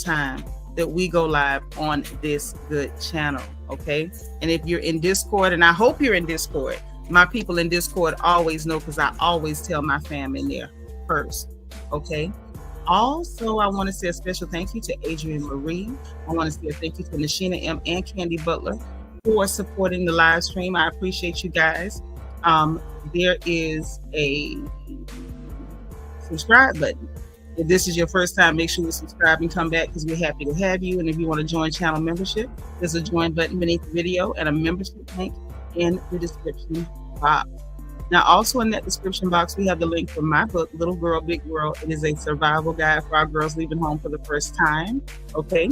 Time that we go live on this good channel, okay? And if you're in Discord, and I hope you're in Discord, my people in Discord always know because I always tell my fam in there first, okay? Also, I want to say a special thank you to Adrienne Marie. I want to say a thank you to Nashina M and Candy Butler for supporting the live stream. I appreciate you guys. There is a subscribe button. If this is your first time, make sure you subscribe and come back because we're happy to have you. And if you want to join channel membership, there's a join button beneath the video and a membership link in the description box. Now, also in that description box, we have the link for my book, Little Girl, Big World. It is a survival guide for our girls leaving home for the first time, okay?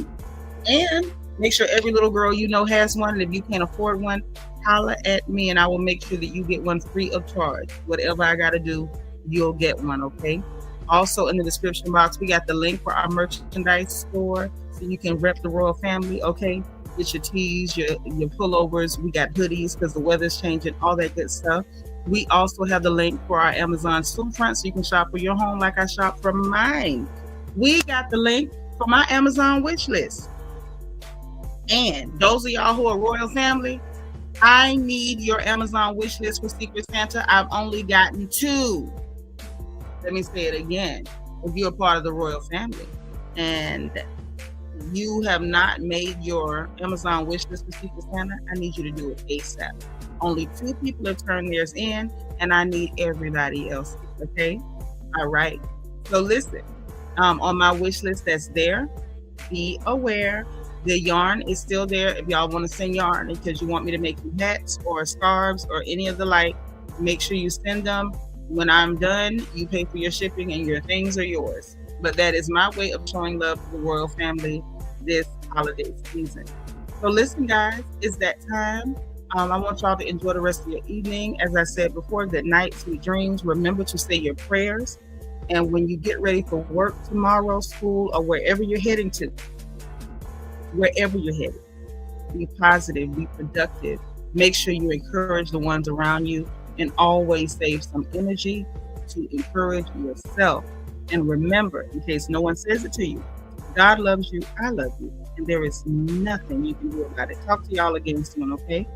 And make sure every little girl you know has one. And if you can't afford one, holla at me and I will make sure that you get one free of charge. Whatever I got to do, you'll get one, okay? Also in the description box, we got the link for our merchandise store so you can rep the royal family, okay? Get your tees, your pullovers. We got hoodies because the weather's changing, all that good stuff. We also have the link for our Amazon storefront so you can shop for your home like I shop for mine. We got the link for my Amazon wish list. And those of y'all who are royal family, I need your Amazon wish list for Secret Santa. I've only gotten 2. Let me say it again. If you're a part of the royal family and you have not made your Amazon wish list for Secret Santa, I need you to do it ASAP. Only 2 people have turned theirs in, and I need everybody else. Okay? All right. So listen, on my wish list that's there, be aware the yarn is still there. If y'all want to send yarn because you want me to make you hats or scarves or any of the like, make sure you send them. When I'm done, you pay for your shipping and your things are yours. But that is my way of showing love to the royal family this holiday season. So listen, guys, it's that time. I want y'all to enjoy the rest of your evening. As I said before, good night, sweet dreams. Remember to say your prayers. And when you get ready for work tomorrow, school, or wherever you're heading to, be positive, be productive. Make sure you encourage the ones around you. And always save some energy to encourage yourself. And remember, in case no one says it to you, God loves you, I love you, and there is nothing you can do about it. Talk to y'all again soon, okay?